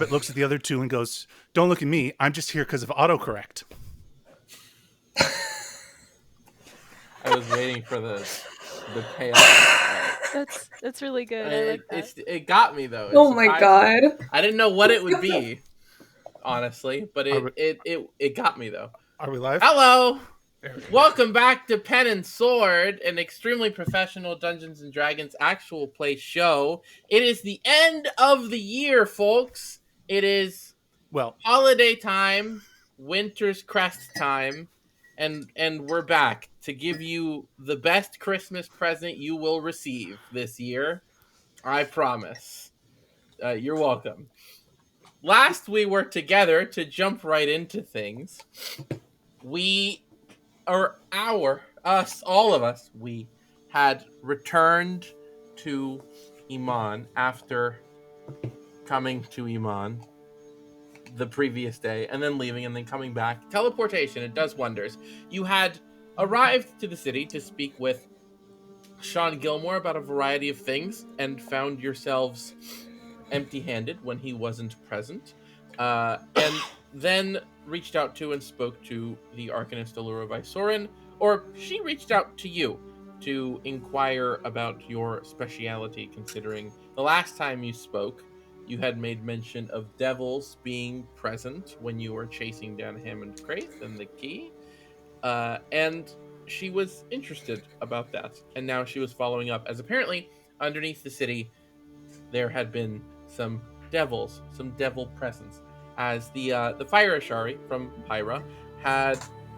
but looks at the other two and goes, "Don't look at me. I'm just here because of autocorrect." I was waiting for the payoff. That's really good. I like that. It got me though. It Oh my surprised me. god. I didn't know what it would be, honestly, but it got me though. Are we live? Hello. Welcome back to Pen and Sword, an extremely professional Dungeons and Dragons actual play show. It is the end of the year, folks. It is holiday time, winter's crest time, and we're back to give you the best Christmas present you will receive this year. I promise. You're welcome. Last we were together, to jump right into things, all of us, we had returned to Iman after coming to Iman the previous day and then leaving and then coming back. Teleportation, it does wonders. You had arrived to the city to speak with Shaun Gilmore about a variety of things and found yourselves empty-handed when he wasn't present. And then reached out to and spoke to the Arcanist Allura Vysoren, or she reached out to you to inquire about your speciality, considering the last time you spoke, you had made mention of devils being present when you were chasing down Hammond Craith and the key, and she was interested about that, and now she was following up, as apparently underneath the city there had been some devil presence, as the Fire Ashari from Pyra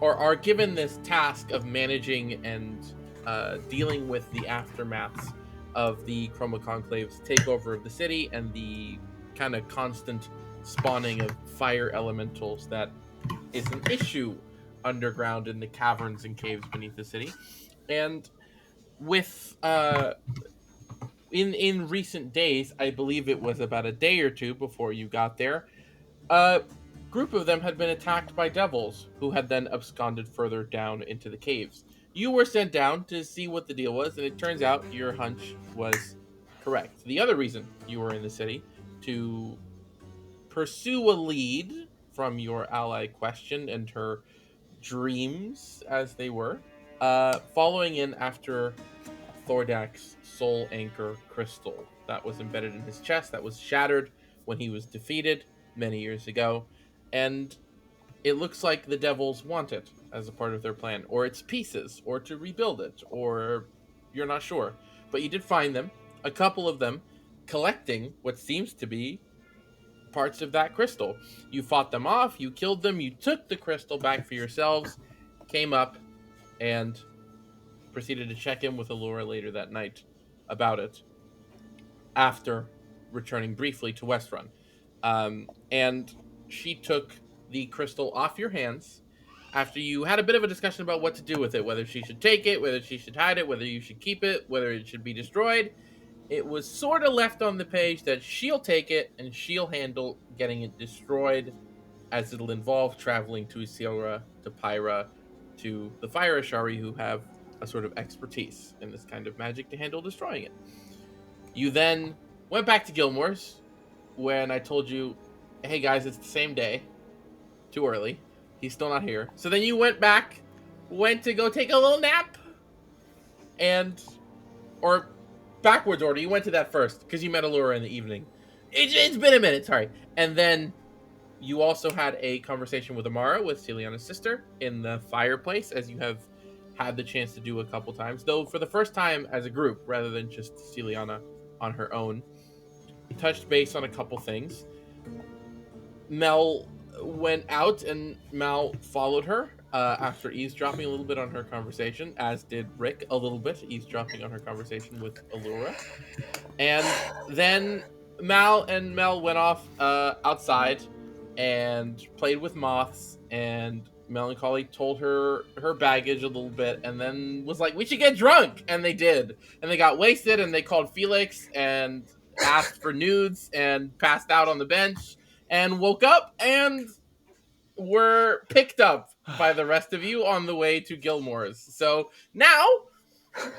are given this task of managing and dealing with the aftermaths of the Chroma Conclave's takeover of the city and the kind of constant spawning of fire elementals that is an issue underground in the caverns and caves beneath the city. And with in recent days, I believe it was about a day or two before you got there, a group of them had been attacked by devils, who had then absconded further down into the caves. You were sent down to see what the deal was, and it turns out your hunch was correct. The other reason you were in the city, to pursue a lead from your ally Question and her dreams, as they were, following in after Thordak's soul anchor crystal that was embedded in his chest, that was shattered when he was defeated many years ago, and it looks like the devils want it as a part of their plan, or its pieces, or to rebuild it, or you're not sure. But you did find them, a couple of them, collecting what seems to be parts of that crystal. You fought them off, you killed them, you took the crystal back for yourselves, came up, and proceeded to check in with Allura later that night about it, after returning briefly to Westrun. And she took the crystal off your hands after you had a bit of a discussion about what to do with it, whether she should take it, whether she should hide it, whether you should keep it, whether it should be destroyed. It was sort of left on the page that she'll take it and she'll handle getting it destroyed, as it'll involve traveling to Isilra, to Pyra, to the Fire Ashari, who have a sort of expertise in this kind of magic to handle destroying it. You then went back to Gilmore's when I told you, hey guys, it's the same day. Too early. He's still not here. So then you went to go take a little nap, or backwards order. You went to that first because you met Allura in the evening. It's been a minute, sorry. And then you also had a conversation with Amara, with Celiana's sister, in the fireplace, as you have had the chance to do a couple times, though for the first time as a group rather than just Celiana on her own. You touched base on a couple things. Mel went out and Mal followed her after eavesdropping a little bit on her conversation, as did Rick a little bit, eavesdropping on her conversation with Allura. And then Mal and Mel went off outside and played with moths, and Melancholy told her baggage a little bit, and then was like, we should get drunk, and they did. And they got wasted, and they called Felix and asked for nudes and passed out on the bench and woke up and were picked up by the rest of you on the way to Gilmore's. So now,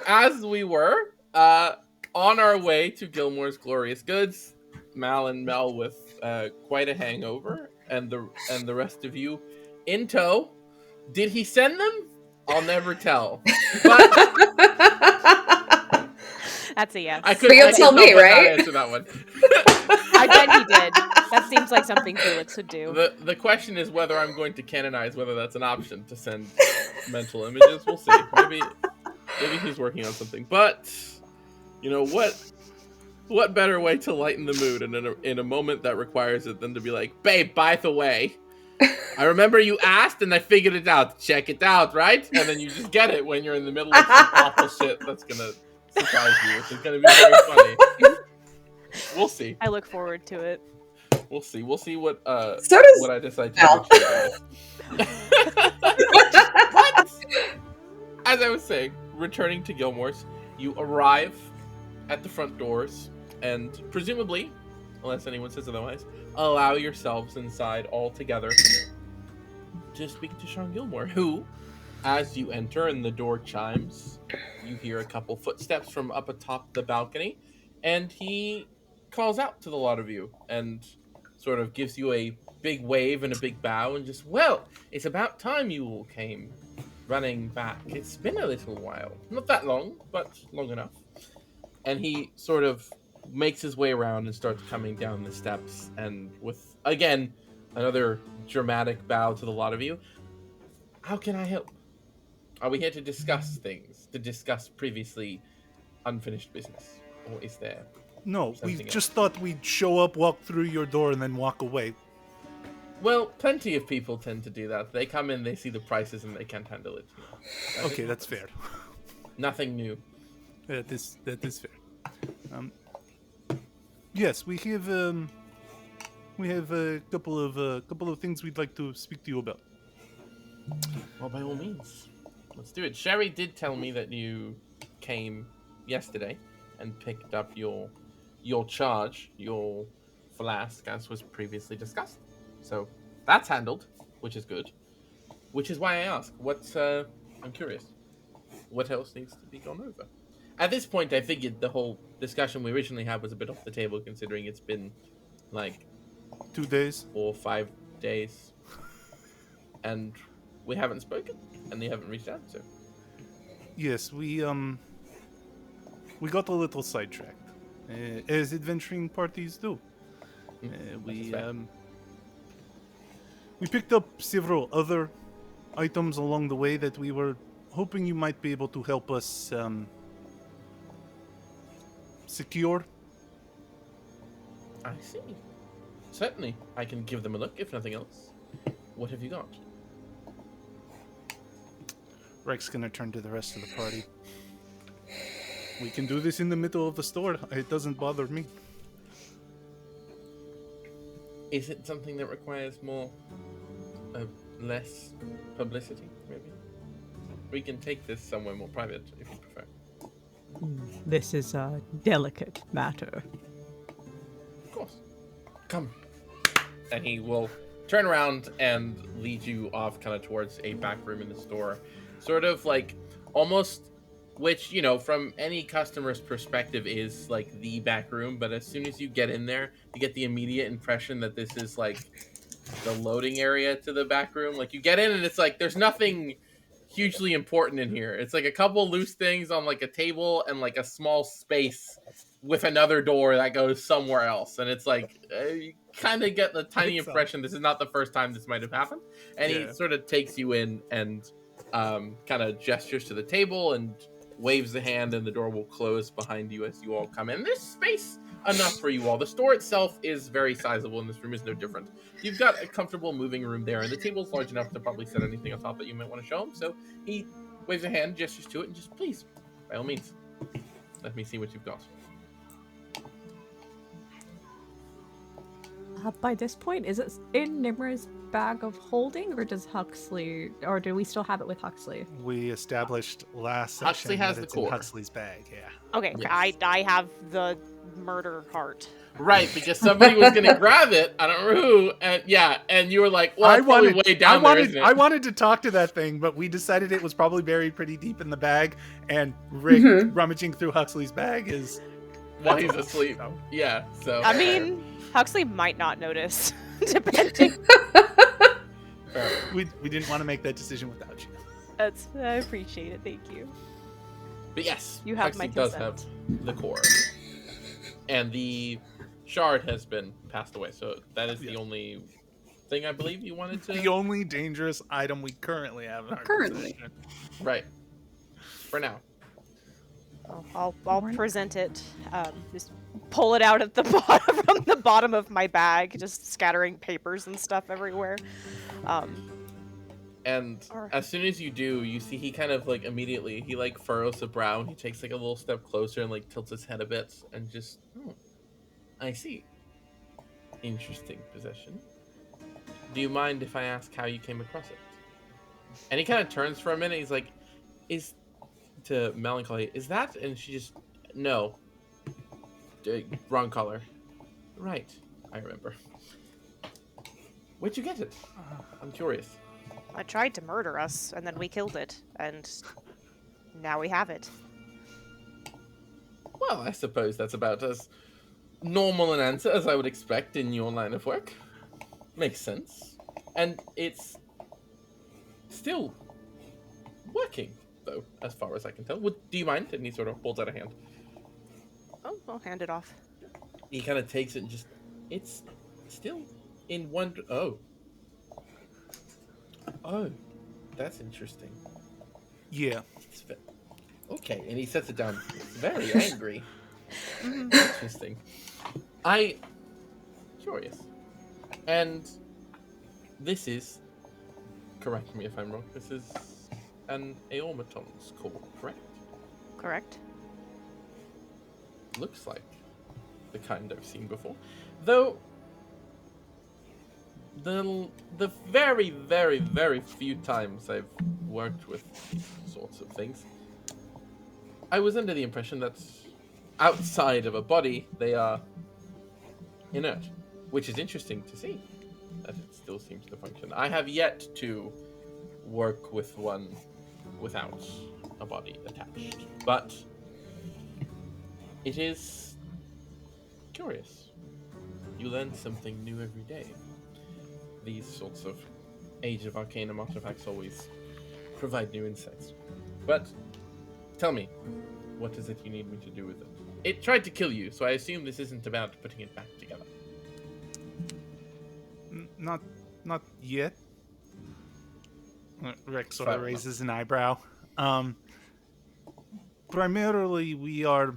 as we were on our way to Gilmore's Glorious Goods, Mal and Mel with quite a hangover, and the rest of you in tow. Did he send them? I'll never tell. But That's a yes. I could But you'll tell me, right? Not answer that one. I bet he did. That seems like something Felix would do. The question is whether I'm going to canonize whether that's an option to send mental images. We'll see. Maybe he's working on something. But you know what? What better way to lighten the mood in a moment that requires it than to be like, babe, by the way, I remember you asked and I figured it out. Check it out, right? And then you just get it when you're in the middle of some awful shit that's gonna surprise you, which is gonna be very funny. We'll see. I look forward to it. We'll see. We'll see what So does what I decide to Al. do. But as I was saying, returning to Gilmore's, you arrive at the front doors and presumably, unless anyone says otherwise, allow yourselves inside all together to speak to Shaun Gilmore, who, as you enter and the door chimes, you hear a couple footsteps from up atop the balcony, and he calls out to the lot of you and sort of gives you a big wave and a big bow and just, well, it's about time you all came running back. It's been a little while. Not that long, but long enough. And he sort of makes his way around and starts coming down the steps, and with, again, another dramatic bow to the lot of you. How can I help? Are we here to discuss things? To discuss previously unfinished business? Or is there No, we something just else? thought we'd show up, walk through your door, and then walk away. Well, plenty of people tend to do that. They come in, they see the prices, and they can't handle it. Okay, that's fair. Nothing new. That is fair. Yes, we have a couple of things we'd like to speak to you about. Well, by all means, let's do it. Sherry did tell me that you came yesterday and picked up your charge, your flask, as was previously discussed. So that's handled, which is good. Which is why I ask. I'm curious. What else needs to be gone over? At this point, I figured the whole discussion we originally had was a bit off the table, considering it's been like 2 days. 4 or 5 days, and we haven't spoken, and they haven't reached out. So Yes, we got a little sidetracked, as adventuring parties do. We picked up several other items along the way that we were hoping you might be able to help us secure. I see. Certainly, I can give them a look, if nothing else. What have you got? Rex's gonna turn to the rest of the party. We can do this in the middle of the store. It doesn't bother me. Is it something that requires less publicity, maybe? We can take this somewhere more private, if you prefer. This is a delicate matter. Of course. Come. And he will turn around and lead you off kind of towards a back room in the store. Sort of like almost, which, you know, from any customer's perspective is like the back room. But as soon as you get in there, you get the immediate impression that this is like the loading area to the back room. Like you get in and it's like there's nothing hugely important in here. It's like a couple loose things on like a table and like a small space with another door that goes somewhere else. And it's like you kind of get the tiny impression this is not the first time this might have happened. And he sort of takes you in and kind of gestures to the table and waves the hand, and the door will close behind you as you all come in. There's space enough for you all. The store itself is very sizable, and this room is no different. You've got a comfortable moving room there, and the table's large enough to probably set anything on top that you might want to show him. So he waves a hand, gestures to it, and just, please, by all means, let me see what you've got. By this point, is it in Nimra's bag of holding, or does Huxley, or do we still have it with Huxley? We established last Huxley session has that the it's in core. Huxley's bag, yeah. Okay, Yes. I have the murder heart. Right, because somebody was going to grab it, I don't know who, and you were like, well, it's probably way down there, isn't it? I wanted to talk to that thing, but we decided it was probably buried pretty deep in the bag, and Rick rummaging through Huxley's bag is... While he's asleep. So, Yeah, so... I mean, Huxley might not notice, depending. We didn't want to make that decision without you. I appreciate it. Thank you. But yes, You have Huxley my does have consent. the core. And the shard has been passed away, so that is the only thing I believe you wanted to... The only dangerous item we currently have in our possession. Right. For now. I'll present it. Just pull it out at the bottom from the bottom of my bag, just scattering papers and stuff everywhere. And as soon as you do, you see he kind of like immediately he like furrows the brow and he takes like a little step closer and like tilts his head a bit and just I see. Interesting possession. Do you mind if I ask how you came across it? And he kind of turns for a minute. He's like, to Melancholy, is that? And she just, no. Wrong color. Right. I remember. Where'd you get it? I'm curious. I tried to murder us, and then we killed it, and now we have it. Well, I suppose that's about as normal an answer as I would expect in your line of work. Makes sense. And it's still working, though, as far as I can tell. Do you mind? And he sort of holds out a hand. Oh, I'll hand it off. He kind of takes it and just... It's still in one... Oh, that's interesting. Yeah. Okay, and he sets it down. Very angry. Interesting. Curious. And this is... Correct me if I'm wrong. This is an Aormaton's core, correct? Correct. Looks like the kind I've seen before. Though... The very, very, very few times I've worked with these sorts of things, I was under the impression that outside of a body, they are inert, which is interesting to see, that it still seems to function. I have yet to work with one without a body attached, but it is curious. You learn something new every day. These sorts of Age of Arcanum artifacts always provide new insights. But tell me, what is it you need me to do with it? It tried to kill you, so I assume this isn't about putting it back together. Not yet. Rex sort of raises an eyebrow. Primarily, we are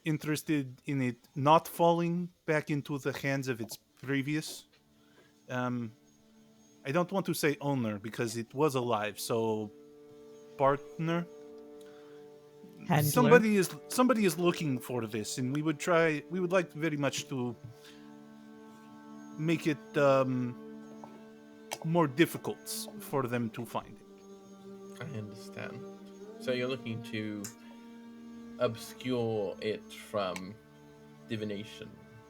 interested in it not falling back into the hands of its previous I don't want to say owner because it was alive, so partner. Handler. Somebody is looking for this, and we would like very much to make it more difficult for them to find it. I understand. So you're looking to obscure it from divination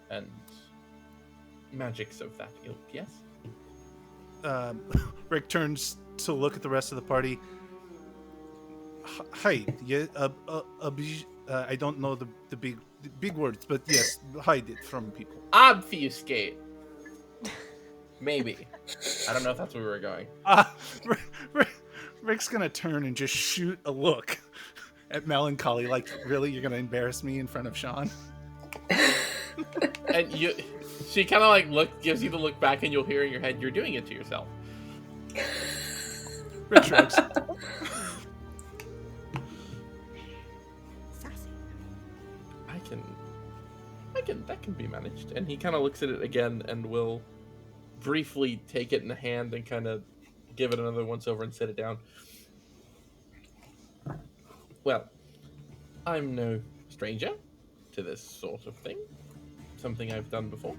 and magics of that ilk, yes? Rick turns to look at the rest of the party. Hide, yeah. I don't know the big words, but yes, hide it from people. Obfuscate. Maybe. I don't know if that's where we were going. Rick's gonna turn and just shoot a look at Melancholy, like, really, you're gonna embarrass me in front of Shaun? And she kind of like gives you the look back, and you'll hear in your head, "You're doing it to yourself." Rick shrugs. Sassy. That can be managed. And he kind of looks at it again and will briefly take it in the hand and kind of give it another once over and set it down. Well, I'm no stranger to this sort of thing. Something I've done before.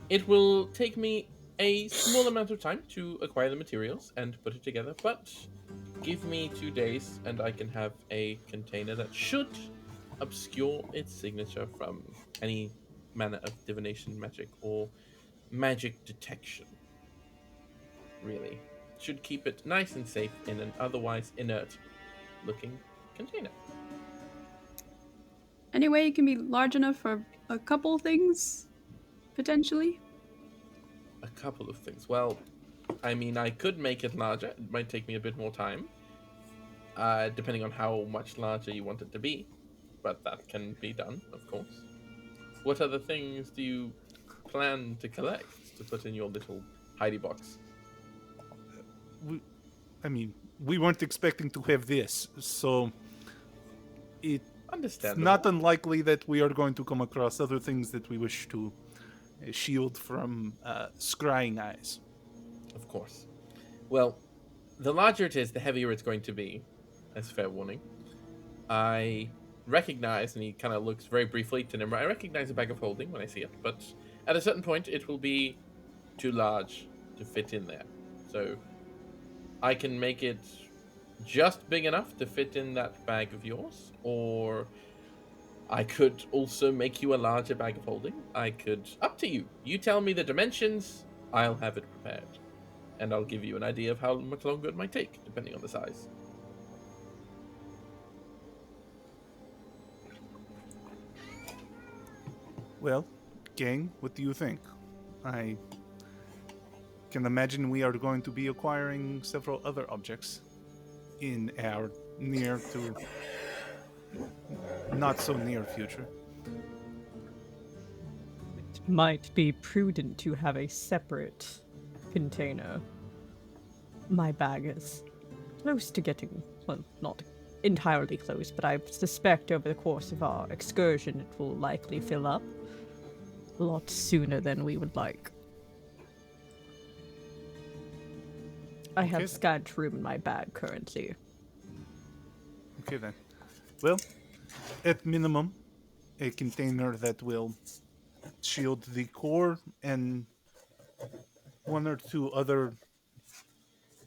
It will take me a small amount of time to acquire the materials and put it together, but give me 2 days and I can have a container that should obscure its signature from any manner of divination magic or magic detection. Really. Should keep it nice and safe in an otherwise inert looking container. Anyway, it can be large enough for a couple things. potentially? A couple of things. Well, I mean, I could make it larger. It might take me a bit more time, depending on how much larger you want it to be. But that can be done, of course. What other things do you plan to collect to put in your little hidey box? We weren't expecting to have this, so it's Understandable. not unlikely that we are going to come across other things that we wish to shield from scrying eyes. Of course. Well, the larger it is, the heavier it's going to be, as fair warning. I recognize, and he kind of looks very briefly to Nimra, I recognize a bag of holding when I see it, but at a certain point it will be too large to fit in there. So I can make it just big enough to fit in that bag of yours, or I could also make you a larger bag of holding. Up to you. You tell me the dimensions, I'll have it prepared. And I'll give you an idea of how much longer it might take, depending on the size. Well, gang, what do you think? I can imagine we are going to be acquiring several other objects in our near to not so near future. It might be prudent to have a separate container. My bag is close to getting, well, not entirely close, but I suspect over the course of our excursion it will likely fill up a lot sooner than we would like. I Okay. have scant room in my bag currently. Okay then. Well, at minimum, a container that will shield the core and one or two other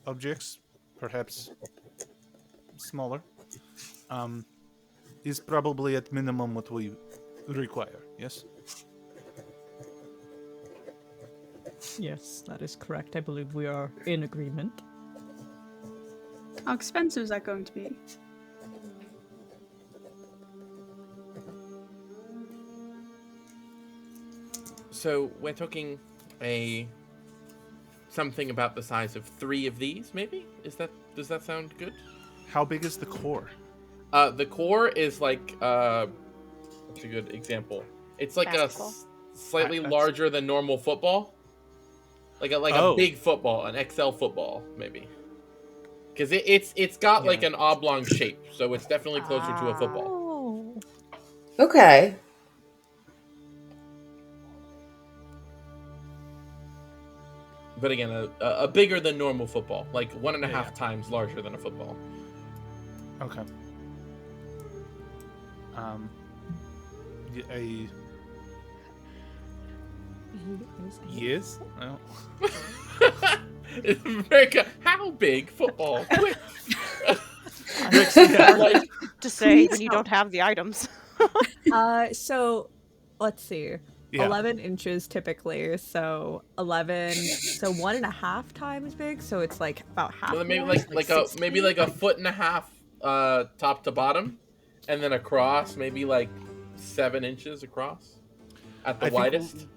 objects, perhaps smaller, is probably at minimum what we require, yes? Yes, that is correct. I believe we are in agreement. How expensive is that going to be? So we're talking something about the size of 3 of these, maybe? Does that sound good? How big is the core? The core is like what's a good example? It's like Basketball? slightly That's- larger than normal football. Like Oh. a big football, an XL football, maybe. Because it's got like Yeah. an oblong shape, so it's definitely closer to a football. Oh. Okay. But again, a bigger than normal football, like 1.5 Yeah. times larger than a football. Okay. Yes? Well, America, how big football? Quick. Hard to say when you don't have the items. So let's see. yeah. 11 inches typically, so 11, so 1.5 times big, so it's like about half. Well, then maybe the like length, a 6 maybe feet. like a 1.5 foot top to bottom, and then across maybe like 7 inches across at the I think widest.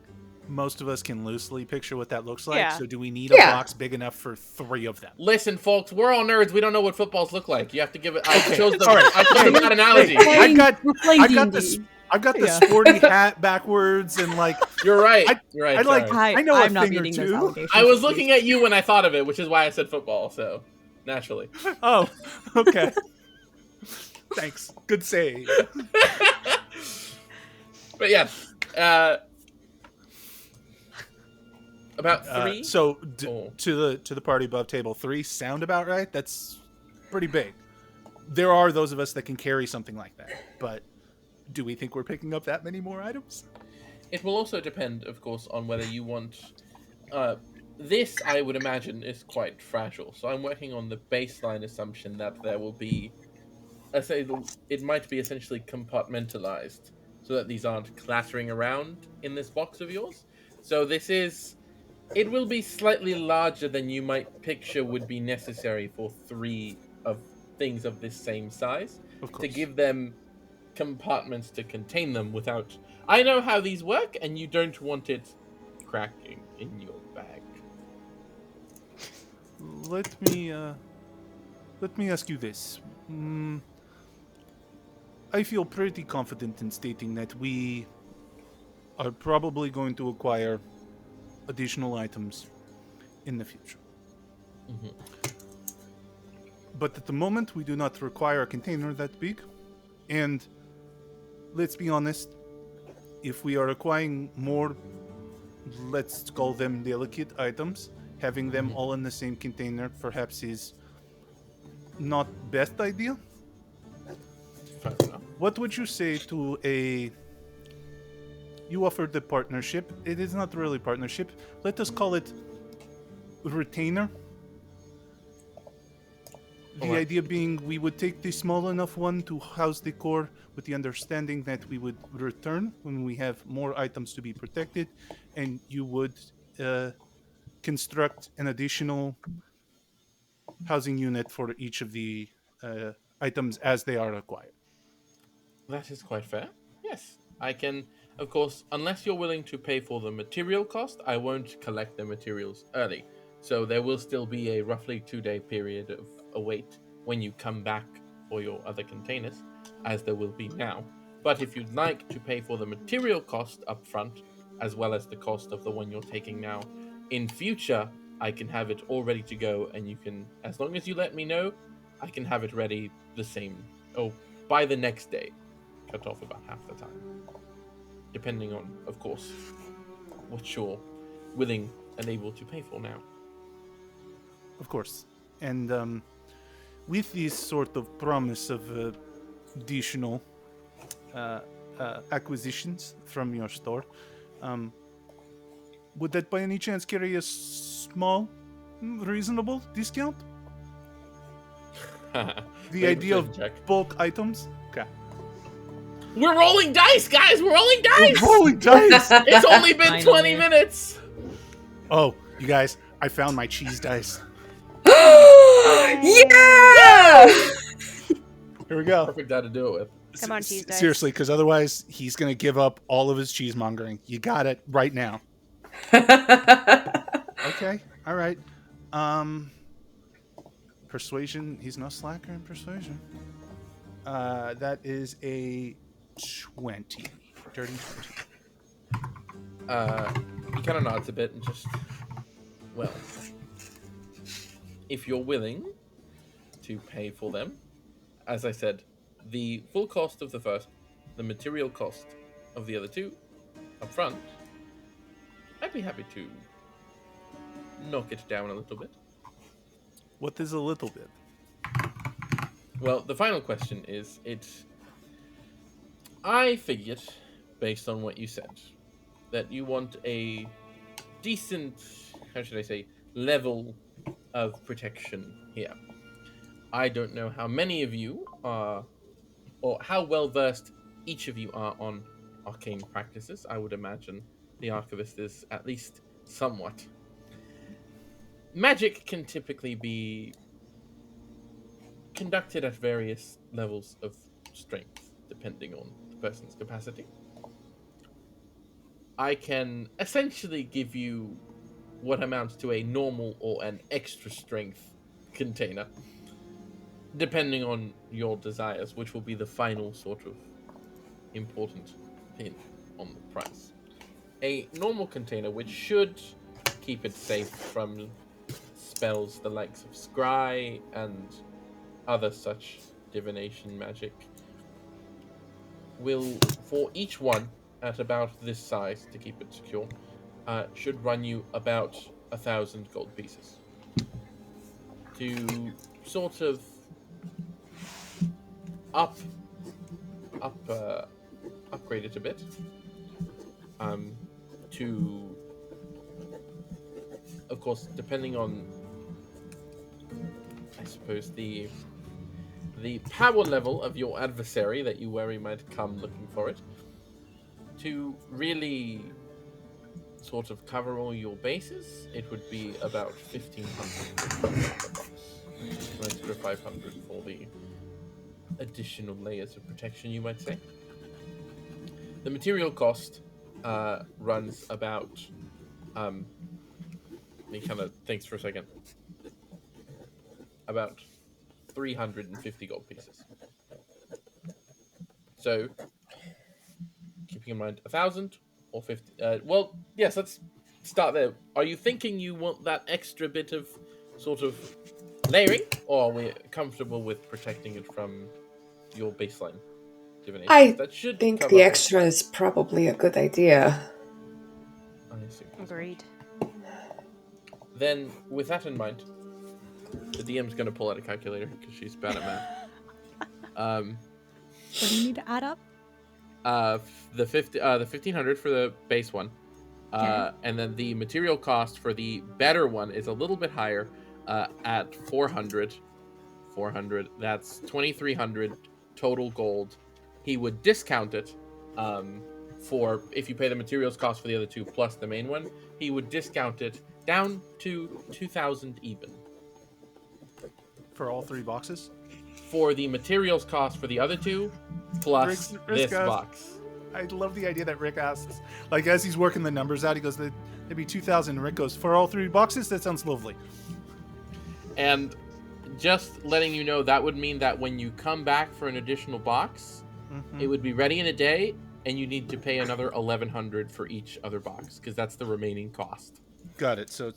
most of us can loosely picture what that looks like, Yeah. so do we need a Yeah. box big enough for 3 of them? Listen, folks, we're all nerds. We don't know what footballs look like. You have to give it. I Okay. chose the. All right. I chose the bad analogy. We're playing I've got D&D. this. I've got the Yeah. sporty hat backwards and like You're right. You're right. I like- sorry. I know a I'm not thing or meeting those two. allegations. I was please. looking at you when I thought of it, which is why I said football. So naturally. oh, okay. Thanks. Good save. But yeah, about 3. So Oh. to the party above table, 3 sound about right? That's pretty big. There are those of us that can carry something like that, but do we think we're picking up that many more items? It will also depend, of course, on whether you want. This, I would imagine, is quite fragile. So I'm working on the baseline assumption that there will be. It might be essentially compartmentalized, so that these aren't clattering around in this box of yours. So this is. It will be slightly larger than you might picture would be necessary for 3 of things of this same size. Of course. To give them compartments to contain them without. I know how these work, and you don't want it cracking in your bag. Let me ask you this. I feel pretty confident in stating that we are probably going to acquire additional items in the future. Mhm. But at the moment, we do not require a container that big. And let's be honest, if we are acquiring more, let's call them delicate items, having them all in the same container perhaps is not best idea. Fair enough. What would you say to a... You offered the partnership. It is not really partnership. Let us call it retainer. The Alright. idea being we would take the small enough one to house the core with the understanding that we would return when we have more items to be protected, and you would construct an additional housing unit for each of the items as they are acquired. That is quite fair. Yes, I can. Of course, unless you're willing to pay for the material cost, I won't collect the materials early. So there will still be a roughly 2-day period of await when you come back for your other containers, as there will be now. But if you'd like to pay for the material cost up front, as well as the cost of the one you're taking now, in future, I can have it all ready to go, and you can, as long as you let me know, I can have it ready the same, by the next day. Cut off about half the time, depending on, of course, what you're willing and able to pay for now. Of course. And with this sort of promise of additional acquisitions from your store, would that by any chance carry a small, reasonable discount? The idea of Check. bulk items? Okay. We're rolling dice, guys! We're rolling dice! Rolling dice! It's only been 20 Finally. minutes! Oh, you guys, I found my cheese dice. Yeah! Here we go. Perfect guy to do it with. Come on, cheese dice. Seriously, because otherwise he's going to give up all of his cheesemongering. You got it right now. Okay, all right. Persuasion. He's no slacker in persuasion. That is a 20. Dirty 20. He kind of nods a bit and just, well, if you're willing to pay for them, as I said, the full cost of the first, the material cost of the other two up front, I'd be happy to knock it down a little bit. What is a little bit? Well, the final question is, I figured, based on what you said, that you want a decent, how should I say, level of protection here. I don't know how many of you are, or how well versed each of you are on arcane practices. I would imagine the Archivist is at least somewhat. Magic can typically be conducted at various levels of strength, depending on the person's capacity. I can essentially give you what amounts to a normal or an extra strength container, depending on your desires, which will be the final sort of important pin on the price. A normal container, which should keep it safe from spells the likes of scry and other such divination magic, will, for each one at about this size to keep it secure, should run you about 1,000 gold pieces. To sort of upgrade it a bit, to, of course, depending on, I suppose, the power level of your adversary that you worry might come looking for it, to really sort of cover all your bases, it would be about 1,500. An extra 500 for the additional layers of protection, you might say. The material cost runs about He kind of thinks for a second. About 350 gold pieces. So, keeping in mind 1,000 or 50. Well, yes, let's start there. Are you thinking you want that extra bit of sort of layering, or are we comfortable with protecting it from your baseline divination? I That should think cover the for- extra is probably a good idea. I see. Agreed. Then, with that in mind, the DM's going to pull out a calculator because she's bad at math. What do you need to add up? The 1,500 for the base one, Okay. and then the material cost for the better one is a little bit higher, at 400. 400. That's 2,300 total gold. He would discount it, for if you pay the materials cost for the other two plus the main one. He would discount it down to 2,000 even. For all 3 boxes? For the materials cost for the other two, plus Rick this asks- box. I love the idea that Rick asks, like, as he's working the numbers out, he goes, "There'd be 2,000." Rick goes, "For all 3 boxes? That sounds lovely." And just letting you know, that would mean that when you come back for an additional box, it would be ready in a day, and you need to pay another 1,100 for each other box, because that's the remaining cost. Got it. So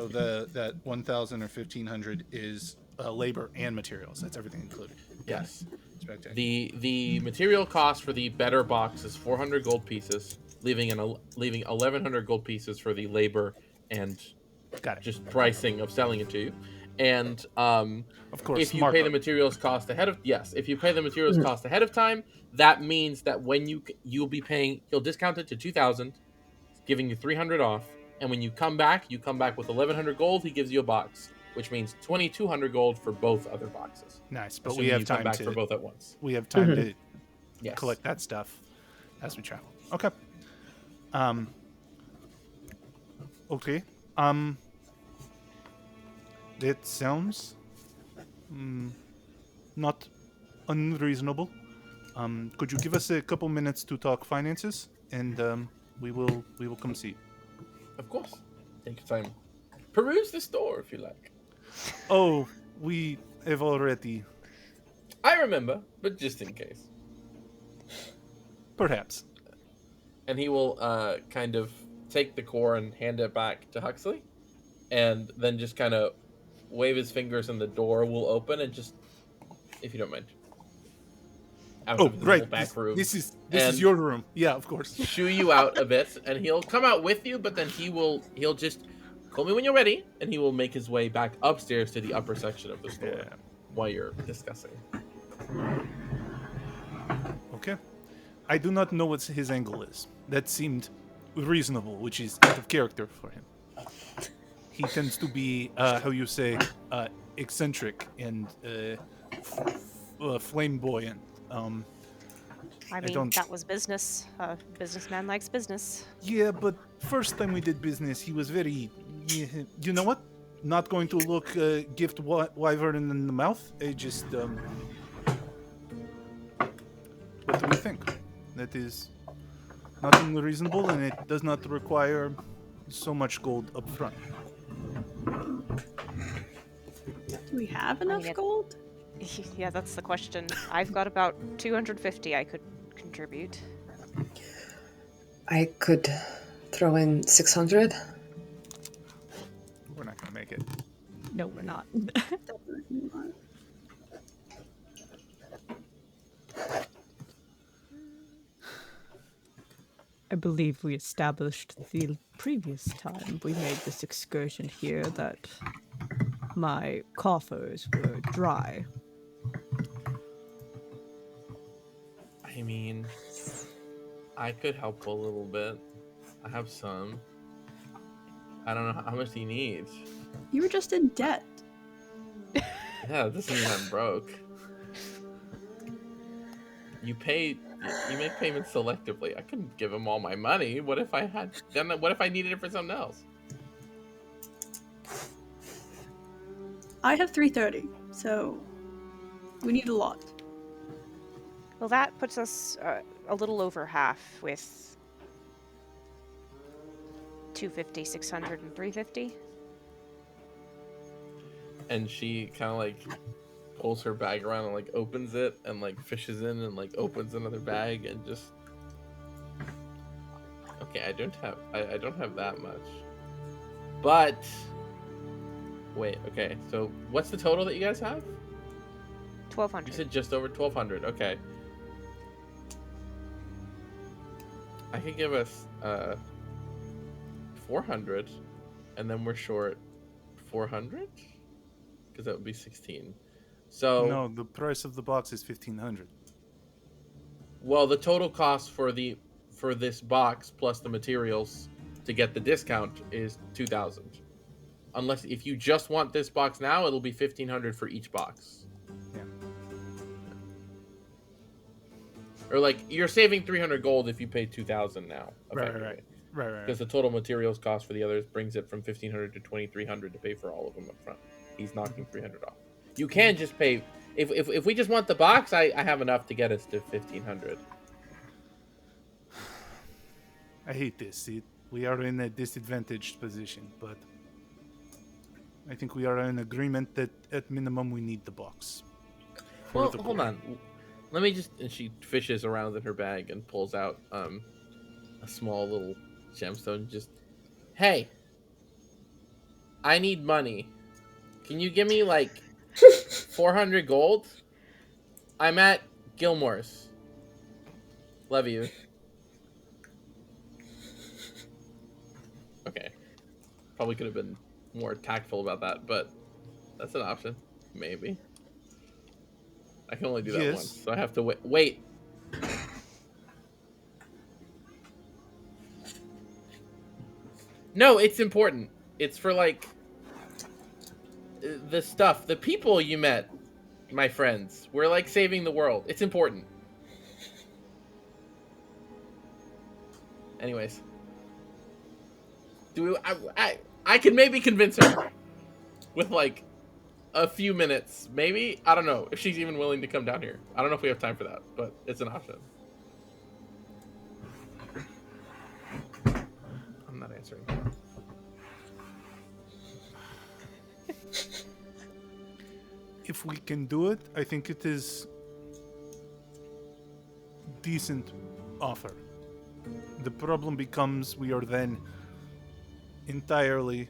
that 1,000 or 1,500 is labor and materials. That's everything included. Yes. Spectacular. The material cost for the better box is 400 gold pieces, leaving 1,100 gold pieces for the labor and Got it. just pricing of selling it to you. And Of course, if you pay the materials cost ahead of cost ahead of time, that means that when you'll be paying, he'll discount it to 2,000, giving you 300 off. And when you come back with 1,100 gold. He gives you a box, which means 2,200 gold for both other boxes. Nice, but Assuming we have you come time back to for both at once. we have time to Yes. collect that stuff as we travel. Okay. Okay. That sounds not unreasonable. Could you give us a couple minutes to talk finances, and we will come see. Of course. Take your time. Peruse the store if you like. Oh, we have already, I remember, but just in case. perhaps. And he will kind of take the core and hand it back to Huxley, and then just kind of wave his fingers and the door will open, and just, if you don't mind. Out Oh, of the right. little back room. This is And- your room. Yeah, of course. Shoo you out a bit, and he'll come out with you, but then he'll just call me when you're ready, and he will make his way back upstairs to the upper section of the store Yeah. while you're discussing. Okay. I do not know what his angle is. That seemed reasonable, which is out of character for him. He tends to be, eccentric and flamboyant. I mean, don't- that was business. Businessman likes business. Yeah, but first time we did business, he was very. You know what? Not going to look gift wyvern in the mouth. I just. What do we think? That is not unreasonable, and it does not require so much gold up front. Do we have enough it- gold? Yeah, that's the question. I've got about 250 I could contribute. I could throw in 600. We're not going to make it. No, we're not. Definitely not. I believe we established the previous time we made this excursion here that my coffers were dry. I mean, I could help a little bit. I have some. I don't know how much do you need. You were just in debt. Yeah, this isn't I'm broke. You make payments selectively. I couldn't give him all my money. What if I needed it for something else? I have 330, so we need a lot. Well, that puts us a little over half with 250, 600, and 350. And she kind of like pulls her bag around and like opens it and like fishes in and like opens another bag and just. Okay, I don't have that much. But wait, okay. So what's the total that you guys have? 1200. You said just over 1200. Okay. I could give us 400 and then we're short 400 because that would be 16. So No, the price of the box is 1500. well, the total cost for this box plus the materials to get the discount is 2000. Unless if you just want this box now, it'll be 1500 for each box. Yeah. Or like you're saving 300 gold if you pay 2000 now. Right. Because the total materials cost for the others brings it from 1500 to 2300 to pay for all of them up front. He's knocking 300 off. You can just pay if we just want the box. I have enough to get us to 1500. I hate this. We are in a disadvantaged position, but I think we are in agreement that at minimum we need the box. Well, hold on. Let me just. And she fishes around in her bag and pulls out a small little gemstone. Just, hey, I need money. Can you give me like 400 gold? I'm at Gilmore's. Love you. Okay. Probably could have been more tactful about that, but that's an option. Maybe. I can only do that once, so I have to wait. No, it's important. It's for, like, the stuff. The people you met, my friends. We're, like, saving the world. It's important. Anyways. I can maybe convince her. With, like, a few minutes. Maybe? I don't know if she's even willing to come down here. I don't know if we have time for that, but it's an option. I'm not answering. If we can do it, I think it is decent offer. The problem becomes we are then entirely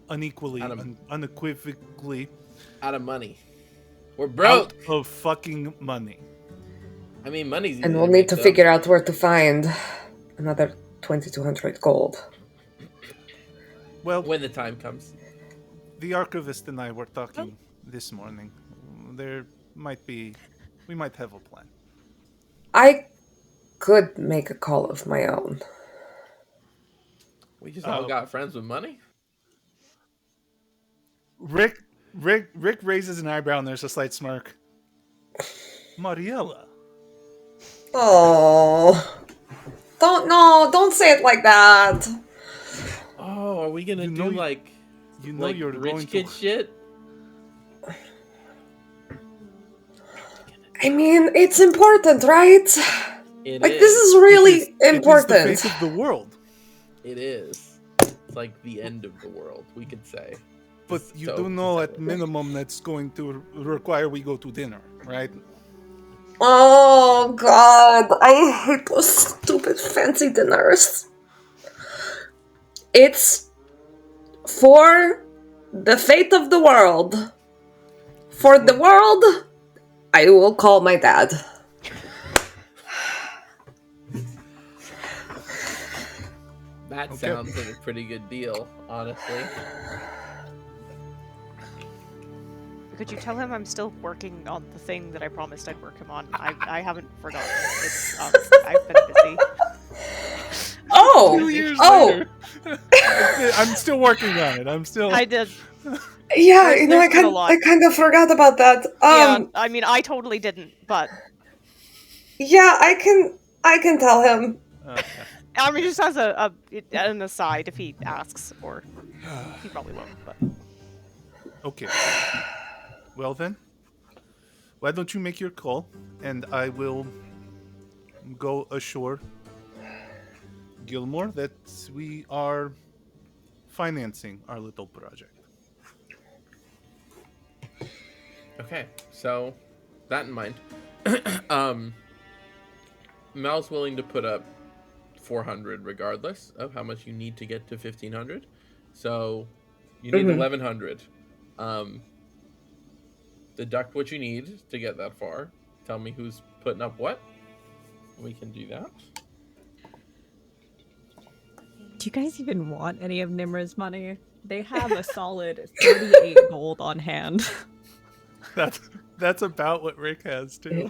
unequivocally Out of money. We're broke. out of fucking money. I mean, money's easy And we'll to need make, to though. figure out where to find another 2200 gold. Well, When the time comes. the archivist and I were talking this morning. We might have a plan. I could make a call of my own. We just all got friends with money? Rick raises an eyebrow and there's a slight smirk. Mariella. Oh, don't say it like that. Oh, are we gonna do like you're rich going kid to shit? I mean, it's important, right? It Like, is. this is really important. It is the fate of the world. It is. It's like the end of the world, we could say. But you do know at minimum that's going to require we go to dinner, right? Oh, God. I hate those stupid fancy dinners. It's for the fate of the world. For the world, I will call my dad. That sounds like a pretty good deal, honestly. Could you tell him I'm still working on the thing that I promised I'd work him on? I haven't forgotten. It's I've been busy. Oh! 2 years Oh! later. I'm still working on it. I did. Yeah, you know, There's been a lot. I kind of forgot about that. Yeah, I mean, I totally didn't, but Yeah, I can tell him. I mean, just as an aside, if he asks, or he probably won't. But Okay. Well then, why don't you make your call, and I will go ashore, Gilmore, that we are financing our little project. Okay, so that in mind, Mal's willing to put up 400 regardless of how much you need to get to 1500. So you need 1100. Deduct what you need to get that far. Tell me who's putting up what. We can do that. Do you guys even want any of Nimra's money? They have a solid 38 gold on hand. That's about what Rick has too.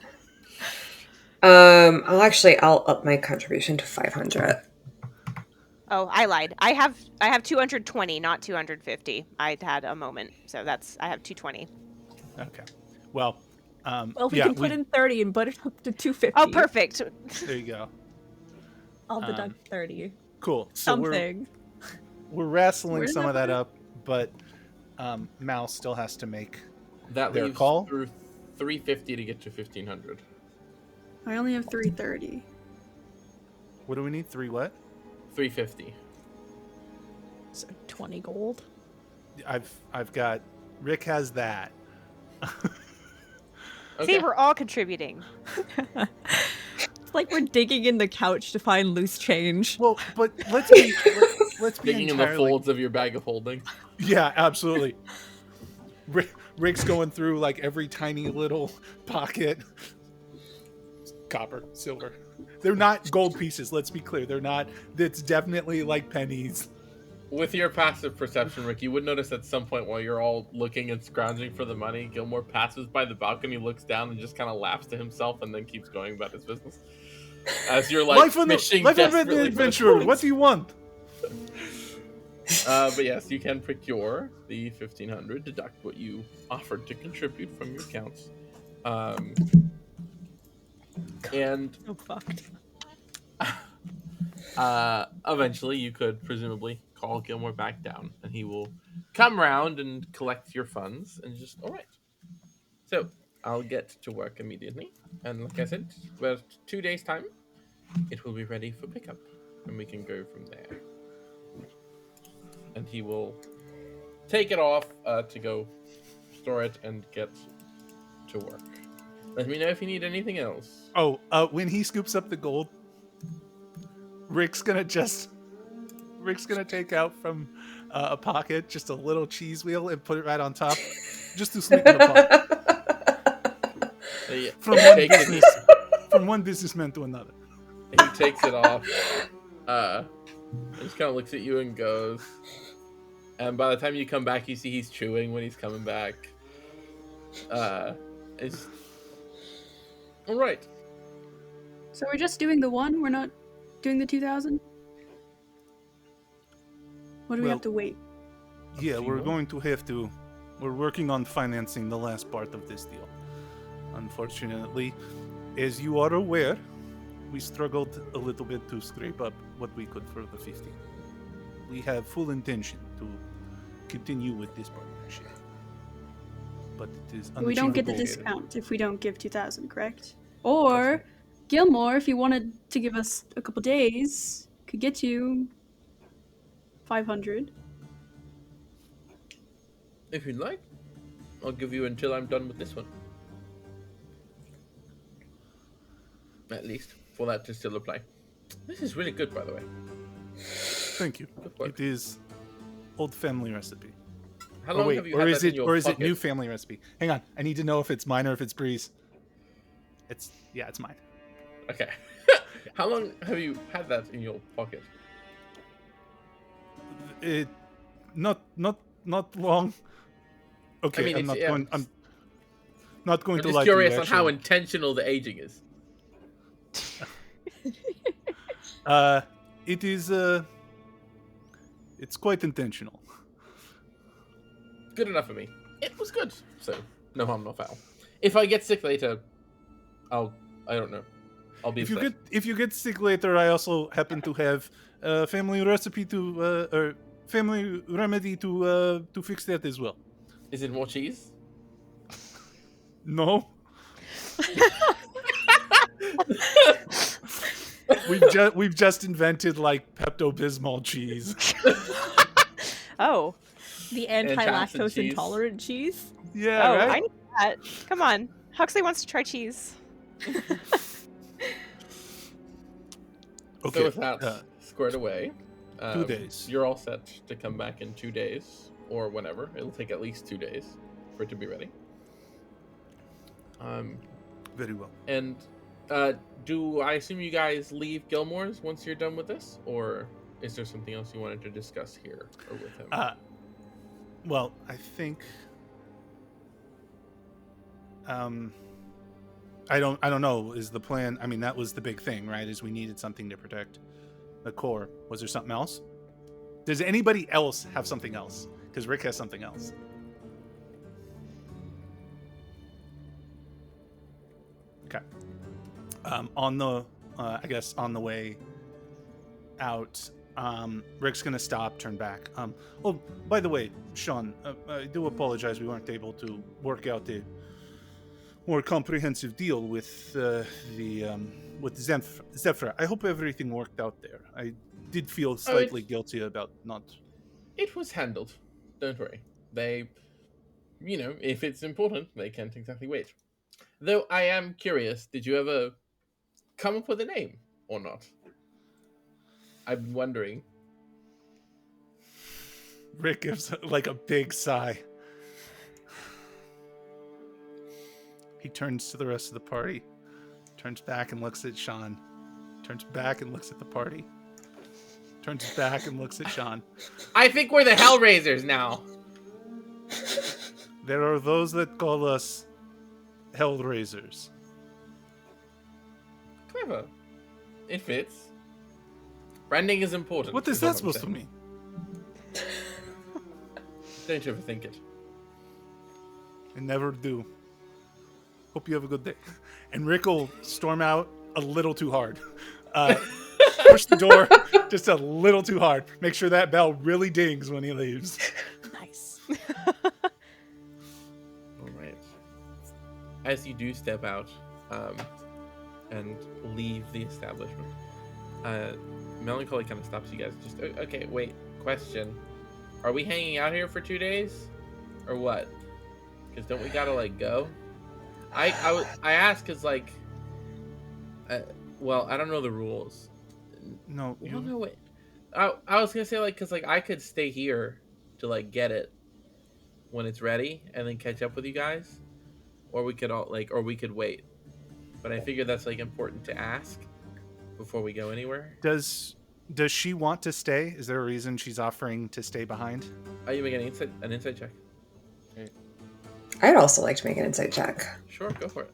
I'll up my contribution to 500. Oh, I lied. I have 220, not 250. I had a moment, so I have 220. Okay. Well, Well, we can put in 30 and put it up to 250. Oh, perfect. there you go. I'll deduct 30. Cool. So Something. we're wrestling Where's some that of that put? up, but Mal still has to make That their leaves call. through 350 to get to 1500. I only have 330. What do we need? 3 what? 350. So 20 gold. I've got. Rick has that. See, we're all contributing. It's like we're digging in the couch to find loose change. Well, but let's be Digging in the entirely- folds of your bag of holding. Yeah, absolutely. Rick's going through like every tiny little pocket. Copper, silver. They're not gold pieces, let's be clear. They're not. It's definitely like pennies. With your passive perception, Rick, you would notice at some point while you're all looking and scrounging for the money, Gilmore passes by the balcony, looks down, and just kind of laughs to himself, and then keeps going about his business. As you're like Life of fishing an desperately for the adventurer. coins. What do you want? But yes, you can procure the 1500, deduct what you offered to contribute from your accounts. And Oh, fucked. eventually you could presumably call Gilmore back down, and he will come round and collect your funds and just, all right. So I'll get to work immediately, and like I said, about 2 days' time, it will be ready for pickup, and we can go from there. And he will take it off to go store it and get to work. Let me know if you need anything else. Oh, when he scoops up the gold, Rick's gonna take out from a pocket just a little cheese wheel and put it right on top, just to sweeten the pot. So, yeah, From one businessman to another. he takes it off. Just kind of looks at you and goes. And by the time you come back, you see he's chewing when he's coming back. It's all right. So we're just doing the one? We're not doing the 2,000? What do we Well, have to wait? Yeah, we're going to have to. We're working on financing the last part of this deal. Unfortunately, as you are aware, we struggled a little bit to scrape up what we could for the 50. We have full intention to continue with this partnership. But it is We don't get the unachievable. discount if we don't give 2,000, correct? Or Gilmore, if you wanted to give us a couple days, could get you 500. If you'd like, I'll give you until I'm done with this one. At least, for that to still apply. This is really good, by the way. Thank you. Good work. It is old family recipe. How Or long wait, have you or had is that it in your or is it pocket? new family recipe? Hang on, I need to know if it's mine or if it's Bree's. It's mine. Okay. How long have you had that in your pocket? It not long. Okay, I mean, I'm it's- not going I'm to just lie curious to you, on how actually. intentional the aging is. It is it's quite intentional. Good enough for me. It was good, so no harm, no foul. If I get sick later, I don't know. I'll be If you get sick later, I also happen to have a family recipe or family remedy to fix that as well. Is it more cheese? No. we've just invented like Pepto-Bismol cheese. Oh. The Antacid anti-lactose cheese. intolerant cheese. Yeah, I right. need that. Come on. Huxley wants to try cheese. Okay. So with that squared away, 2 days. you're all set to come back in 2 days or whenever. It'll take at least 2 days for it to be ready. Very well. And do I assume you guys leave Gilmore's once you're done with this, or is there something else you wanted to discuss here or with him? Well, I think. I don't know. Is the plan? I mean, that was the big thing, right? Is we needed something to protect the core. Was there something else? Does anybody else have something else? Because Rick has something else. Okay. On the, I guess on the way out, Rick's gonna stop, turn back. Oh, by the way, Shaun, I do apologize we weren't able to work out a more comprehensive deal with with Zephyr. I hope everything worked out there. I did feel slightly guilty about not. It was handled. Don't worry. They, if it's important, they can't exactly wait. Though I am curious, did you ever come up with a name or not? I'm wondering. Rick gives like a big sigh. He turns to the rest of the party, turns back and looks at Shaun, turns back and looks at the party, turns back and looks at Shaun. I think we're the Hellraisers now. There are those that call us Hellraisers. Clever. It fits. Branding is important. What is that supposed to mean? Don't you ever think it. I never do. Hope you have a good day. And Rick will storm out a little too hard. Push the door just a little too hard. Make sure that bell really dings when he leaves. Nice. All right. As you do step out and leave the establishment, Melancholy kind of stops you guys. Just, okay, wait, question. Are we hanging out here for 2 days? Or what? Because don't we gotta, go? I ask because, well, I don't know the rules. No, Well, no, wait. I was gonna say, because, I could stay here to, get it when it's ready and then catch up with you guys. Or we could or we could wait. But I figured that's, important to ask before we go anywhere. Does she want to stay? Is there a reason she's offering to stay behind? Are you making an insight check? I'd also like to make an insight check. Sure, go for it.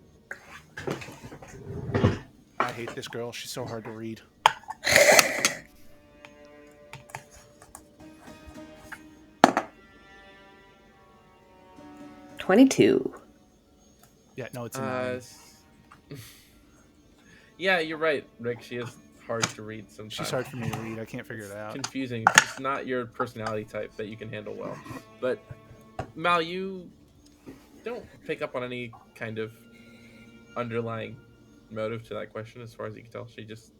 I hate this girl. She's so hard to read. $22. Yeah, no, it's a 9. Yeah, you're right, Rick. She is hard to read sometimes. She's hard for me to read. I can't figure it out. Confusing. It's not your personality type that you can handle well. But Mal, you don't pick up on any kind of underlying motive to that question, as far as you can tell. She just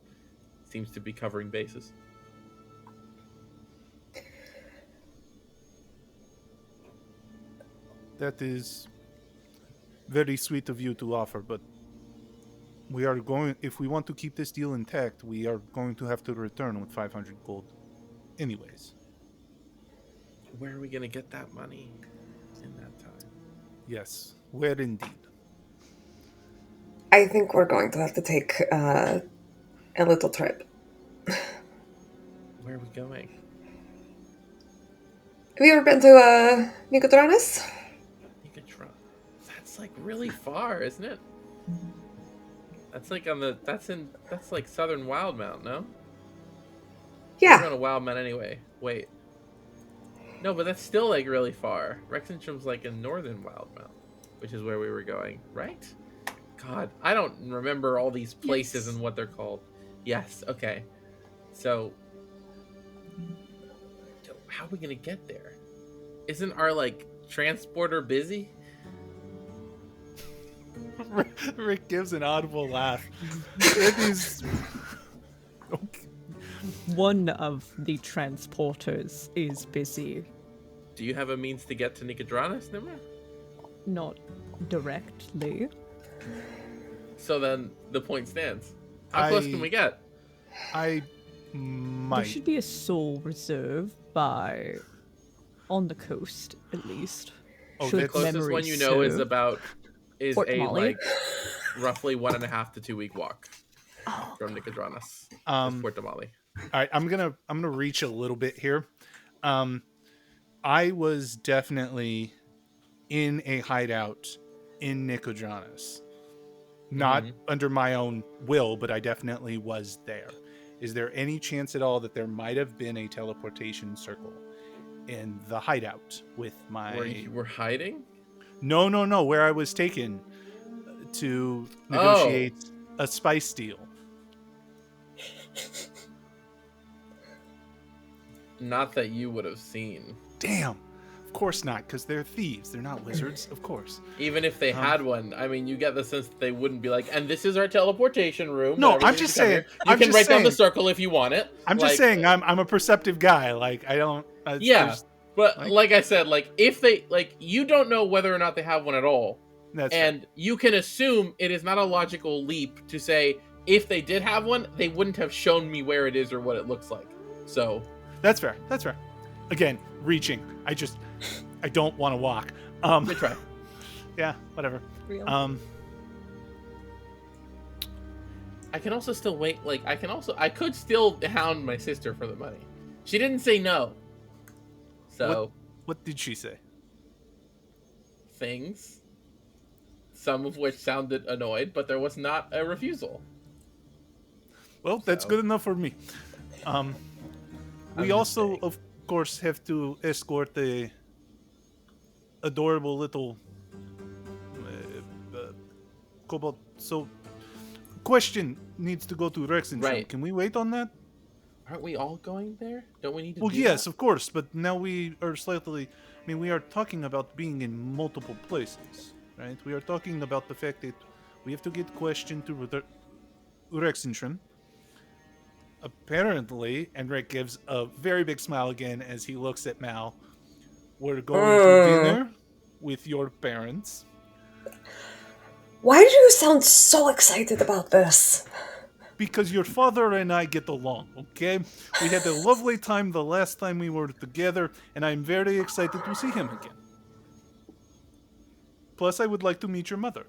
seems to be covering bases. That is very sweet of you to offer, but we are going, if we want to keep this deal intact, we are going to have to return with 500 gold anyways. Where are we going to get that money in that time? Yes, where indeed. I think we're going to have to take a little trip. Where are we going? Have you ever been to Nicodranas? That's really far, isn't it? That's that's southern Wildmount, no? Yeah. We're on a Wildmount anyway. Wait. No, but that's still really far. Rexxentrum's in northern Wildmount, which is where we were going, right? God, I don't remember all these places and what they're called. Yes, okay. So, how are we gonna get there? Isn't our transporter busy? Rick gives an audible laugh. It is one of the transporters is busy. Do you have a means to get to Nicodranas, Nimra? Not directly. So then the point stands. How close can we get? I There might. should be a soul reserve on the coast, at least. Oh, Should the Closest memory one you know is serve. Port a Tamale? like roughly 1.5 to 2 week walk Oh, from Nicodranas. Um, Port Tamale. All right, I'm gonna reach a little bit here. I was definitely in a hideout in Nicodranas. Not under my own will, but I definitely was there. Is there any chance at all that there might have been a teleportation circle in the hideout with my... Where you were hiding? No, where I was taken to negotiate a spice deal. Not that you would have seen. Damn. Of course not, because they're thieves. They're not wizards, of course. Even if they had one, I mean, you get the sense that they wouldn't be like, and this is our teleportation room. No, whenever I'm you just come saying. here. You can write down the circle if you want it. I'm just saying. I'm a perceptive guy. Like I don't. Yeah, but like I said, like if they you don't know whether or not they have one at all, and you can assume it is not a logical leap to say if they did have one, they wouldn't have shown me where it is or what it looks like. So that's fair. That's fair. Again, reaching. I don't want to walk. Good try. Yeah, whatever. Real. I can also still wait. Like I could still hound my sister for the money. She didn't say no. So what did she say? Things, some of which sounded annoyed, but there was not a refusal. Well, that's good enough for me. We also, of course, have to escort the adorable little kobold. So, question needs to go to Rexxentrum. Right. Can we wait on that? Aren't we all going there? Don't we need to? Well, do yes, that? of course, but now we are slightly... I mean, we are talking about being in multiple places, right? We are talking about the fact that we have to get questioned to Rexxentrum. Apparently, and Rick gives a very big smile again as he looks at Mal. We're going to dinner with your parents. Why do you sound so excited about this? Because your father and I get along, okay? We had a lovely time the last time we were together, and I'm very excited to see him again. Plus, I would like to meet your mother.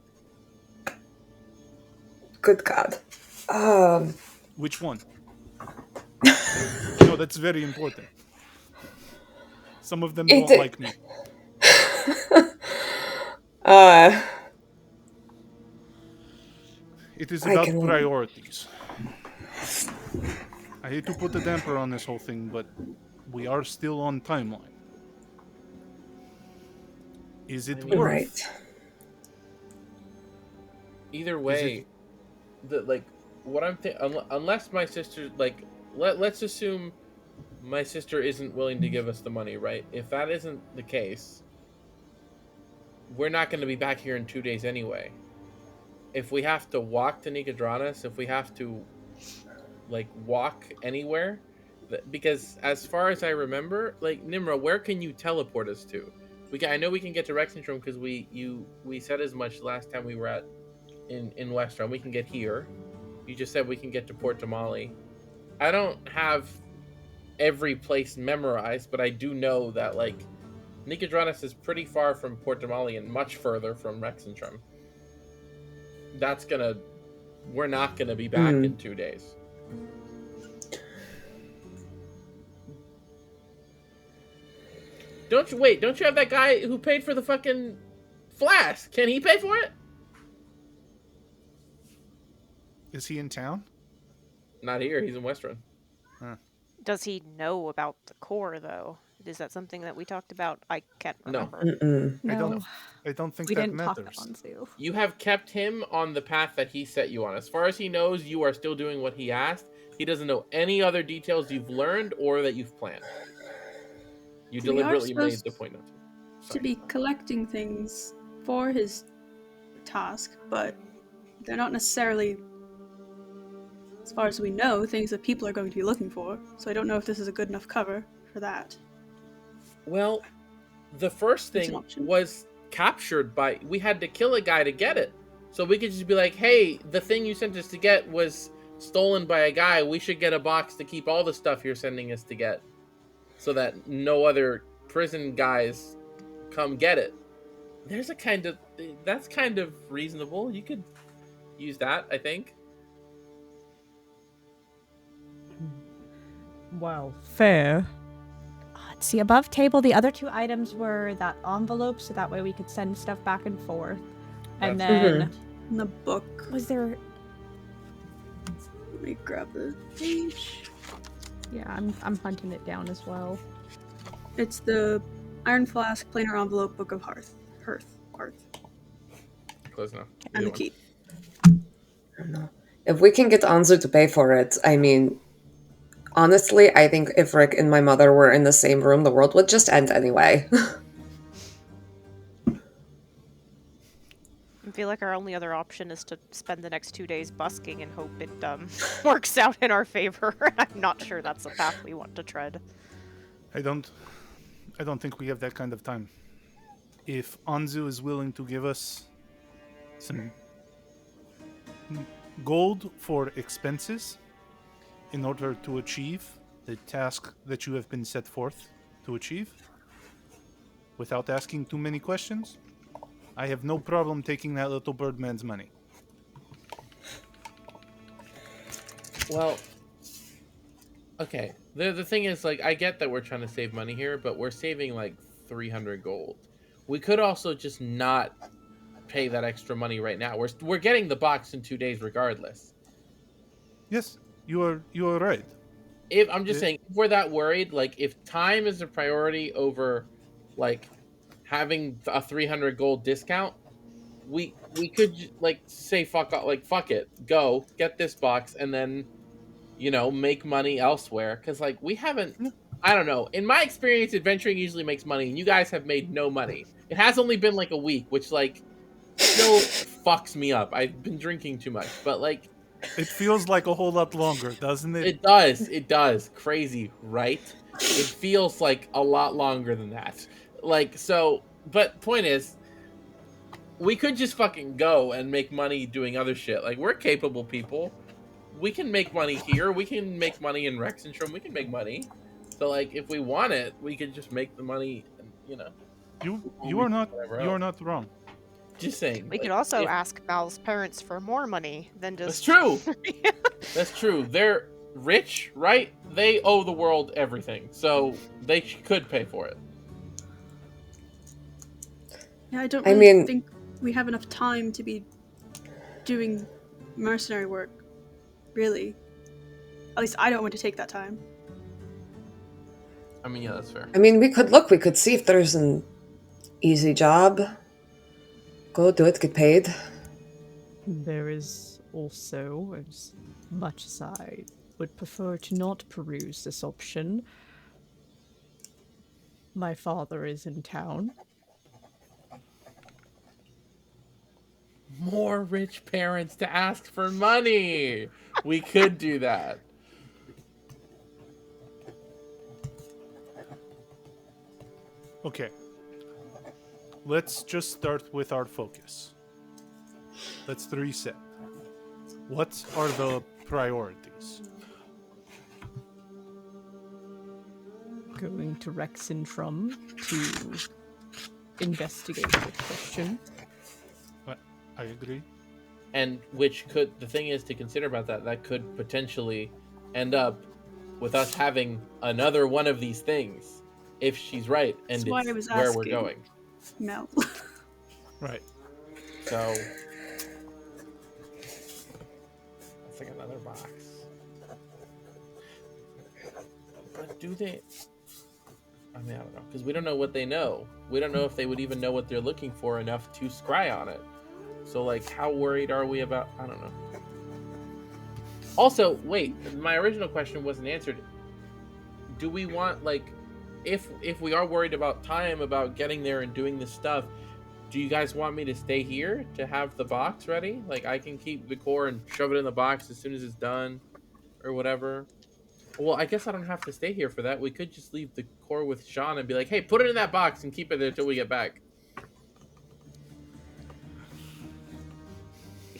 Good God. Which one? No, that's very important. Some of them don't like me. It is about priorities. I hate to put a damper on this whole thing, but we are still on timeline. Is it worth? Right. Either way, what I'm unless my sister let's assume my sister isn't willing to give us the money, right? If that isn't the case, we're not going to be back here in 2 days anyway. If we have to walk to Nicodranas, if we have to walk anywhere, because as far as I remember, Nimra, where can you teleport us to? I know we can get to Rexxentrum because we said as much last time we were in Westron. We can get here. You just said we can get to Port Tamale. I don't have every place memorized, but I do know that Nicodranas is pretty far from Port Tamale and much further from Rexxentrum. We're not gonna be back in 2 days. Don't you have that guy who paid for the fucking flask? Can he pay for it? Is he in town? Not here, he's in Westron. Huh. Does he know about the core, though? Is that something that we talked about? I can't remember. No, I don't think we that didn't talk matters. that on Zoo. You have kept him on the path that he set you on. As far as he knows, you are still doing what he asked. He doesn't know any other details you've learned or that you've planned. You deliberately made the point not to. To be collecting things for his task, but they're not necessarily as far as we know, things that people are going to be looking for. So I don't know if this is a good enough cover for that. Well, the first It's an thing option. was captured by... We had to kill a guy to get it. So we could just be like, hey, the thing you sent us to get was stolen by a guy. We should get a box to keep all the stuff you're sending us to get. So that no other prison guys come get it. There's a kind of... That's kind of reasonable. You could use that, I think. Well, fair. See, above table, the other 2 items were that envelope, so that way we could send stuff back and forth. And That's- then, In the book, was there... let me grab the page. Yeah, I'm hunting it down as well. It's the Iron Flask Planar Envelope Book of Hearth. Close enough. And Either the one. key. I don't know. If we can get Anzu to pay for it, I mean, honestly, I think if Rick and my mother were in the same room, the world would just end anyway. I feel like our only other option is to spend the next 2 days busking and hope it works out in our favor. I'm not sure that's the path we want to tread. I don't think we have that kind of time. If Anzu is willing to give us some gold for expenses in order to achieve the task that you have been set forth to achieve, without asking too many questions, I have no problem taking that little birdman's money. Well, okay. The thing is, like, I get that we're trying to save money here, but we're saving like 300 gold. We could also just not pay that extra money right now. We're getting the box in 2 days regardless. Yes, you are right. If I'm just saying, if we're that worried, like, if time is a priority over like having a 300 gold discount, we could like say fuck it, go get this box and then, you know, make money elsewhere, because like we haven't, I don't know, in my experience adventuring usually makes money and you guys have made no money. It has only been like a week, which like still fucks me up. I've been drinking too much, but like It feels like a whole lot longer, doesn't it? it does. Crazy, right? It feels like a lot longer than that. Like, so, but point is, we could just fucking go and make money doing other shit. Like, we're capable people. We can make money here. We can make money in Rexxentrum. We can make money. So, like, if we want it, we could just make the money, and, you know. You are not wrong. Just saying. We like, could also if- ask Mal's parents for more money than That's just... true. That's true. They're rich, right? They owe the world everything. So, they could pay for it. Yeah, I don't I really mean- think we have enough time to be doing mercenary work, really. At least I don't want to take that time. I mean, yeah, that's fair. I mean, we could see if there's an easy job. Go do it, get paid. There is also, as much as I would prefer to not peruse this option, my father is in town. More rich parents to ask for money. We could do that. Okay. Let's just start with our focus. Let's reset. What are the priorities? Going to Rexxentrum to investigate the question. I agree. And which could, the thing is to consider about that could potentially end up with us having another one of these things, if she's right, and That's why I it's was where we're asking. going. No. Right. So it's like another box. But do they? I mean, I don't know, because we don't know what they know. We don't know if they would even know what they're looking for enough to scry on it. So, like, how worried are we about? I don't know. Also, wait, my original question wasn't answered. Do we want, like, if we are worried about time, about getting there and doing this stuff, do you guys want me to stay here to have the box ready? Like, I can keep the core and shove it in the box as soon as it's done. or whatever. Well, I guess I don't have to stay here for that. We could just leave the core with Shaun and be like, hey, put it in that box and keep it there until we get back.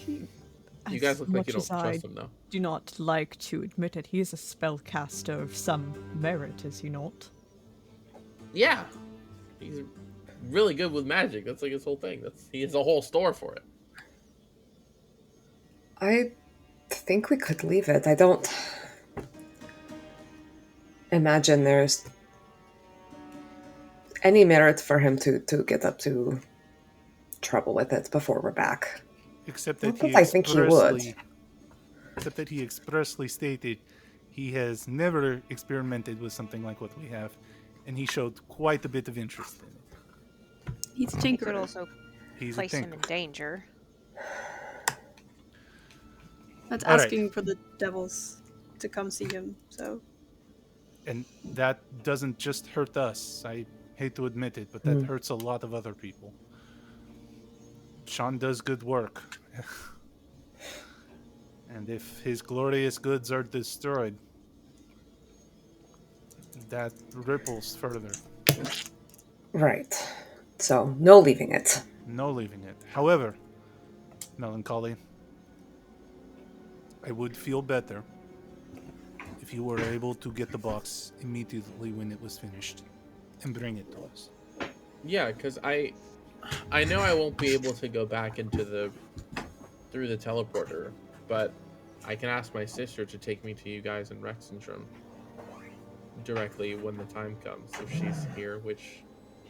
You guys As look like you much don't as trust I him, though. do not like to admit it, he is a spellcaster of some merit, is he not? Yeah. He's really good with magic. That's like his whole thing. He has a whole store for it. I think we could leave it. I don't imagine there's any merit for him to get up to trouble with it before we're back. Except Not that he that I think he would. Except that he expressly stated he has never experimented with something like what we have, and he showed quite a bit of interest in it. He's a You could tinkerer. also He's place a him in tinker. danger. That's All right. asking for the devils to come see him, so. And that doesn't just hurt us. I hate to admit it, but that hurts a lot of other people. Shaun does good work. And if his glorious goods are destroyed, that ripples further. Right. So, no leaving it. No leaving it. However, Melancholy, I would feel better if you were able to get the box immediately when it was finished and bring it to us. Yeah, because I know I won't be able to go back through the teleporter, but I can ask my sister to take me to you guys in Rexxentrum directly when the time comes, if she's here, which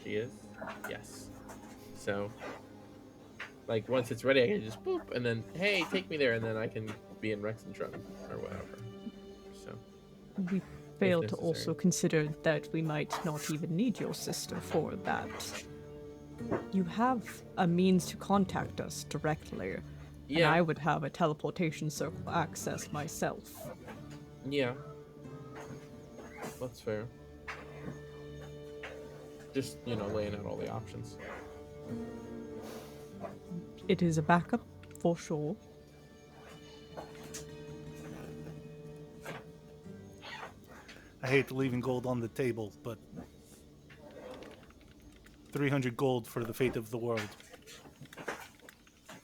she is. Yes. So, like, once it's ready, I can just boop, and then, hey, take me there, and then I can be in Rexxentrum or whatever. So We fail to necessary. also consider that we might not even need your sister for that. You have a means to contact us directly, and yeah, I would have a teleportation circle access myself. yeah, that's fair. Just, laying out all the options. It is a backup, for sure. I hate leaving gold on the table, but 300 gold for the fate of the world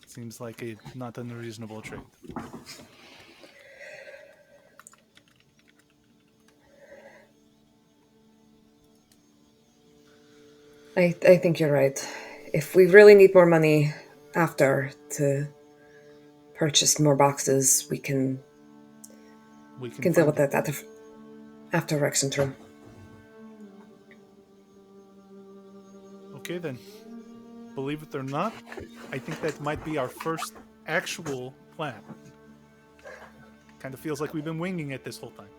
seems like a not unreasonable trade. I think you're right. If we really need more money after to purchase more boxes, we can We deal find with that after Rexxentrum. Okay then. Believe it or not, I think that might be our first actual plan. Kind of feels like we've been winging it this whole time.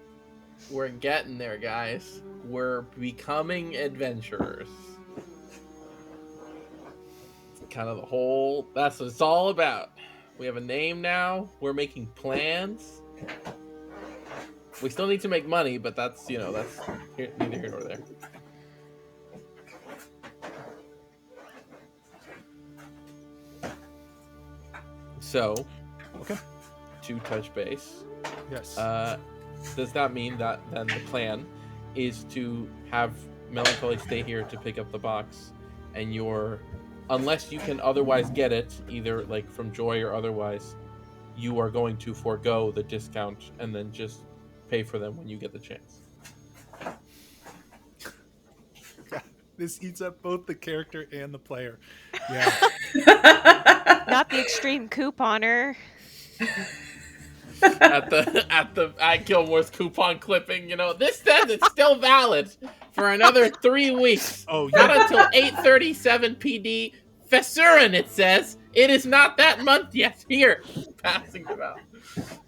We're getting there, guys. We're becoming adventurers. Kind of that's what it's all about. We have a name now. We're making plans. We still need to make money, but that's neither here nor there. So, Okay. to touch base, Yes. does that mean that then the plan is to have Melancholy stay here to pick up the box, and unless you can otherwise get it, either like from Joy or otherwise, you are going to forego the discount and then just pay for them when you get the chance. This eats up both the character and the player. Yeah. Not the extreme couponer. at Gilmore's coupon clipping, this says it's still valid for another 3 weeks. Oh, Not until 8:37 PD. Fessurin, it says. It is not that month yet. Here, passing them out.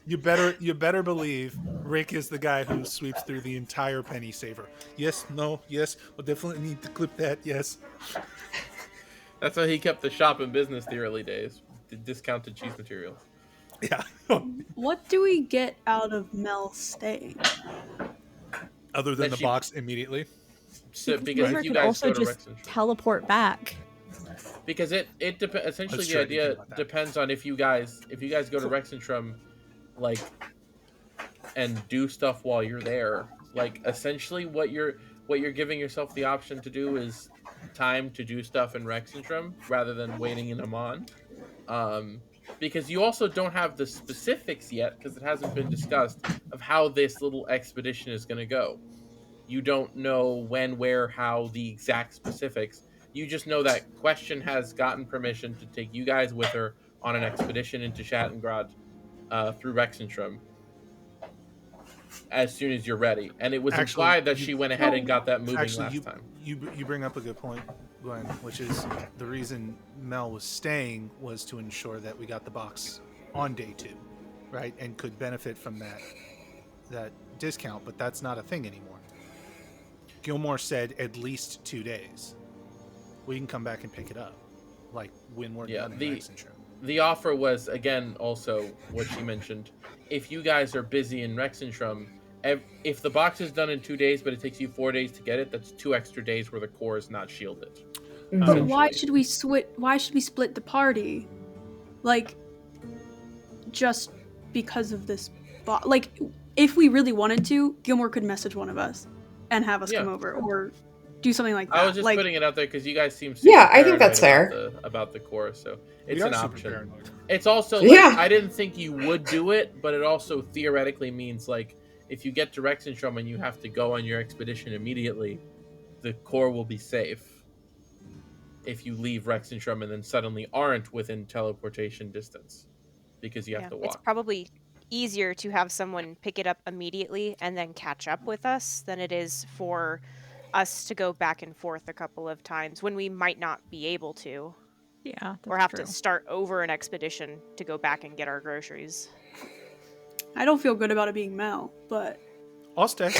You better believe Rick is the guy who sweeps through the entire penny saver. Yes, no, yes. We'll definitely need to clip that. Yes. That's how he kept the shop in business the early days. The discounted cheese materials. Yeah. What do we get out of Mel staying? Other than That the she- box immediately. So, because River if you could guys also go to just Rexxentrum, teleport back. because it essentially Let's the try to idea think about that. depends on if you guys go to Rexxentrum, like and do stuff while you're there. Like essentially what you're giving yourself the option to do is time to do stuff in Rexxentrum rather than waiting in Amon. Because you also don't have the specifics yet, because it hasn't been discussed, of how this little expedition is going to go. You don't know when, where, how, the exact specifics. You just know that Question has gotten permission to take you guys with her on an expedition into Shattengrad through Rexxentrum as soon as you're ready. And it was implied that she went ahead and got that moving last time. You bring up a good point, Glenn, which is the reason Mel was staying was to ensure that we got the box on day 2, right? And could benefit from that discount, but that's not a thing anymore. Gilmore said at least 2 days. We can come back and pick it up, like when we're done in Rexxentrum. The offer was, again, also what she mentioned. If you guys are busy in Rexxentrum, if the box is done in 2 days, but it takes you 4 days to get it, that's 2 extra days where the core is not shielded. But why should we split the party? Like, just because of this box? Like, if we really wanted to, Gilmore could message one of us and have us come over, or do something like that. I was just putting it out there because you guys seem I think that's fair about the core, so it's an option. Paranoid. It's also I didn't think you would do it, but it also theoretically means like if you get to Rexxentrum and you have to go on your expedition immediately, the core will be safe. If you leave Rexxentrum and then suddenly aren't within teleportation distance, because you have to walk. It's probably easier to have someone pick it up immediately and then catch up with us than it is for us to go back and forth a couple of times when we might not be able to. Yeah, that's or have true. to start over an expedition to go back and get our groceries. I don't feel good about it being Mel, but I'll stay.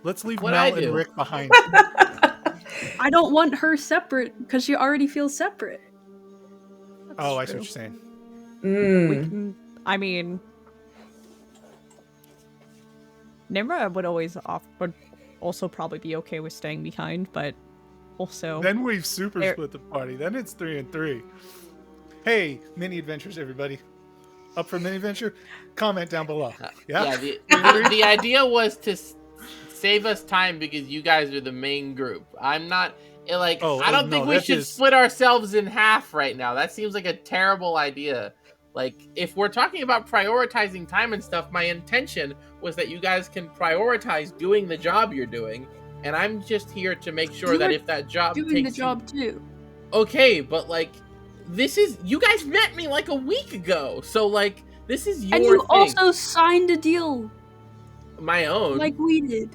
Let's leave What Mel I do. and Rick behind. I don't want her separate because she already feels separate. Oh, I see what you're saying. We can, I mean, Nimra would also probably be okay with staying behind, but also Then we've super There- split the party. Then it's 3 and 3. Hey, mini adventures, everybody! Up for mini adventure? Comment down below. Yeah. The idea was to save us time because you guys are the main group. I'm not I don't think we should split ourselves in half right now. That seems like a terrible idea. Like, if we're talking about prioritizing time and stuff, my intention was that you guys can prioritize doing the job you're doing, and I'm just here to make sure that if that job Doing takes the job too. Okay, but like, you guys met me like a week ago, so like, this is your And you thing. also signed a deal My own. like we did.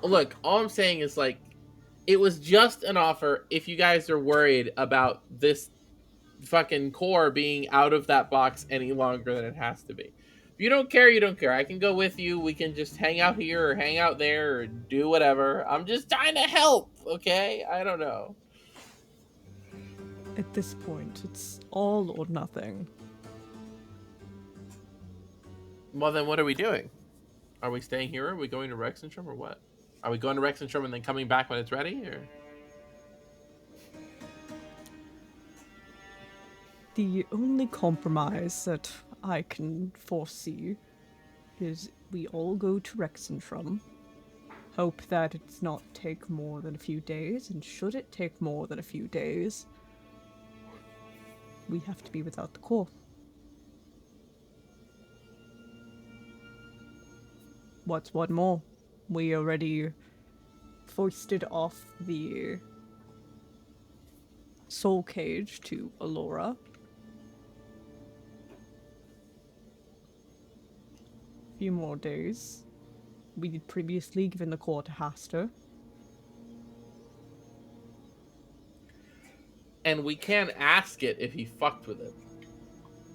Look, all I'm saying is like, it was just an offer if you guys are worried about this fucking core being out of that box any longer than it has to be. If you don't care, you don't care. I can go with you. We can just hang out here or hang out there or do whatever. I'm just trying to help, okay? I don't know. at this point, it's all or nothing. Well, then what are we doing? Are we staying here? Are we going to Rexxentrum or what? Are we going to Rexxentrum and then coming back when it's ready, or? The only compromise that I can foresee is we all go to Rexxentrum, hope that it's not take more than a few days, and should it take more than a few days, we have to be without the core. What's one more? We already foisted off the soul cage to Allura. Few more days. We'd previously given the core to Haster. And we can ask it if he fucked with it.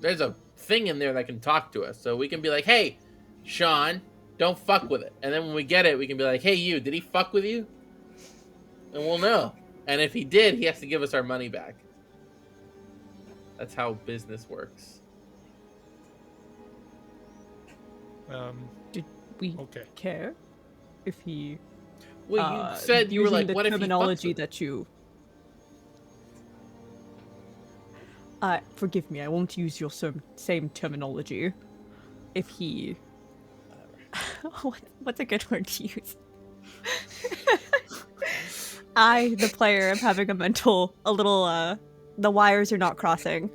There's a thing in there that can talk to us, so we can be like, "Hey, Shaun, don't fuck with it." And then when we get it, we can be like, "Hey, you, did he fuck with you?" And we'll know. And if he did, he has to give us our money back. That's how business works. Did we Okay. care if he? Well, you said you were using like, the "What if he fucks terminology with it?" that you? Forgive me, I won't use your same terminology. if he... What's a good word to use? I, the player, am having a little, the wires are not crossing.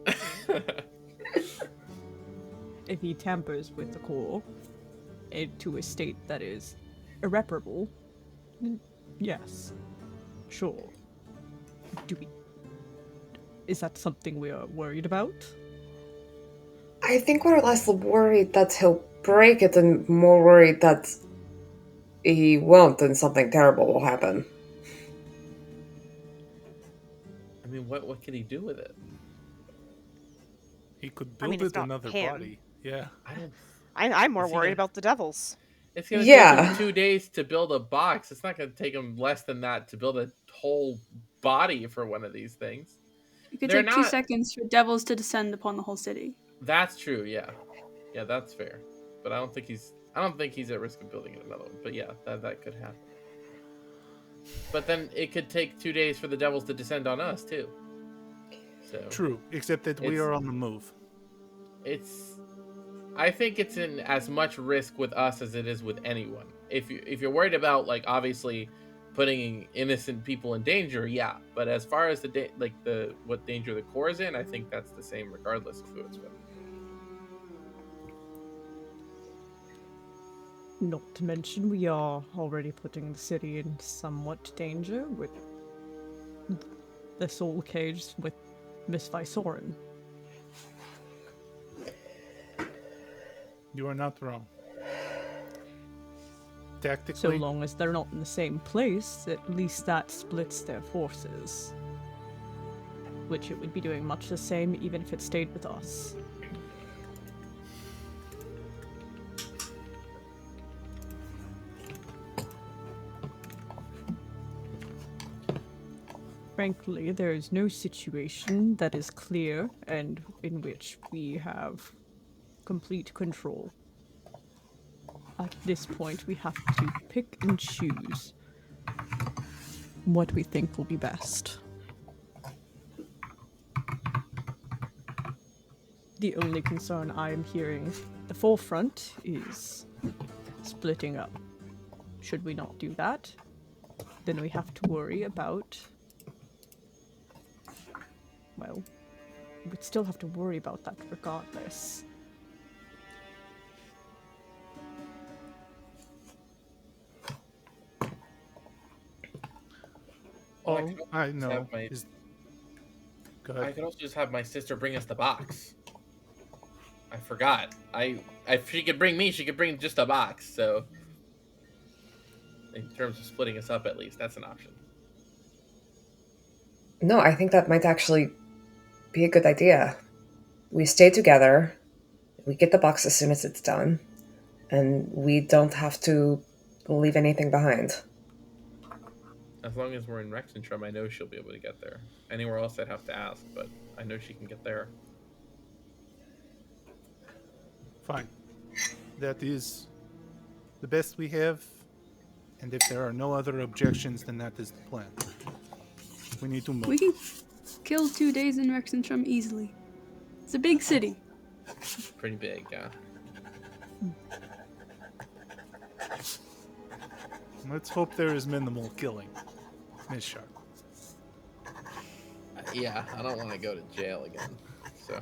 If he tampers with the core to a state that is irreparable, then yes, sure. Is that something we are worried about? I think we're less worried that he'll break it and more worried that he won't and something terrible will happen. I mean, what can he do with it? He could I build mean, it's it not another him. body. Yeah. I don't. I'm more Is he worried gonna- about the devils. It's gonna Yeah. take him 2 days to build a box. It's not gonna take him less than that to build a whole body for one of these things. It could They're take 2 not- seconds for devils to descend upon the whole city. That's true. Yeah, that's fair. But I don't think he's at risk of building another one. But yeah, that could happen. But then it could take 2 days for the devils to descend on us too. So True, except that we It's- are on the move. I think it's in as much risk with us as it is with anyone. If you're worried about, like, obviously putting innocent people in danger, yeah. But as far as what danger the core is in, I think that's the same regardless of who it's with. Not to mention, we are already putting the city in somewhat danger with the soul cage with Miss Visorin. You are not wrong. So Tactically, long as they're not in the same place, at least that splits their forces. Which it would be doing much the same even if it stayed with us. Frankly, there is no situation that is clear and in which we have complete control. At this point, we have to pick and choose what we think will be best. The only concern I am hearing at the forefront is splitting up. Should we not do that, then we have to worry about... Well, we'd still have to worry about that regardless. Oh, I know. have my- Go I ahead. could also just have my sister bring us the box. I forgot. If she could bring me, she could bring just a box. So, in terms of splitting us up, at least that's an option. No, I think that might actually be a good idea. We stay together, we get the box as soon as it's done, and we don't have to leave anything behind. As long as we're in Rexxentrum, I know she'll be able to get there. Anywhere else, I'd have to ask, but I know she can get there. Fine. That is the best we have, and if there are no other objections, then that is the plan. We need to move. We can kill 2 days in Rexxentrum easily. It's a big city. Pretty big, yeah. Let's hope there is minimal killing. Miss Sharp. Yeah, I don't want to go to jail again. So,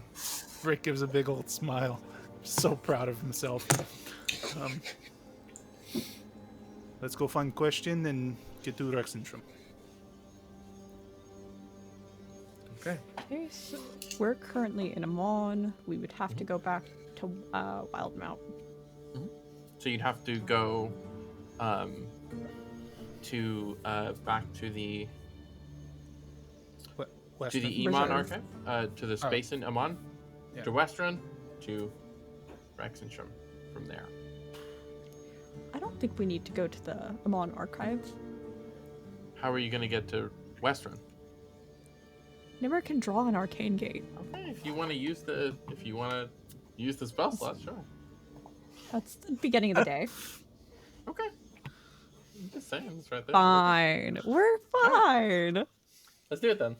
Rick gives a big old smile. So proud of himself. Let's go find Question and get to Rexxentrum. okay. Okay, so we're currently in Amon. We would have to go back to Wildmount. So you'd have to go back to the Western. Amon Reserve. archive, to the space in Amon, Yeah. to Westrun, to Rexxentrum from there. I don't think we need to go to the Amon archive. How are you going to get to Westrun? Never can draw an arcane gate. Okay, if you want to use the spell slot, sure. That's the beginning of the day. Okay. I'm just saying, it's right there. Fine. We're fine. Let's do it then.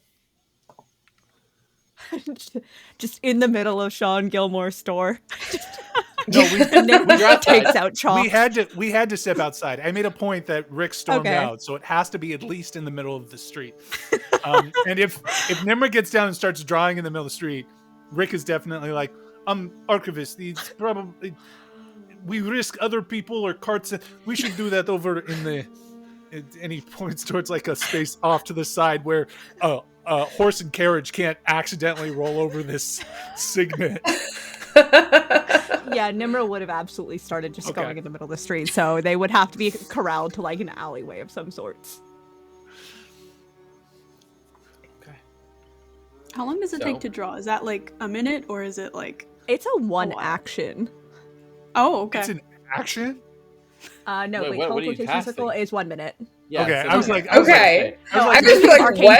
Just in the middle of Shaun Gilmore's store. No, Nimra takes out Chalk. we had to step outside. I made a point that Rick stormed Okay. out, so it has to be at least in the middle of the street. And if Nimra gets down and starts drawing in the middle of the street, Rick is definitely like, Archivist, these probably we risk other people or carts. We should do that over in the. And he points towards like a space off to the side where a horse and carriage can't accidentally roll over this signet. Yeah, Nimra would have absolutely started just going in the middle of the street, so they would have to be corralled to like an alleyway of some sorts. Okay. How long does it take to draw? Is that like a minute or is it like... It's a one action. Oh, okay. It's an action? No, Wait, wait, what are you teleportation circle casting? is 1 minute. Yeah, Okay, so I was that's- like, Okay. No, I was like, arcane what?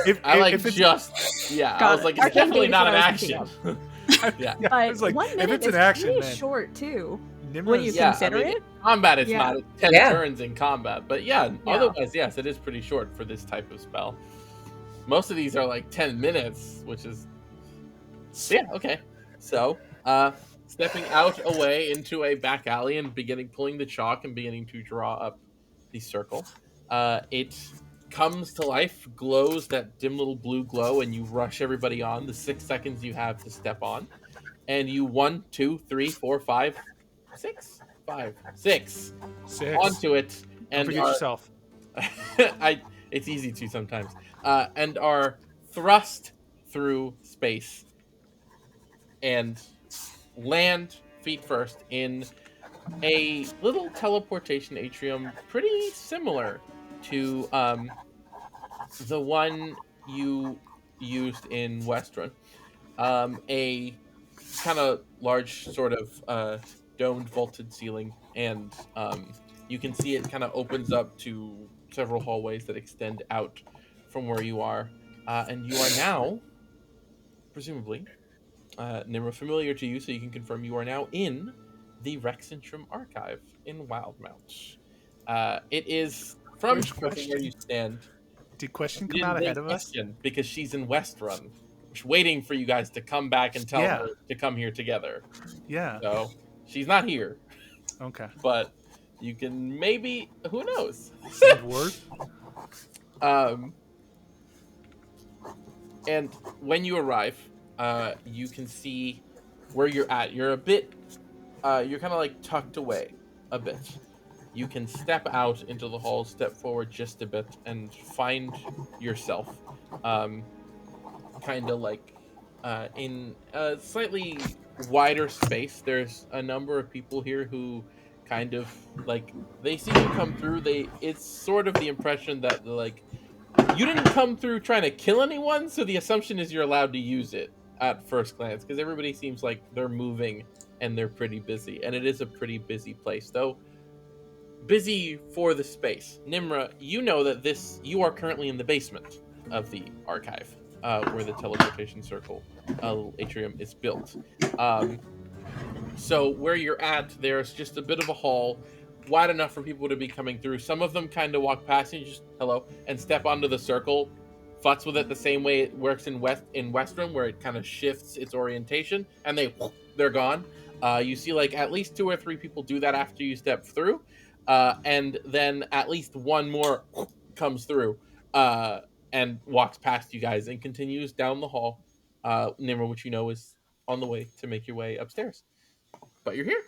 base. I like if it's, just yeah. I Got was it. like, it's Arcane definitely base not is an what I was action. yeah, Yeah. I But was like, 1 if minute it's is an action, pretty then short too. Nimra's- When you Yeah, consider it. Combat, it's Yeah. not 10 Yeah. turns in combat, but yeah, otherwise, yes, it is pretty short for this type of spell. Most of these are like 10 minutes, which is yeah, okay. So, stepping out away into a back alley and pulling the chalk and beginning to draw up the circle. It comes to life, glows that dim little blue glow, and you rush everybody on the 6 seconds you have to step on. And you 1, 2, 3, 4, 5, 6, 5, 6 onto it, Don't and forget yourself. it's easy to sometimes, and are thrust through space and land feet first in a little teleportation atrium pretty similar to the one you used in Westrun. A kind of large sort of domed vaulted ceiling, and you can see it kind of opens up to several hallways that extend out from where you are, and you are now presumably Nimra, familiar to you, so you can confirm you are now in the Rexxentrum archive in Wildmount. It is from Which where question? you stand. Did question She come out didn't ahead take of us? question because she's in Westrun. She's waiting for you guys to come back and tell her to come here together. Yeah. So she's not here, Okay. but you can maybe, who knows? Send word. And when you arrive, you can see where you're at. You're a bit, you're kind of like tucked away a bit. You can step out into the hall, step forward just a bit, and find yourself kind of like in a slightly wider space. There's a number of people here who kind of like, they see you come through. It's sort of the impression that like, you didn't come through trying to kill anyone, so the assumption is you're allowed to use it at first glance, because everybody seems like they're moving and they're pretty busy, and it is a pretty busy place, though busy for the space. Nimra, you know that you are currently in the basement of the archive, where the teleportation circle atrium is built. So where you're at, there's just a bit of a hall, wide enough for people to be coming through. Some of them kind of walk past you, just hello, and step onto the circle, futz with it the same way it works in Westrun, where it kind of shifts its orientation, and they're gone. You see like at least 2 or 3 people do that after you step through, and then at least one more comes through and walks past you guys and continues down the hall. Nimra, which you know is on the way to make your way upstairs, but you're here.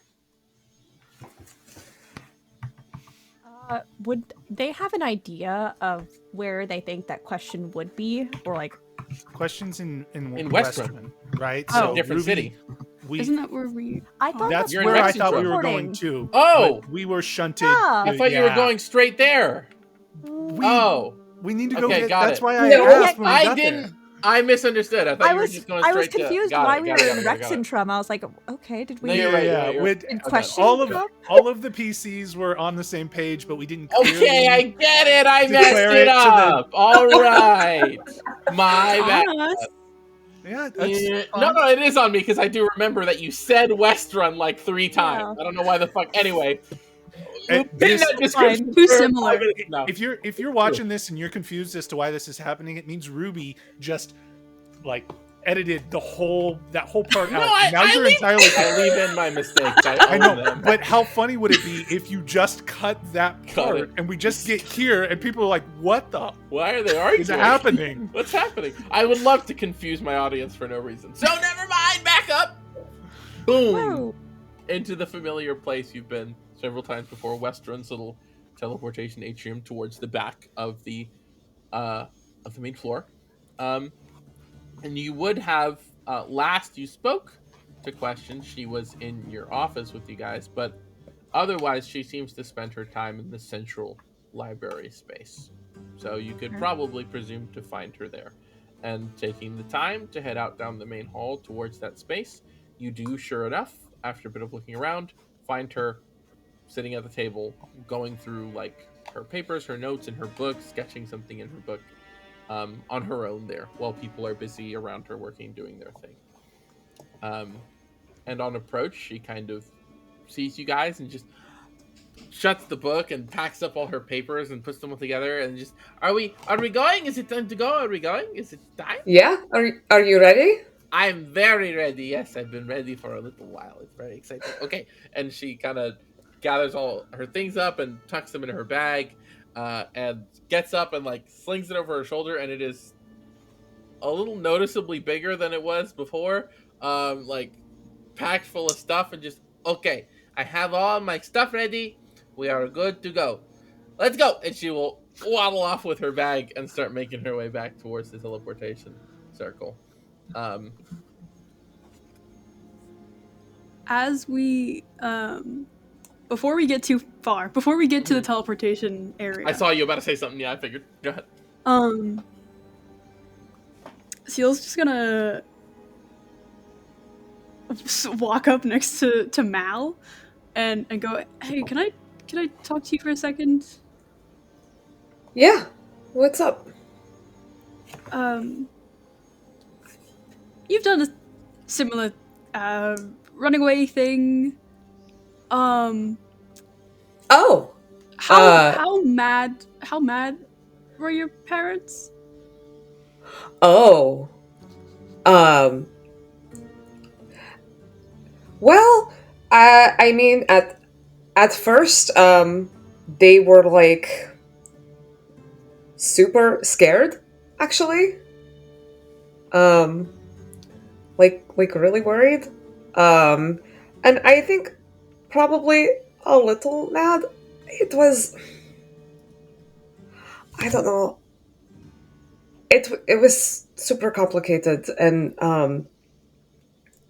Would they have an idea of where they think that question would be, or like Questions in Westrun, right? Oh, different city. Isn't that where we... I thought That's You're in where I thought we Rexxentrum. were going to. Oh! but we were shunted. Ah. I thought you were going straight there. We need to go Okay, get. got That's it. why I No, asked when we I got didn't. there. I misunderstood. I thought you were just going straight I was to... confused Got why it, we got were it, in got it, got it. Rexxentrum. I was like, okay, did we? No, you're right, Yeah, you're right. with Did question all of come up? all of the PCs were on the same page, but we didn't. Okay, clearly I get it. I messed declare it it to the- up. All right. My bad. Us? Yeah, that's Yeah, fine. no, it is on me because I do remember that you said Westrun like 3 times. I don't know why the fuck. Anyway, And in this- that description Too for similar. 5 minutes now. If you're watching this and you're confused as to why this is happening, it means Ruby just like edited that whole part No, out. Now you're entirely. I leave in my mistakes. I I know, own them. but how funny would it be if you just cut that Cut part it. and we just get here and people are like, "What the Why are they arguing? is happening?" What's happening? I would love to confuse my audience for no reason. So never mind. Back up. Boom. Whoa. Into the familiar place you've been several times before, Westrun's little teleportation atrium towards the back of the main floor. And you would have last you spoke to Question, she was in your office with you guys, but otherwise she seems to spend her time in the central library space. So you could probably presume to find her there. And taking the time to head out down the main hall towards that space, you do, sure enough, after a bit of looking around, find her sitting at the table, going through like her papers, her notes, and her book, sketching something in her book on her own there, while people are busy around her working, doing their thing. And on approach, she kind of sees you guys and just shuts the book and packs up all her papers and puts them all together and just, are we going? Is it time to go? Are we going? Is it time? Yeah? Are you ready? I'm very ready. Yes, I've been ready for a little while. It's very exciting. Okay. And she kind of gathers all her things up and tucks them in her bag and gets up and like slings it over her shoulder, and it is a little noticeably bigger than it was before. Like packed full of stuff, and just, okay, I have all my stuff ready. We are good to go. Let's go. And she will waddle off with her bag and start making her way back towards the teleportation circle. As we before we get too far, before we get to the teleportation area, I saw you about to say something. Yeah, I figured. Go ahead. Seal's just gonna walk up next to Mal and go, hey, can I talk to you for a second? Yeah. What's up? You've done a similar running away thing. Oh. How mad were your parents? Oh. Well, I mean, at first, they were like super scared, actually. Like really worried. And I think probably a little mad. It was, I don't know. It was super complicated, and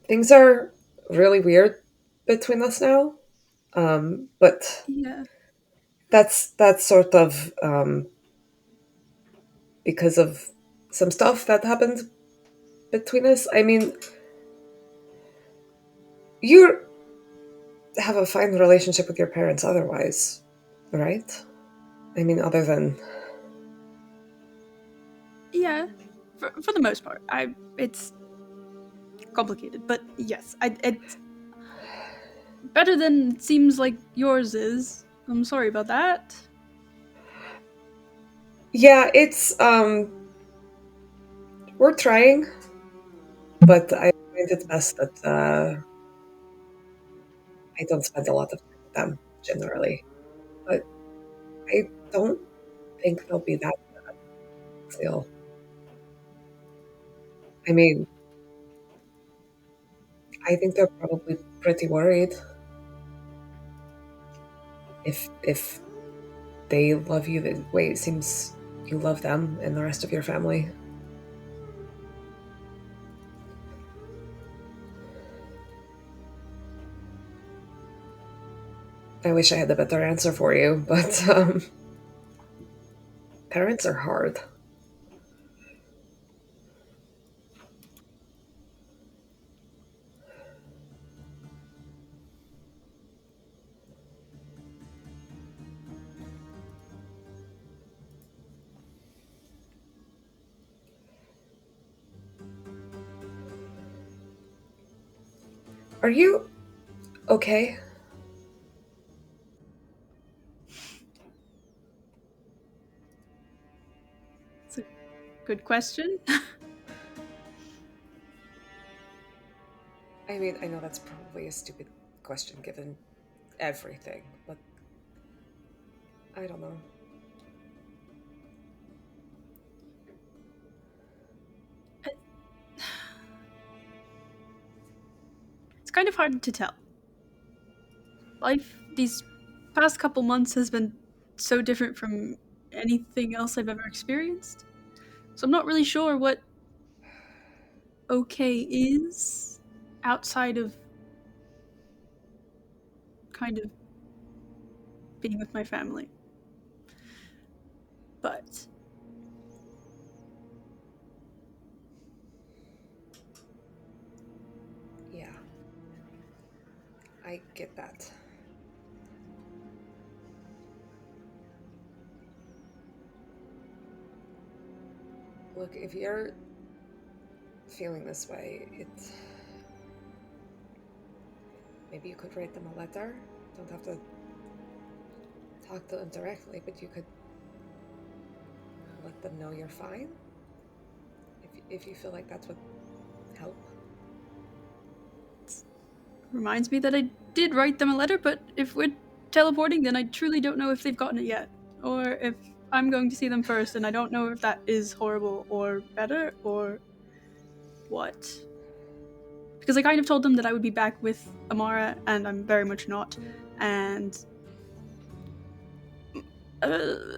things are really weird between us now. But Yeah. that's sort of because of some stuff that happened between us. I mean, you have a fine relationship with your parents otherwise, right? I mean, other than... Yeah, for the most part. It's complicated, but yes, it's better than it seems like yours is. I'm sorry about that. Yeah, it's we're trying, but I find it best that I don't spend a lot of time with them generally. But I don't think they'll be that bad still. I mean, I think they're probably pretty worried. If they love you the way it seems you love them and the rest of your family. I wish I had a better answer for you, but parents are hard. Are you okay? It's a good question. I mean, I know that's probably a stupid question given everything, but I don't know. It's kind of hard to tell. Life these past couple months has been so different from anything else I've ever experienced. So I'm not really sure what okay is outside of kind of being with my family. But Yeah. I get that. Look, if you're feeling this way, maybe you could write them a letter. Don't have to talk to them directly, but you could let them know you're fine. If you feel like that's what help. reminds me that I did write them a letter, but if we're teleporting, then I truly don't know if they've gotten it yet. Or if I'm going to see them first, and I don't know if that is horrible or better or what. Because I kind of told them that I would be back with Amara, and I'm very much not. And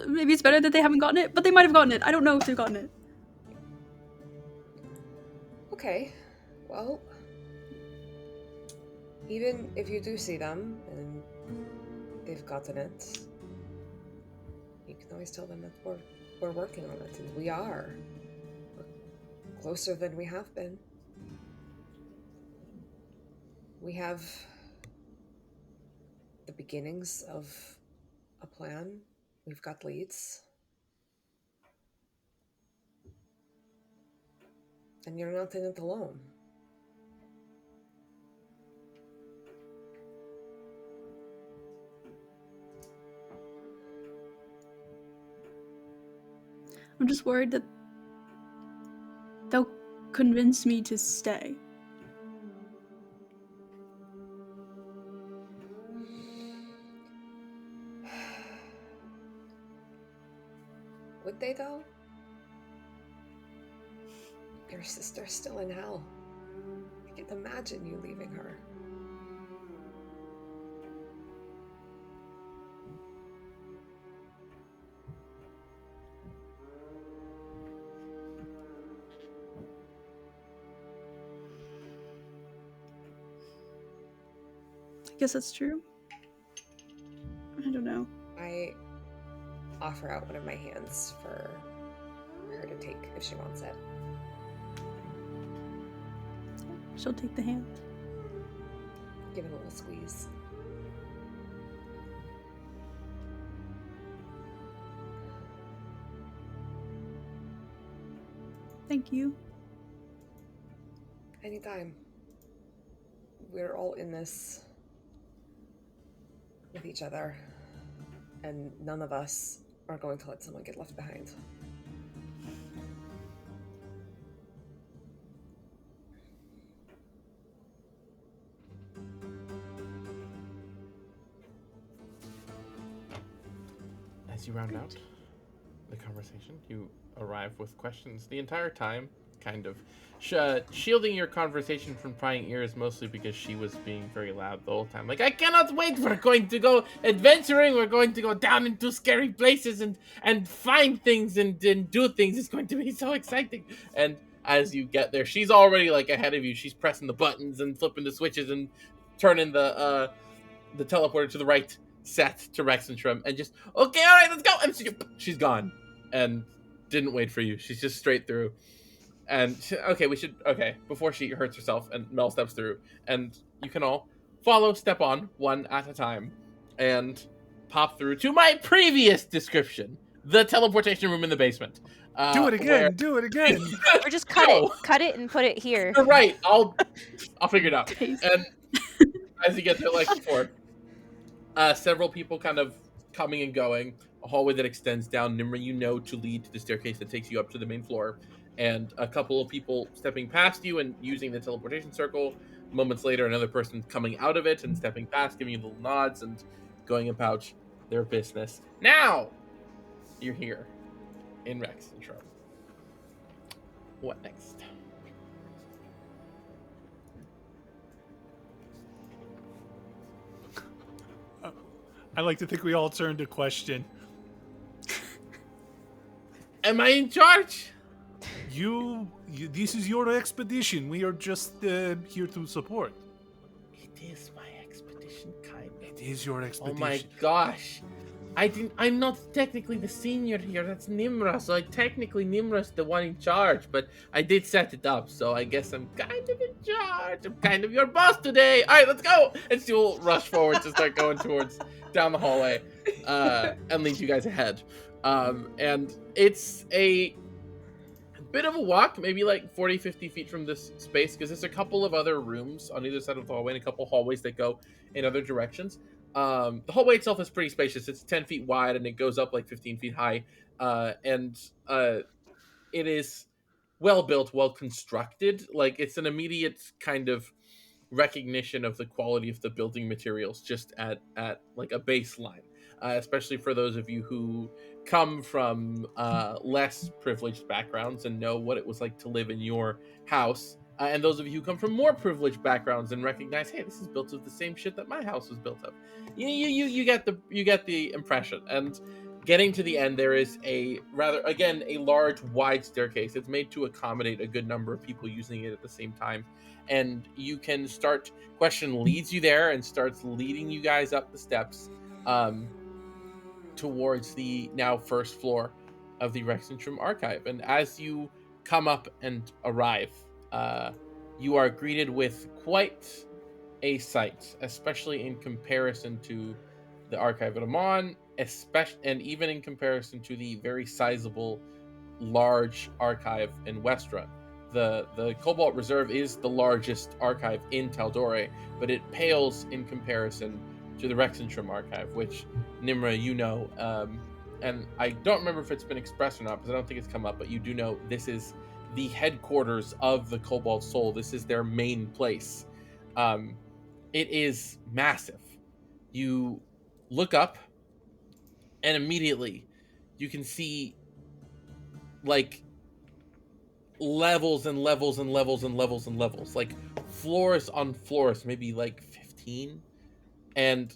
maybe it's better that they haven't gotten it, but they might have gotten it. I don't know if they've gotten it. Okay, well, even if you do see them and they've gotten it, you can always tell them that we're working on it, and we are. We're closer than we have been. We have the beginnings of a plan. We've got leads. And you're not in it alone. I'm just worried that they'll convince me to stay. Would they, though? Your sister's still in hell. I can't imagine you leaving her. I guess that's true. I don't know. I offer out one of my hands for her to take if she wants it. She'll take the hand. Give it a little squeeze. Thank you. Anytime. We're all in this with each other, and none of us are going to let someone get left behind. As you round out the conversation, you arrive with questions the entire time, kind of shielding your conversation from prying ears, mostly because she was being very loud the whole time. Like, I cannot wait, we're going to go adventuring, we're going to go down into scary places and find things and do things. It's going to be so exciting. And as you get there, she's already like ahead of you. She's pressing the buttons and flipping the switches and turning the teleporter to the right set to Rexxentrum, and just, okay, all right, let's go. And she's gone and didn't wait for you. She's just straight through. And before she hurts herself, and Mel steps through, and you can all follow step on one at a time and pop through to my previous description, the teleportation room in the basement. Do it again. Do it again. Or just cut it and put it here. You're right. I'll figure it out. Taste. And as you get there, like before, several people kind of coming and going, a hallway that extends down, Nimra, to lead to the staircase that takes you up to the main floor, and a couple of people stepping past you and using the teleportation circle, moments later, another person coming out of it and stepping past, giving you little nods and going about their business. Now, you're here in Rexxentrum. What next? I like to think we all turned to question. Am I in charge? You this is your expedition. We are just here to support. It is my expedition, kind of. It is your expedition. Oh my gosh. I'm not technically the senior here, that's Nimra, so technically Nimra's the one in charge, but I did set it up, so I guess I'm kind of in charge. I'm kind of your boss today. Alright, let's go! And she will rush forward to start going towards down the hallway, and lead you guys ahead. And it's a bit of a walk, maybe like 40, 50 feet from this space, because there's a couple of other rooms on either side of the hallway and a couple hallways that go in other directions. The hallway itself is pretty spacious. It's 10 feet wide and it goes up like 15 feet high. And it is well built, well constructed. Like, it's an immediate kind of recognition of the quality of the building materials just at like a baseline. Especially for those of you who come from less privileged backgrounds and know what it was like to live in your house. And those of you who come from more privileged backgrounds and recognize, hey, this is built of the same shit that my house was built of. You get the impression. And getting to the end, there is a large, wide staircase. It's made to accommodate a good number of people using it at the same time. And you can start. Question leads you there and starts leading you guys up the steps towards the now first floor of the Rexxentrum archive. And as you come up and arrive, you are greeted with quite a sight, especially in comparison to the archive at Amon, and even in comparison to the very sizable, large archive in Westra. The Cobalt Reserve is the largest archive in Tal'Dorei, but it pales in comparison to the Rexxentrum archive, which, Nimra, you know, and I don't remember if it's been expressed or not, because I don't think it's come up, but you do know this is the headquarters of the Cobalt Soul. This is their main place. It is massive. You look up, and immediately you can see like levels and levels and levels and levels and levels, like floors on floors, maybe like 15, and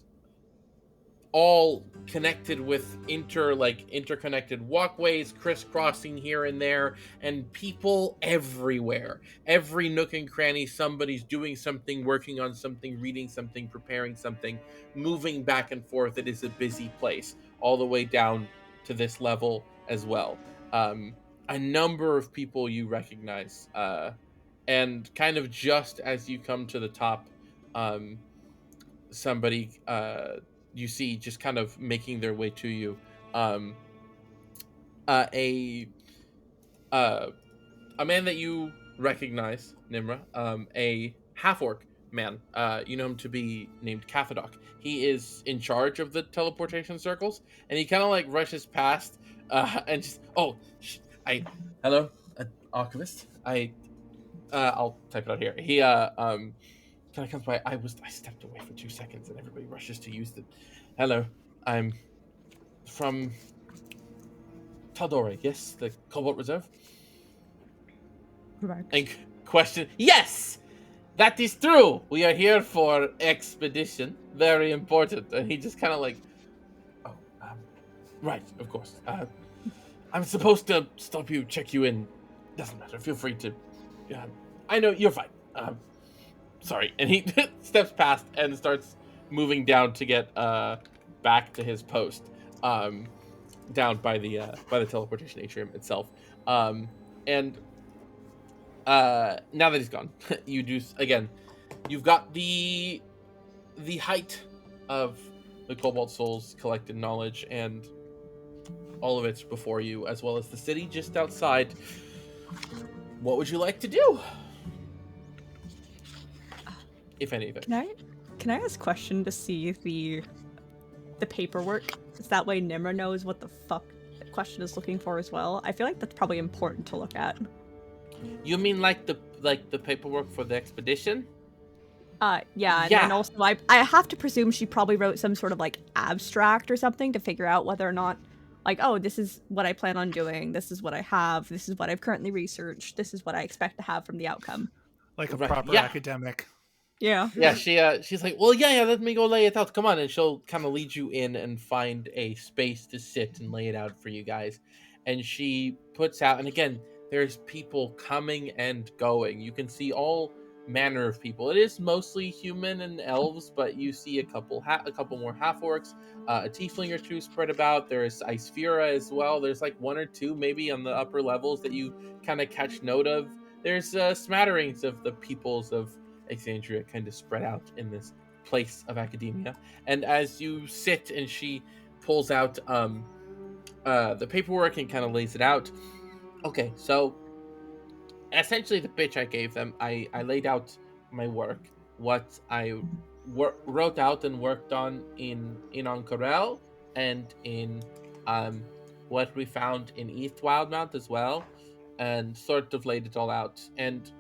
all connected with interconnected walkways, crisscrossing here and there, and people everywhere. Every nook and cranny, somebody's doing something, working on something, reading something, preparing something, moving back and forth. It is a busy place, all the way down to this level as well. A number of people you recognize, and kind of just as you come to the top, somebody you see just kind of making their way to you, a man that you recognize, Nimra, a half-orc man. You know him to be named Kathadok. He is in charge of the teleportation circles, and he kind of like rushes past and just, hello, archivist. I'll type it out here. He kind of comes by. I stepped away for 2 seconds, and everybody rushes to use the. Hello, I'm from Tal'Dorei. Yes, the Cobalt Reserve. Correct. And question. Yes, that is true. We are here for expedition. Very important. And he just kind of like, right, of course. I'm supposed to stop you, check you in. Doesn't matter. Feel free to. I know you're fine. Sorry. And he steps past and starts moving down to get back to his post, down by the teleportation atrium itself. And now that he's gone, you do again. You've got the height of the Cobalt Soul's collected knowledge and all of it's before you, as well as the city just outside. What would you like to do? If anything. Can I ask a question to see the paperwork? Is that way Nimra knows what the fuck the question is looking for as well? I feel like that's probably important to look at. You mean like the paperwork for the expedition? Yeah, and Yeah. then also I have to presume she probably wrote some sort of like abstract or something to figure out whether or not, like, oh, this is what I plan on doing, this is what I have, this is what I've currently researched, this is what I expect to have from the outcome. Like a Right, proper yeah. academic. Yeah. Yeah, she's like, well, yeah, let me go lay it out. Come on, and she'll kind of lead you in and find a space to sit and lay it out for you guys. And she puts out, and again, there's people coming and going. You can see all manner of people. It is mostly human and elves, but you see a couple more half orcs, a tiefling or two spread about. There's Icefira as well. There's like one or two maybe on the upper levels that you kind of catch note of. There's smatterings of the peoples of Exandria kind of spread out in this place of academia. And as you sit and she pulls out the paperwork and kind of lays it out. Okay, so essentially the pitch I gave them, I laid out my work, what I wrote out and worked on in Oncorel and in what we found in East Wildmount as well, and sort of laid it all out. And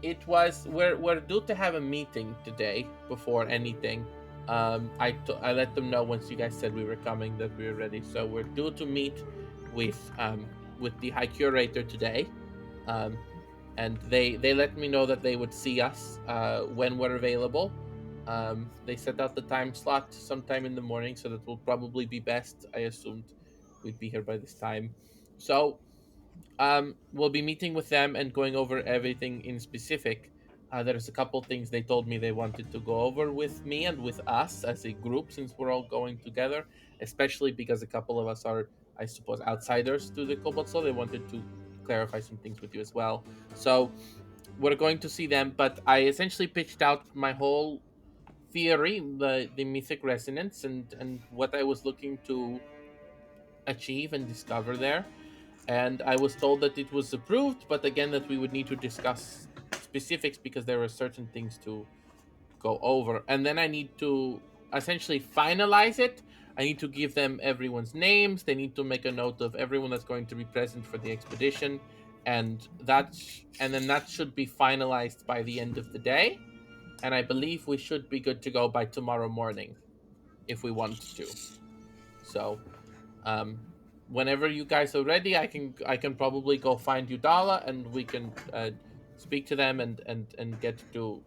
it was we're due to have a meeting today before anything. I let them know once you guys said we were coming that we were ready, so we're due to meet with the High Curator today, and they let me know that they would see us when we're available. They set out the time slot sometime in the morning, so that will probably be best. I assumed we'd be here by this time, so we'll be meeting with them and going over everything in specific. There's a couple things they told me they wanted to go over with me and with us as a group, since we're all going together, especially because a couple of us are, I suppose, outsiders to the Cobalt Soul. They wanted to clarify some things with you as well. So we're going to see them, but I essentially pitched out my whole theory, the mythic resonance, and what I was looking to achieve and discover there. And I was told that it was approved, but again that we would need to discuss specifics because there are certain things to go over, and then I need to essentially finalize it. I need to give them everyone's names. They need to make a note of everyone that's going to be present for the expedition, and then that should be finalized by the end of the day. And I believe we should be good to go by tomorrow morning if we want to. So whenever you guys are ready, I can probably go find Udala, and we can speak to them and get to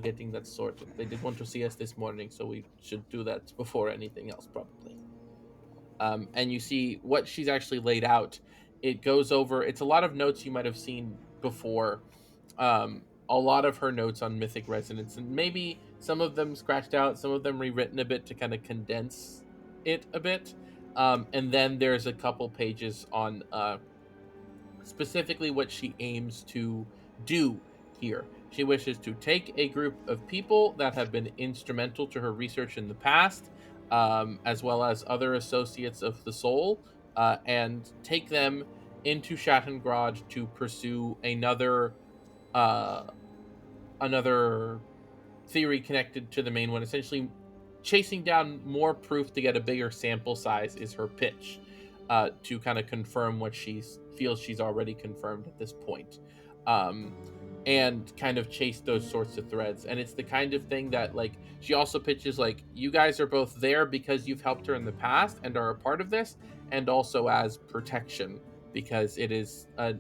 getting that sorted. They did want to see us this morning, so we should do that before anything else, probably. And you see what she's actually laid out. It goes over. It's a lot of notes you might have seen before. A lot of her notes on mythic resonance, and maybe some of them scratched out, some of them rewritten a bit to kind of condense it a bit. And then there's a couple pages on specifically what she aims to do here. She wishes to take a group of people that have been instrumental to her research in the past, as well as other associates of the soul, and take them into Shattengrad to pursue another theory connected to the main one. Essentially, chasing down more proof to get a bigger sample size is her pitch, to kind of confirm what she feels she's already confirmed at this point, and kind of chase those sorts of threads. And it's the kind of thing that, like, she also pitches, like, you guys are both there because you've helped her in the past and are a part of this, and also as protection, because it is a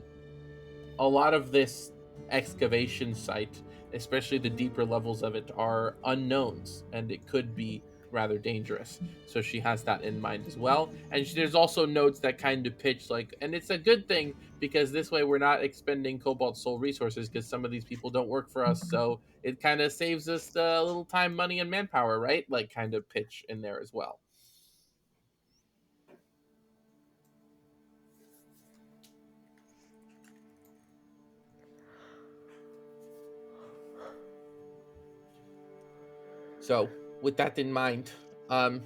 lot of this excavation site, especially the deeper levels of it, are unknowns, and it could be rather dangerous. So she has that in mind as well. And there's also notes that kind of pitch, like, and it's a good thing because this way we're not expending Cobalt Soul resources, because some of these people don't work for us, so it kind of saves us a little time, money, and manpower, right? Like, kind of pitch in there as well. So, with that in mind, I'm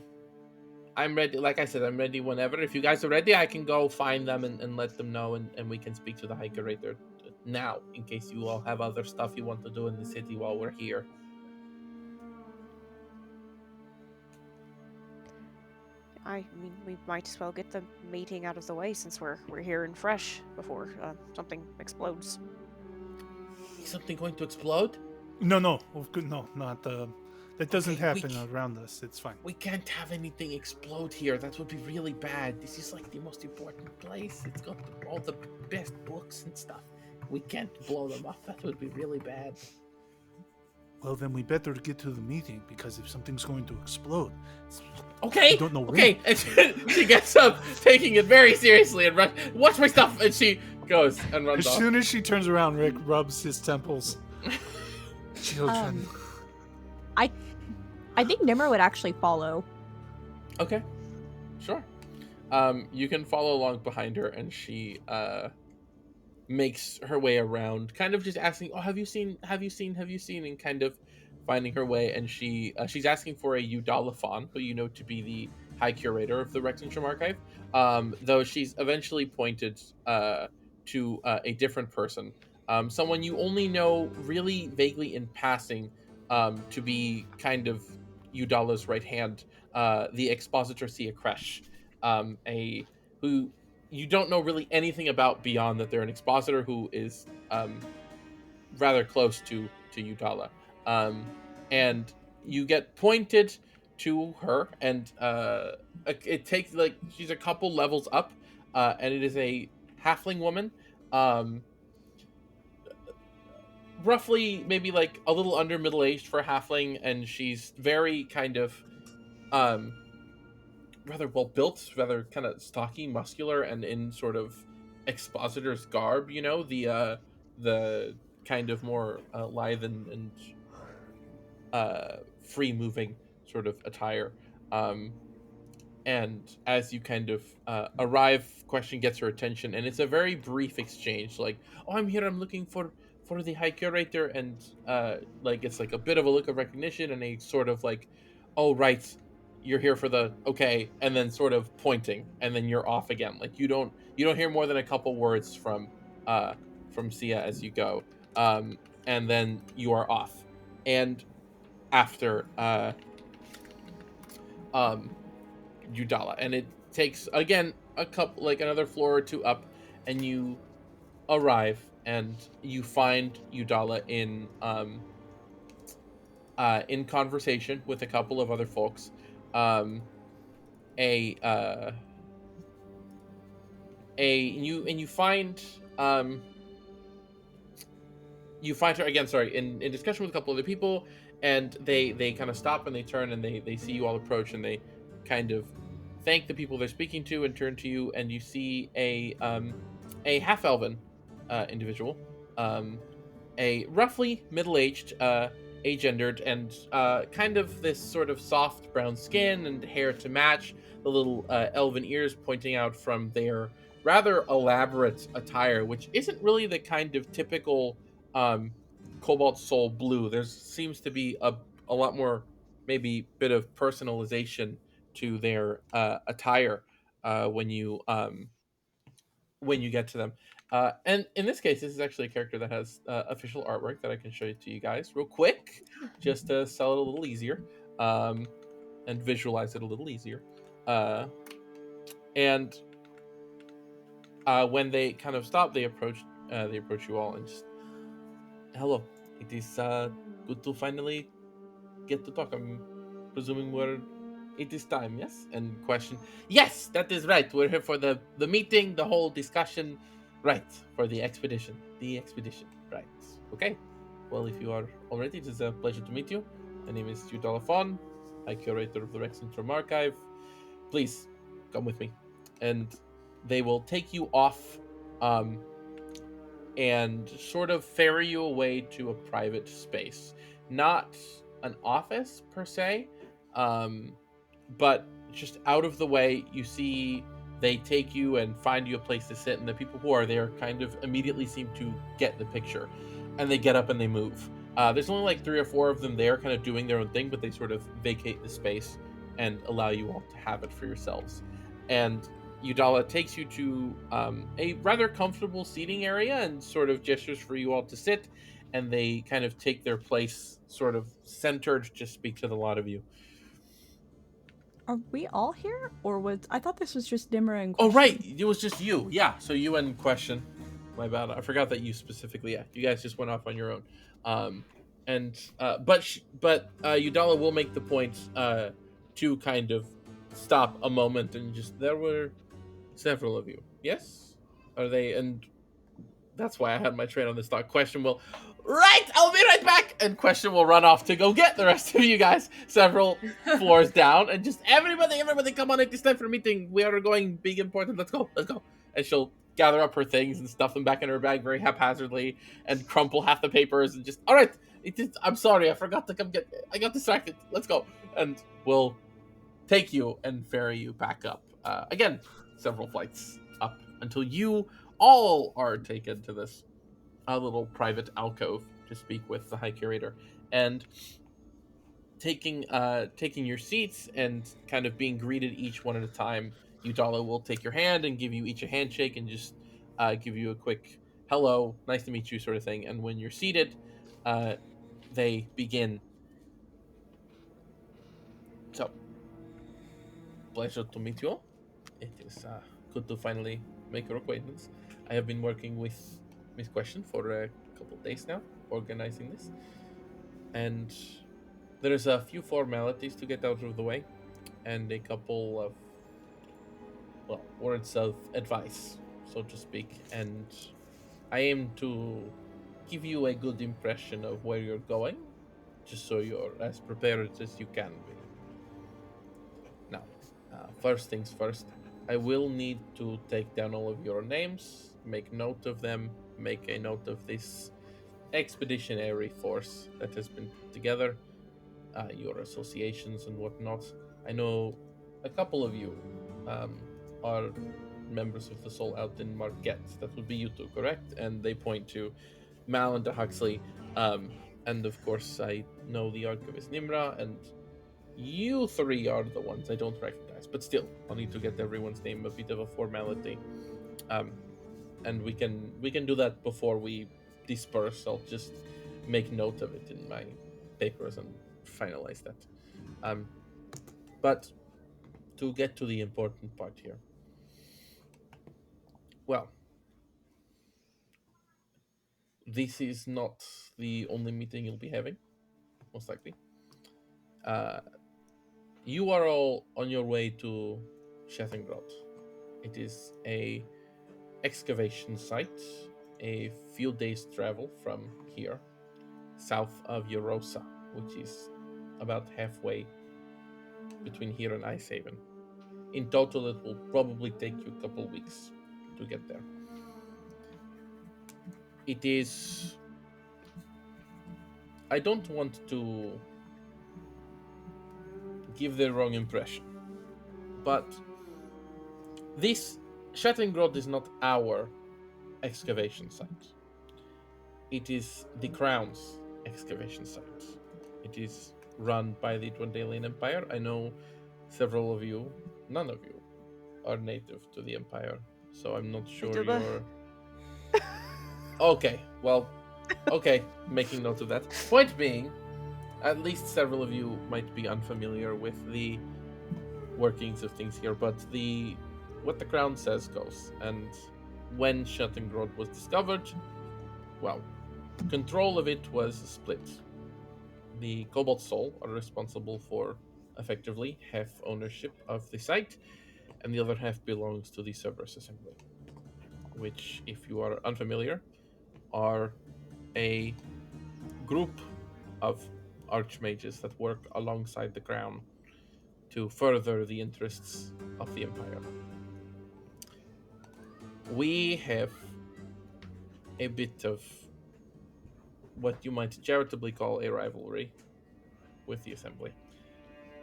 ready. Like I said, I'm ready whenever. If you guys are ready, I can go find them and let them know, and we can speak to the High Curator now, in case you all have other stuff you want to do in the city while we're here. I mean, we might as well get the meeting out of the way since we're here and fresh before something explodes. Is something going to explode? No, no, not. That doesn't Okay, happen around us. It's fine. We can't have anything explode here. That would be really bad. This is like the most important place. It's got all the best books and stuff. We can't blow them up. That would be really bad. Well, then we better get to the meeting, because if something's going to explode, Okay. we don't know when. Okay. And she gets up, taking it very seriously, and runs. Watch my stuff. And she goes and runs As off. soon as she turns around, Rick rubs his temples. Children. I think Nimmer would actually follow. Okay. Sure. You can follow along behind her, and she makes her way around, kind of just asking, "Oh, have you seen?" And kind of finding her way. And she's asking for a Eudalaphon, who you know to be the High Curator of the Rexxentrum Archive. Though she's eventually pointed to a different person, someone you only know really vaguely in passing, to be kind of Eudala's right hand, the Expositor Sia Kresh, who you don't know really anything about beyond that they're an expositor who is rather close to Eudala. And you get pointed to her, and it takes, like, she's a couple levels up, and it is a halfling woman, roughly maybe like a little under middle-aged for a halfling, and she's very kind of rather well built, rather kind of stocky, muscular, and in sort of expositor's garb, you know, the kind of more lithe and free moving sort of attire. And as you kind of arrive, question gets her attention, and it's a very brief exchange, like, "Oh, I'm here, I'm looking for the High Curator," and like, it's like a bit of a look of recognition, and a sort of like, "Oh, right, you're here for the okay," and then sort of pointing, and then you're off again. Like, you don't hear more than a couple words from Sia as you go, and then you are off. And after Eudala, and it takes again a couple, like another floor or two up, and you arrive, and you find Eudala in conversation with a couple of other folks. You find her again, sorry, in discussion with a couple other people, and they kind of stop, and they turn, and they see you all approach, and they kind of thank the people they're speaking to and turn to you, and you see a half-elven individual, a roughly middle-aged, agendered, and kind of this sort of soft brown skin and hair to match, the little elven ears pointing out from their rather elaborate attire, which isn't really the kind of typical cobalt soul blue. There seems to be a lot more, maybe, bit of personalization to their attire when you get to them. And in this case, this is actually a character that has official artwork that I can show you to you guys real quick, just to sell it a little easier, and visualize it a little easier. And when they kind of stop, they approach you all, and just, "Hello, it is good to finally get to talk. I'm presuming it is time, yes?" And question, "Yes, that is right. We're here for the meeting, the whole discussion, right, for the expedition. Right. Okay. Well, if you are all ready, it is a pleasure to meet you. My name is Eudalaphon, High Curator of the Rexxentrum Archive. Please, come with me." And they will take you off, and sort of ferry you away to a private space. Not an office, per se, but just out of the way. You see they take you and find you a place to sit, and the people who are there kind of immediately seem to get the picture, and they get up and they move. There's only like 3 or 4 of them there kind of doing their own thing, but they sort of vacate the space and allow you all to have it for yourselves. And Eudala takes you to a rather comfortable seating area, and sort of gestures for you all to sit, and they kind of take their place sort of centered to speak to the lot of you. Are we all here, or I thought this was just Nimmer and Oh, Question? right, it was just you. Yeah, so you and Question. My bad, I forgot that you specifically. Yeah, you guys just went off on your own. And but Udala will make the point to kind of stop a moment and just, there were several of you. Yes? Are they? And that's why I had my train on this thought. Question will, right, I'll be right back. And Question will run off to go get the rest of you guys several floors down, and just everybody, come on, it's time for a meeting. We are going big important. Let's go. And she'll gather up her things and stuff them back in her bag very haphazardly, and crumple half the papers and just, all right. I'm sorry, I forgot to come get. I got distracted. Let's go, and we'll take you and ferry you back up. Again, several flights up until you all are taken to this little private alcove to speak with the High Curator, and taking your seats and kind of being greeted each one at a time. Udala will take your hand and give you each a handshake and just give you a quick hello, nice to meet you, sort of thing. And when you're seated, they begin. So, pleasure to meet you all. It is good to finally make your acquaintance. I have been working with Miss Question for a couple of days now, organizing this. And there's a few formalities to get out of the way, and a couple of, well, words of advice, so to speak. And I aim to give you a good impression of where you're going, just so you're as prepared as you can be. Now, first things first, I will need to take down all of your names, make note of them, make a note of this expeditionary force that has been put together, your associations and whatnot. I know a couple of you are members of the Soul out in Marquette. That would be you two, correct? And they point to Mal and to Huxley. And of course, I know the Archivist Nimra, and you three are the ones I don't recognize. But still, I'll need to get everyone's name, a bit of a formality. And we can do that before we disperse. I'll just make note of it in my papers and finalize that. But to get to the important part here. Well, this is not the only meeting you'll be having, most likely. You are all on your way to Shattengrod. It is a excavation site, a few days travel from here, south of Eurosa, which is about halfway between here and Icehaven. In total, it will probably take you a couple weeks to get there. It is... I don't want to give the wrong impression, but this Shattengrod is not our excavation site. It is the Crown's excavation site. It is run by the Dwendalian Empire. I know several of you, none of you, are native to the Empire, so I'm not sure you're... Okay, well, okay, making note of that. Point being, at least several of you might be unfamiliar with the workings of things here, but what the Crown says goes. And when Shattengrod was discovered, well, control of it was split. The Cobalt Soul are responsible for, effectively, half ownership of the site, and the other half belongs to the Cerberus Assembly, which, if you are unfamiliar, are a group of archmages that work alongside the Crown to further the interests of the Empire. We have a bit of what you might charitably call a rivalry with the Assembly.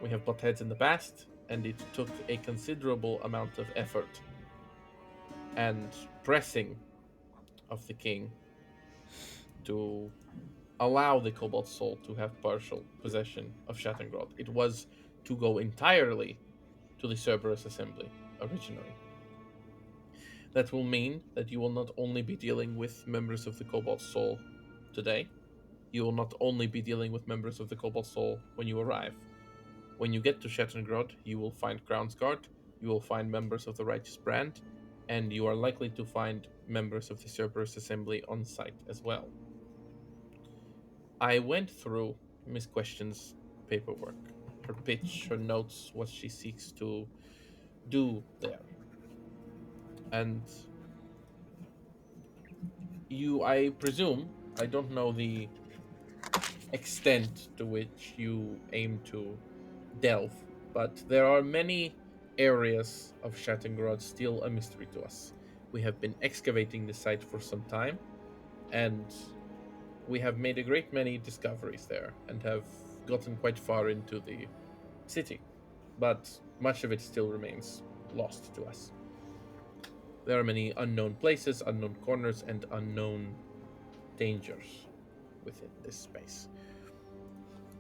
We have butt heads in the past, and it took a considerable amount of effort and pressing of the King to allow the Cobalt Soul to have partial possession of Shattengrod. It was to go entirely to the Cerberus Assembly originally. That will mean that you will not only be dealing with members of the Cobalt Soul today, you will not only be dealing with members of the Cobalt Soul when you arrive. When you get to Shattengrod, you will find Crownsguard, you will find members of the Righteous Brand, and you are likely to find members of the Cerberus Assembly on site as well. I went through Miss Question's paperwork, her pitch, her notes, what she seeks to do there. And you, I presume, I don't know the extent to which you aim to delve, but there are many areas of Shattengrod still a mystery to us. We have been excavating the site for some time, and we have made a great many discoveries there and have gotten quite far into the city, but much of it still remains lost to us. There are many unknown places, unknown corners, and unknown dangers within this space.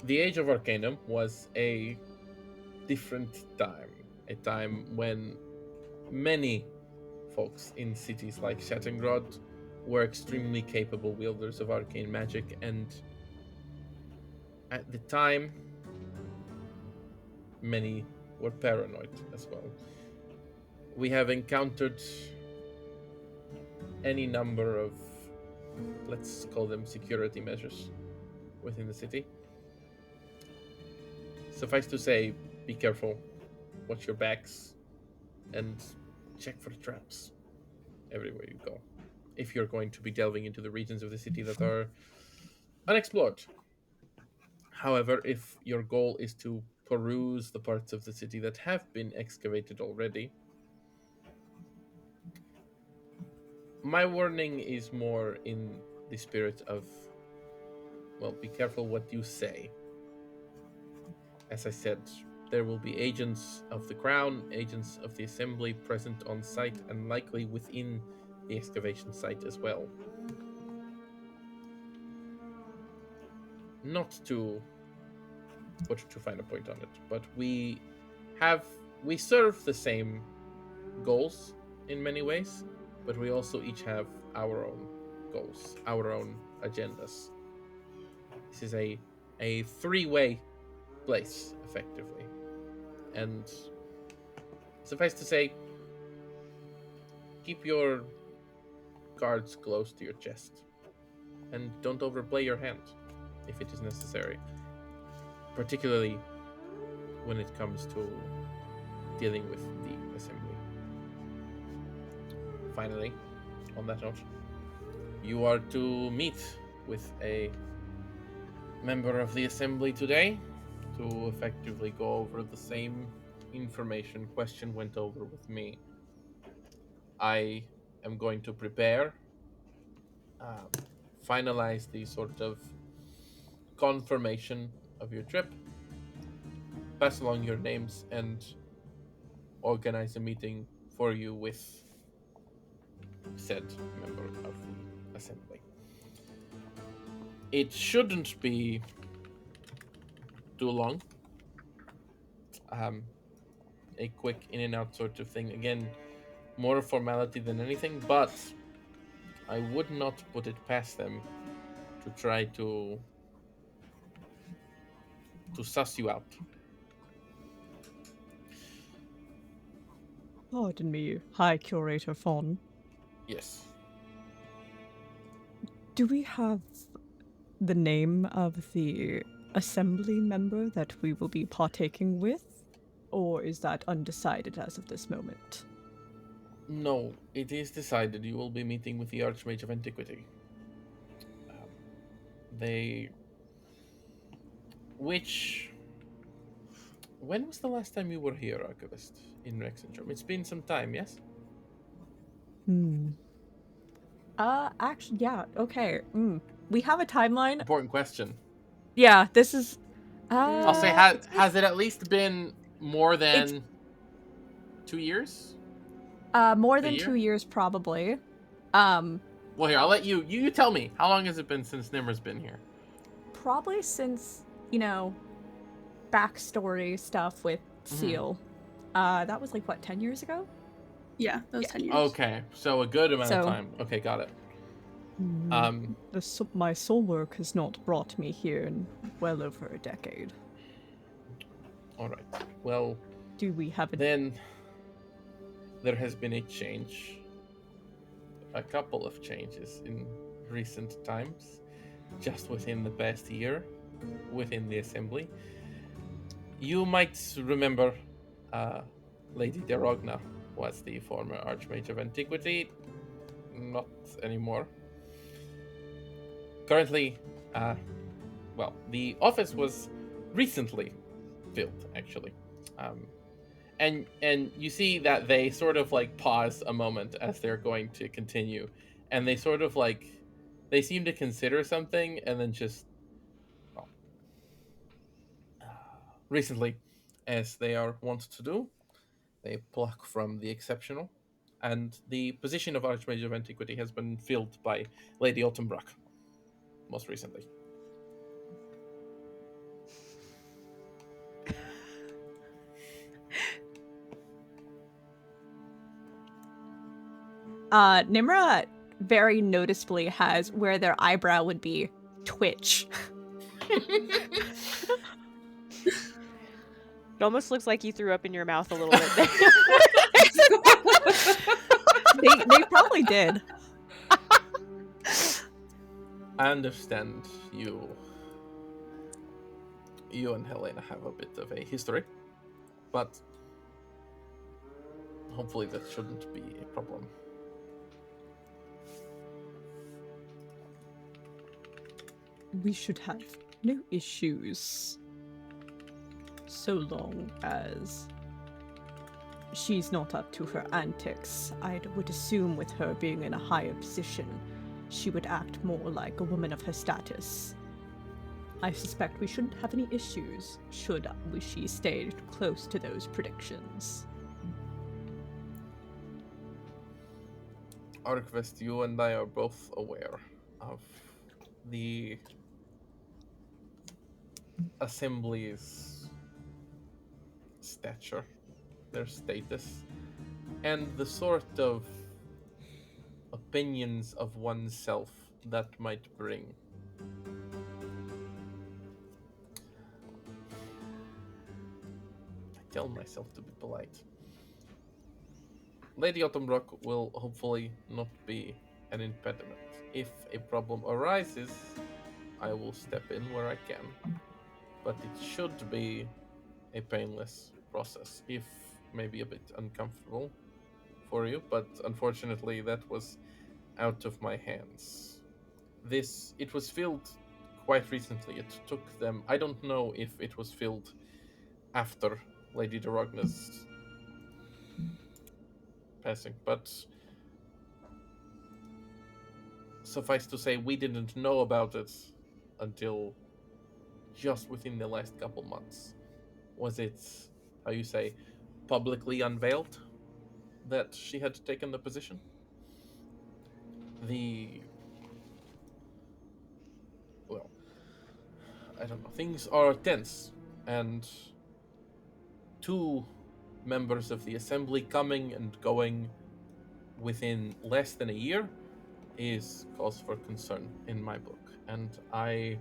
The Age of Arcanum was a different time, a time when many folks in cities like Shattengrod were extremely capable wielders of arcane magic, and at the time, many were paranoid as well. We have encountered any number of, let's call them security measures within the city. Suffice to say, be careful, watch your backs, and check for traps everywhere you go, if you're going to be delving into the regions of the city that are unexplored. However, if your goal is to peruse the parts of the city that have been excavated already, my warning is more in the spirit of, well, be careful what you say. As I said, there will be agents of the Crown, agents of the Assembly present on site, and likely within the excavation site as well. Not to put too fine a point on it, but we serve the same goals in many ways, but we also each have our own goals, our own agendas. This is a three-way place, effectively. And suffice to say, keep your cards close to your chest. And don't overplay your hand if it is necessary. Particularly when it comes to dealing with the Assembly. Finally, on that note, you are to meet with a member of the Assembly today to effectively go over the same information Question went over with me. I am going to prepare, finalize the sort of confirmation of your trip, pass along your names, and organize a meeting for you with said member of the Assembly. It shouldn't be too long. A quick in and out sort of thing. Again, more a formality than anything, but I would not put it past them to try to suss you out. Pardon me, High Curator Fawn. Yes. Do we have the name of the assembly member that we will be partaking with? Or is that undecided as of this moment? No, it is decided you will be meeting with the Archmage of Antiquity. When was the last time you were here, Archivist, in Rexxentrum? It's been some time, yes? Actually, yeah, okay. We have a timeline. Important question. Yeah, this is... I'll say, has it at least been more than 2 years? More than 2 years, probably. Well, here, I'll let you tell me. How long has it been since Nimmer's been here? Probably since, backstory stuff with Seal. That was like, what, 10 years ago? Yeah, that was 10 years. Okay, so a good amount of time. Okay, got it. My soul work has not brought me here in well over a decade. All right. Well, do we have a... Then there has been a change. A couple of changes in recent times. just within the past year within the assembly. You might remember Lady Derogna was the former Archmage of Antiquity. Not anymore. Currently, the office was recently filled, actually. And you see that they sort of like pause a moment as they're going to continue, and they sort of like they seem to consider something, and then just well, recently, as they are wont to do, they pluck from the exceptional, and the position of Archmage of Antiquity has been filled by Lady Ottenbrock, most recently. Nimra very noticeably has where their eyebrow would be twitch. It almost looks like you threw up in your mouth a little bit there. They probably did. I understand you and Helena have a bit of a history, but hopefully that shouldn't be a problem. We should have no issues so long as she's not up to her antics. I would assume with her being in a higher position, she would act more like a woman of her status. I suspect we shouldn't have any issues should she stay close to those predictions. Arquest, you and I are both aware of the Assembly's stature, their status, and the sort of opinions of oneself that might bring. I tell myself to be polite. Lady Ottenbrock will hopefully not be an impediment. If a problem arises, I will step in where I can. But it should be a painless process, if maybe a bit uncomfortable for you, but unfortunately that was out of my hands. It was filled quite recently. It took them, I don't know if it was filled after Lady Derogna's passing, but suffice to say, we didn't know about it until just within the last couple months. Was it, how you say, publicly unveiled that she had taken the position? Well, I don't know. Things are tense, and two members of the assembly coming and going within less than a year is cause for concern in my book. And I,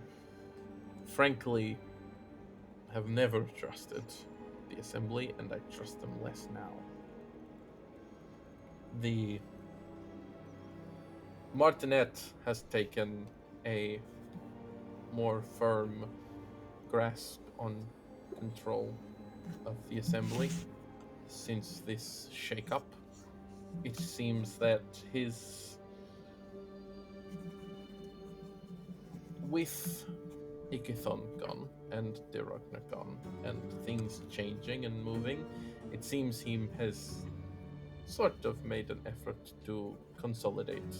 frankly, have never trusted the assembly, and I trust them less now. The Martinet has taken a more firm grasp on control of the assembly since this shakeup. It seems that with Ikithon gone and Derogna gone and things changing and moving, it seems he has sort of made an effort to consolidate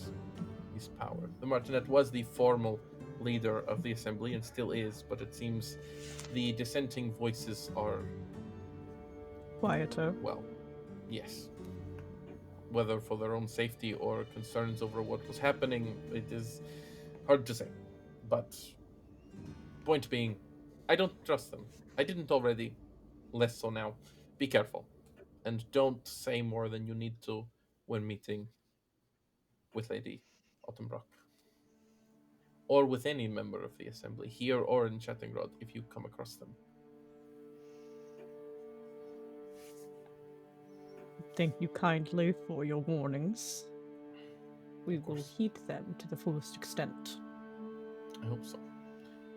his power. The Martinet was the formal leader of the assembly and still is, but it seems the dissenting voices are Quieter. well, yes. Whether for their own safety or concerns over what was happening, it is hard to say. But point being, I don't trust them. I didn't already, less so now. Be careful. And don't say more than you need to when meeting with Lady Ottenbrock. Or with any member of the assembly, here or in Chattingrod, if you come across them. Thank you kindly for your warnings. We will course. heed them to the fullest extent. I hope so.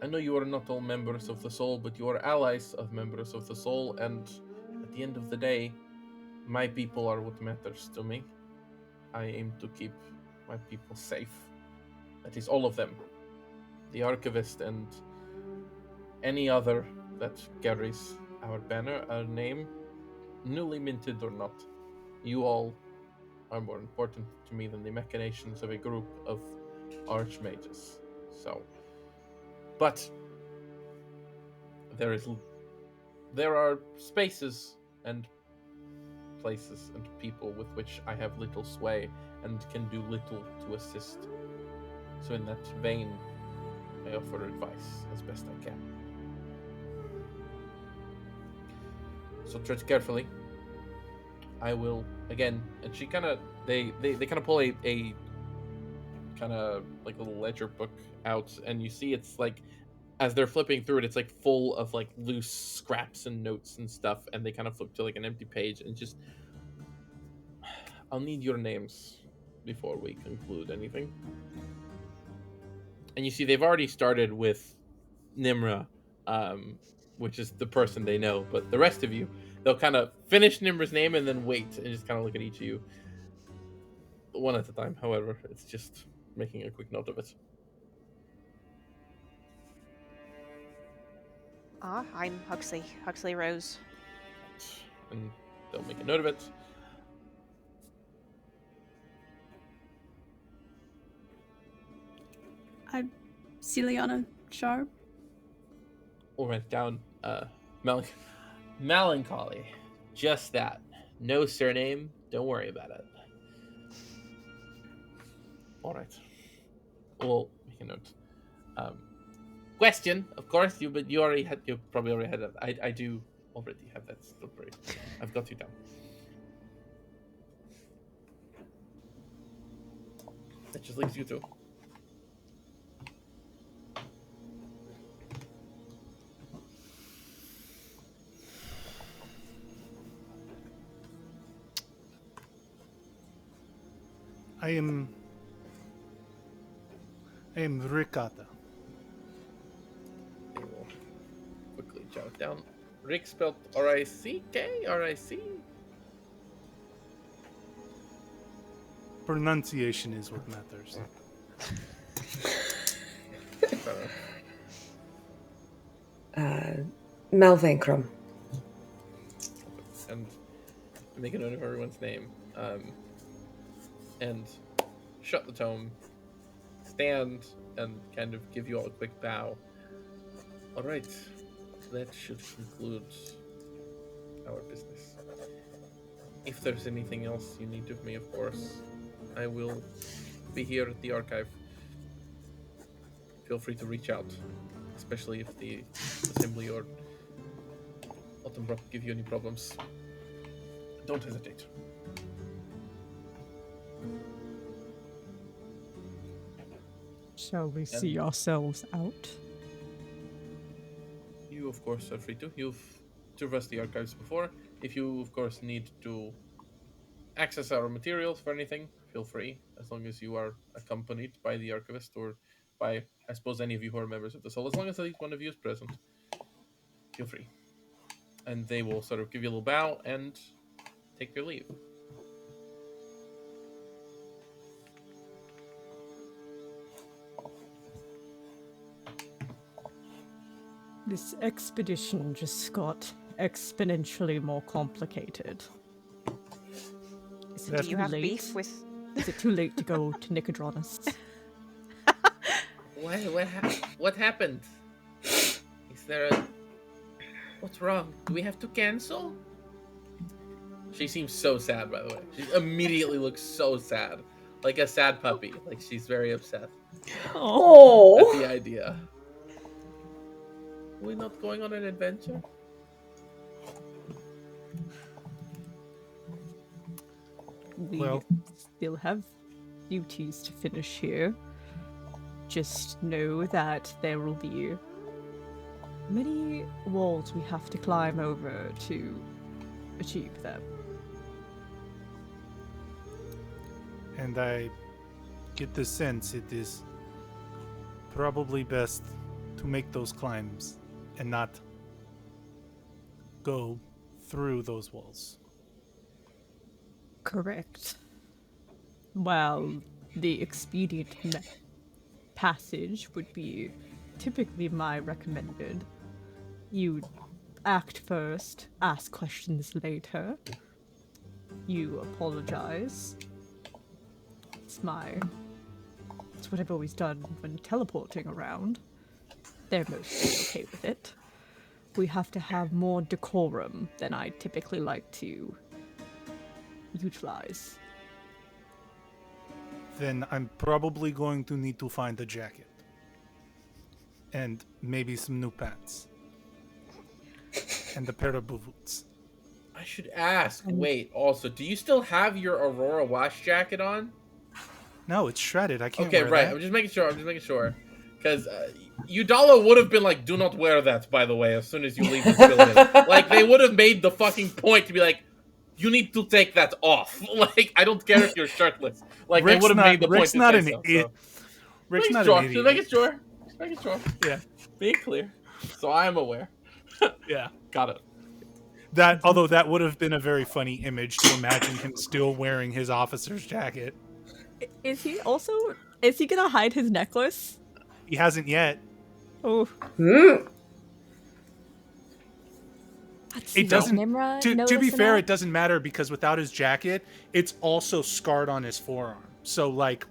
I know you are not all members of the Soul, but you are allies of members of the Soul, and at the end of the day, my people are what matters to me. I aim to keep my people safe. That is all of them. The Archivist and any other that carries our banner, our name, newly minted or not. You all are more important to me than the machinations of a group of archmages. So, but there are spaces and places and people with which I have little sway and can do little to assist. So in that vein, I offer advice as best I can. So tread carefully. I will again, and she kind of they kind of pull a kind of like a little ledger book out, and you see it's like as they're flipping through it, it's like full of like loose scraps and notes and stuff, and they kind of flip to like an empty page and just, I'll need your names before we conclude anything. And you see they've already started with Nimra, which is the person they know, but the rest of you, they'll kind of finish Nimra's name and then wait and just kind of look at each of you one at a time. However, it's just making a quick note of it. I'm Huxley Rose. And they'll make a note of it. I'm Celiana Sharp. We'll write down melancholy. Just that. No surname. Don't worry about it. All right. We'll make a note. Question, of course. You probably already had that. I do already have that story. I've got you down. That just leaves you two. I am Ricotta. I will quickly jot down. Rick spelled R-I-C-K? R-I-C? Pronunciation is what matters. Malvancrum. And make a note of everyone's name. And shut the tome, stand, and kind of give you all a quick bow. All right, that should conclude our business. If there's anything else you need of me, of course, I will be here at the archive. Feel free to reach out, especially if the assembly or Altenbrock give you any problems. Don't hesitate. Shall we see ourselves out? You, of course, are free to. You've traversed the archives before. If you, of course, need to access our materials for anything, feel free, as long as you are accompanied by the archivist or by, I suppose, any of you who are members of the Soul. As long as at least one of you is present, feel free. And they will sort of give you a little bow and take their leave. This expedition just got exponentially more complicated. Is it Do too you have late? beef with? Is it too late to go to Nicodranus? What happened? Is there a... What's wrong? Do we have to cancel? She seems so sad, by the way. She immediately looks so sad. Like a sad puppy. Like she's very upset Oh. at the idea. We're not going on an adventure? We Well- still have duties to finish here. Just know that there will be many walls we have to climb over to achieve them. And I get the sense it is probably best to make those climbs and not go through those walls. Correct. Well, the expedient passage would be typically my recommended. You act first, ask questions later. You apologize. It's what I've always done when teleporting around. They're mostly okay with it. We have to have more decorum than I typically like to utilize. Then I'm probably going to need to find a jacket. And maybe some new pants. And a pair of boots. I should ask. Wait, also, do you still have your Aurora wash jacket on? No, it's shredded. I can't Okay, wear right. that. I'm just making sure. Because Udala would have been like, do not wear that, by the way, as soon as you leave the building. Like, they would have made the fucking point to be like, you need to take that off. Like, I don't care if you're shirtless. Like, they would have made the point Rick's to not say an so. idiot. Rick's not Sure. an idiot. Just making sure. Yeah. Being clear. So I am aware. Yeah. Got it. Although that would have been a very funny image to imagine him still wearing his officer's jacket. Is he gonna hide his necklace? He hasn't yet. Oh. It doesn't. Nimra To be fair, that? it doesn't matter because without his jacket, it's also scarred on his forearm. So like,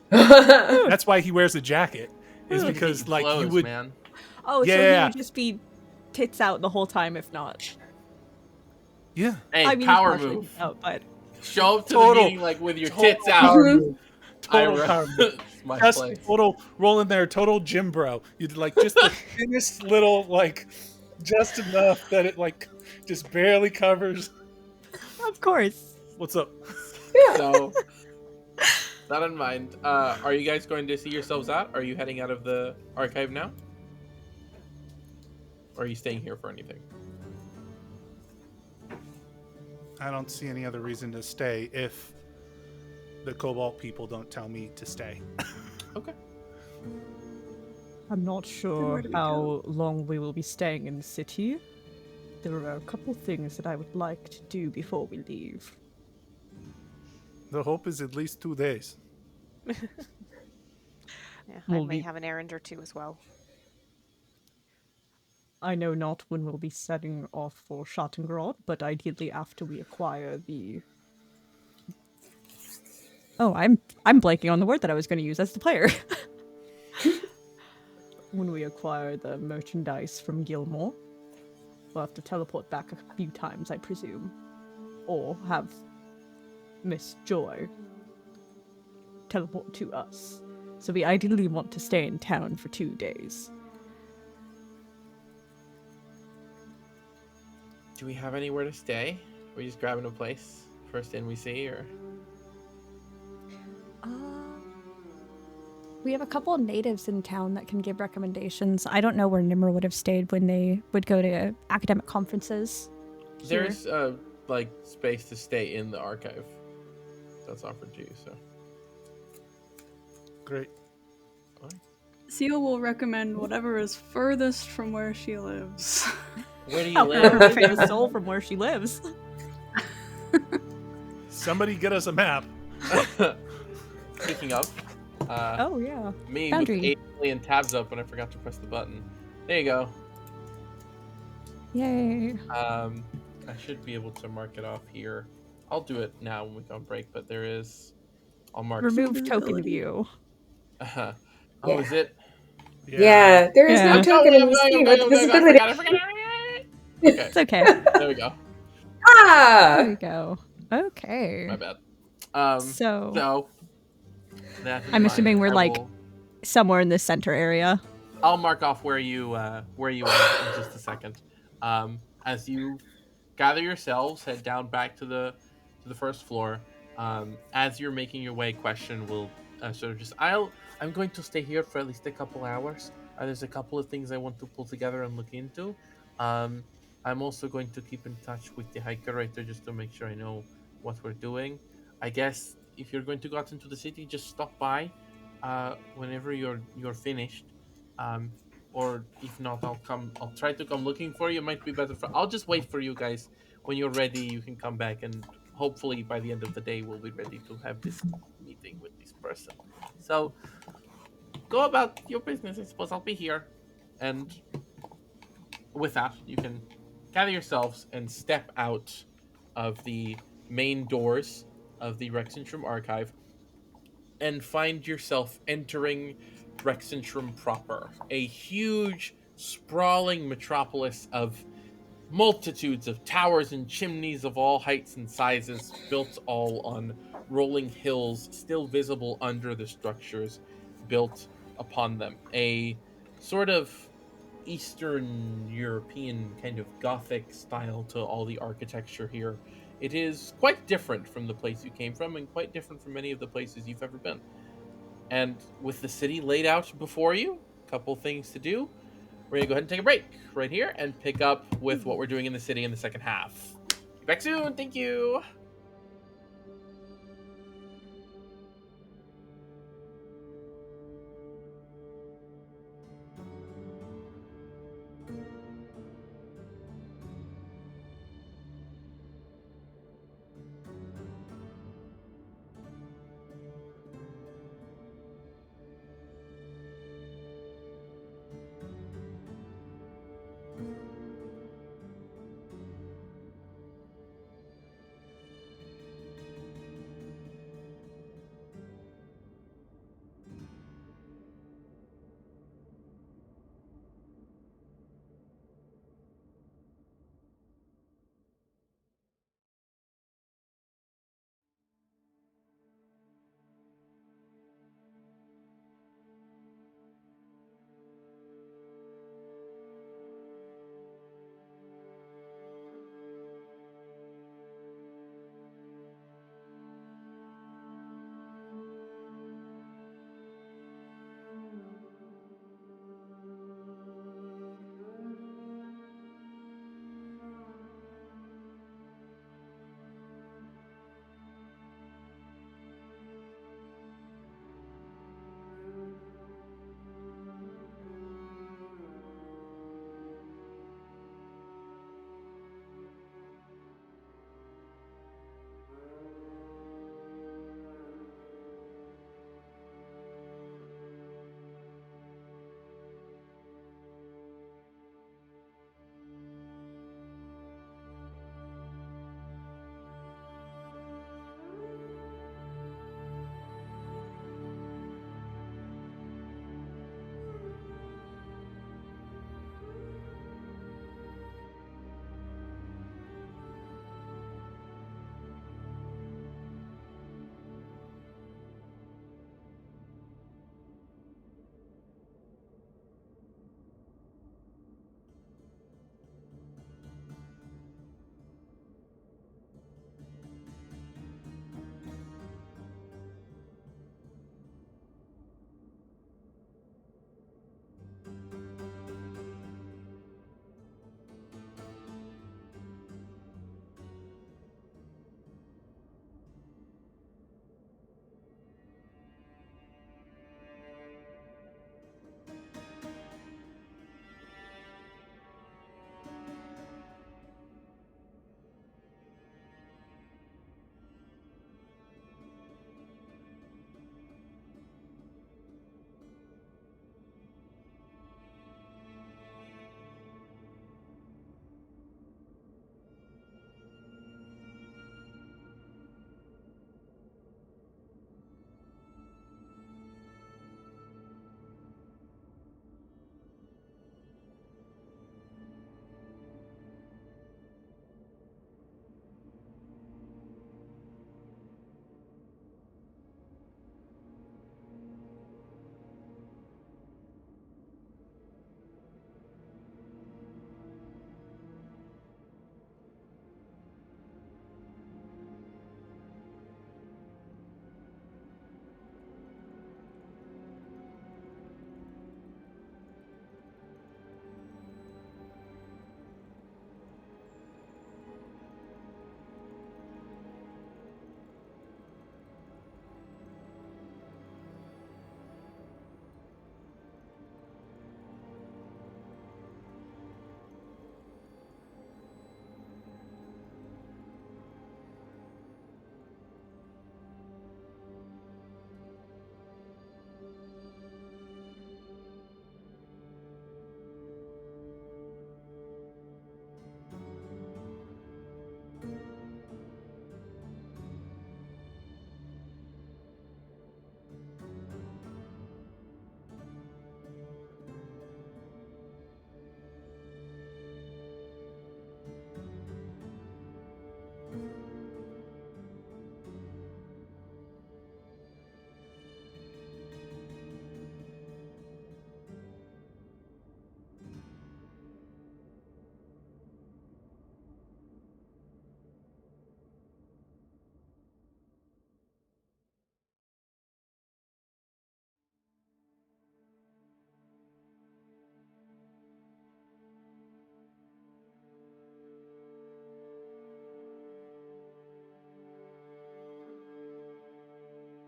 that's why he wears a jacket. Is because like Clothes, you would. man. Oh, so Yeah. he would just be tits out the whole time if not. Yeah. Hey, I mean, power partially move. out, but Show up to Total- the meeting like with your total tits out. power move. Total I power move. my Just place. total roll in there, total gym bro. You'd like just the thinnest little like, just enough that it like just barely covers. of course. What's up? So, that in mind, are you guys going to see yourselves out? Are you heading out of the archive now? Or are you staying here for anything? I don't see any other reason to stay if the Cobalt people don't tell me to stay. Okay. I'm not sure where do we how long we will be staying in the city. There are a couple things that I would like to do before we leave. The hope is at least 2 days. Yeah, I Well, may we- have an errand or two as well. I know not when we'll be setting off for Schattengrad, but ideally after we acquire the... Oh, I'm blanking on the word that I was going to use as the player. When we acquire the merchandise from Gilmore, we'll have to teleport back a few times, I presume. Or have Miss Joy teleport to us. So we ideally want to stay in town for 2 days. Do we have anywhere to stay? Are we just grabbing a place first in we see, or? We have a couple of natives in town that can give recommendations. I don't know where Nimra would have stayed when they would go to academic conferences. here. There's like space to stay in the archive that's offered to you. So Great. Seal will recommend whatever is furthest from where she lives. where do you How live? her famous soul from where she lives. Somebody get us a map. Speaking of, Oh yeah. me Boundary. with 8 million tabs up when I forgot to press the button. There you go. Yay. I should be able to mark it off here. I'll do it now when we go on break, but there is. I'll mark. Remove token view. Oh, Yeah. is it? Yeah, there is Yeah. no token in the scene with visibility. I forgot. Okay, It's okay. there we go. There Ah! we go. Okay. My bad. So, So that in I'm mind, assuming we're I like will- somewhere in this center area. I'll mark off where you are in just a second. As you gather yourselves, head down back to the first floor. As you're making your way, Question will sort of just I'm going to stay here for at least a couple hours. There's a couple of things I want to pull together and look into. I'm also going to keep in touch with the hiker writer just to make sure I know what we're doing. I guess if you're going to go out into the city, just stop by. whenever you're finished, or if not, I'll try to come looking for you. It might be better for. I'll just wait for you guys. When you're ready, you can come back, and hopefully by the end of the day, we'll be ready to have this meeting with this person. So go about your business. I suppose I'll be here, and with that, you can gather yourselves and step out of the main doors of the Rexxentrum archive and find yourself entering Rexxentrum proper, a huge, sprawling metropolis of multitudes of towers and chimneys of all heights and sizes, built all on rolling hills, still visible under the structures built upon them. A sort of Eastern European kind of Gothic style to all the architecture here. It is quite different from the place you came from and quite different from many of the places you've ever been. And with the city laid out before you, a couple things to do. We're gonna go ahead and take a break right here and pick up with what we're doing in the city in the second half. Be back soon. Thank you.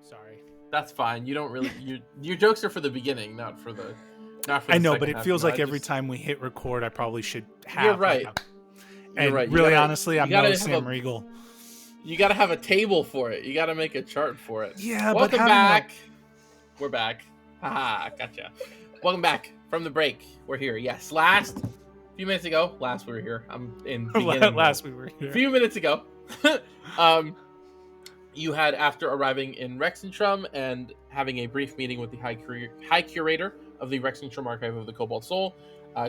Sorry. That's fine. You don't really your jokes are for the beginning, not for the. I know, but it feels like every time we hit record, I probably should have. You're right. And right. really, honestly, I'm no Sam Riegel. You got to have a table for it. You got to make a chart for it. Yeah, welcome back. We're back. Haha, gotcha. Welcome back from the break. We're here. Yes, last we were here. I'm in beginning. Last we were here. A few minutes ago. You had, after arriving in Rexxentrum and having a brief meeting with the High Curator of the Rexxentrum Archive of the Cobalt Soul,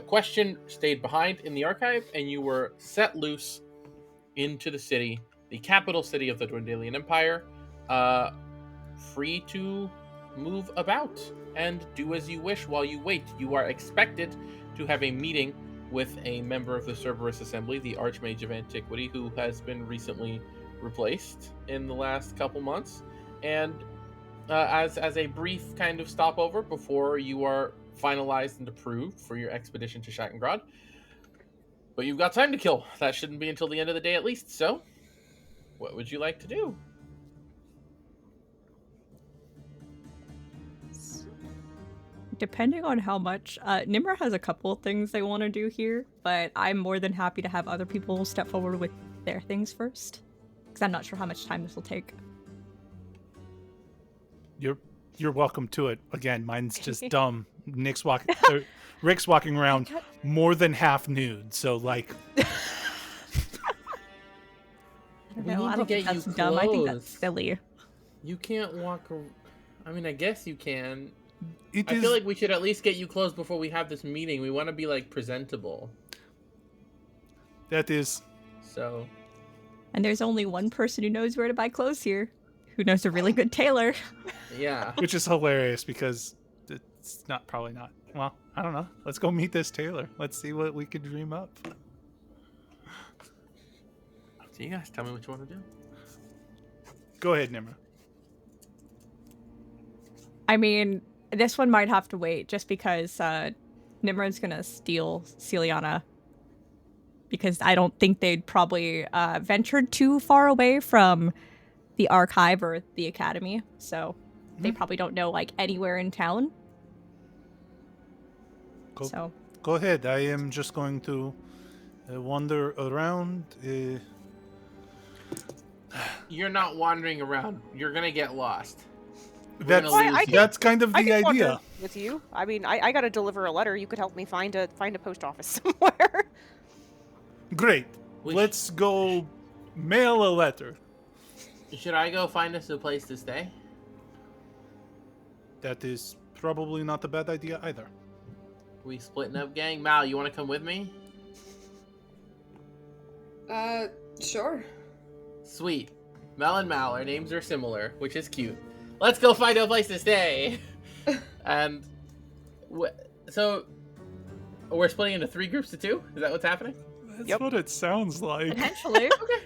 question stayed behind in the archive, and you were set loose into the city, the capital city of the Dwendalian Empire, free to move about and do as you wish while you wait. You are expected to have a meeting with a member of the Cerberus Assembly, the Archmage of Antiquity, who has been recently replaced in the last couple months, and as a brief kind of stopover before you are finalized and approved for your expedition to Shattengrad. But you've got time to kill. That shouldn't be until the end of the day at least. So, what would you like to do? Depending on how much, Nimra has a couple of things they want to do here, but I'm more than happy to have other people step forward with their things first, because I'm not sure how much time this will take. You're welcome to it. Again, mine's just dumb. Rick's walking around more than half nude, so like. We need to get you dumb. I think that's silly. You can't walk. I mean, I guess you can. I feel like we should at least get you clothes before we have this meeting. We want to be like presentable. That is. So. And there's only one person who knows where to buy clothes here, who knows a really good tailor. Yeah. Which is hilarious because it's probably not. Well, I don't know. Let's go meet this tailor. Let's see what we could dream up. So you guys tell me what you want to do. Go ahead, Nimra. I mean, this one might have to wait just because Nimrod's gonna steal Celiana. Because I don't think they'd probably ventured too far away from the archive or the academy. So they probably don't know like anywhere in town. Go ahead. I am just going to wander around. You're not wandering around. You're gonna get lost. That's kind of the idea. With you, I mean, I gotta deliver a letter. You could help me find a post office somewhere. Great. Let's go mail a letter. Should I go find us a place to stay? That is probably not a bad idea either. We splitting up, gang? Mal, you want to come with me? Sure. Sweet. Mel and Mal, our names are similar, which is cute. Let's go find a place to stay. And so we're splitting into 3 groups of 2? Is that what's happening? That's what it sounds like. Potentially. Okay.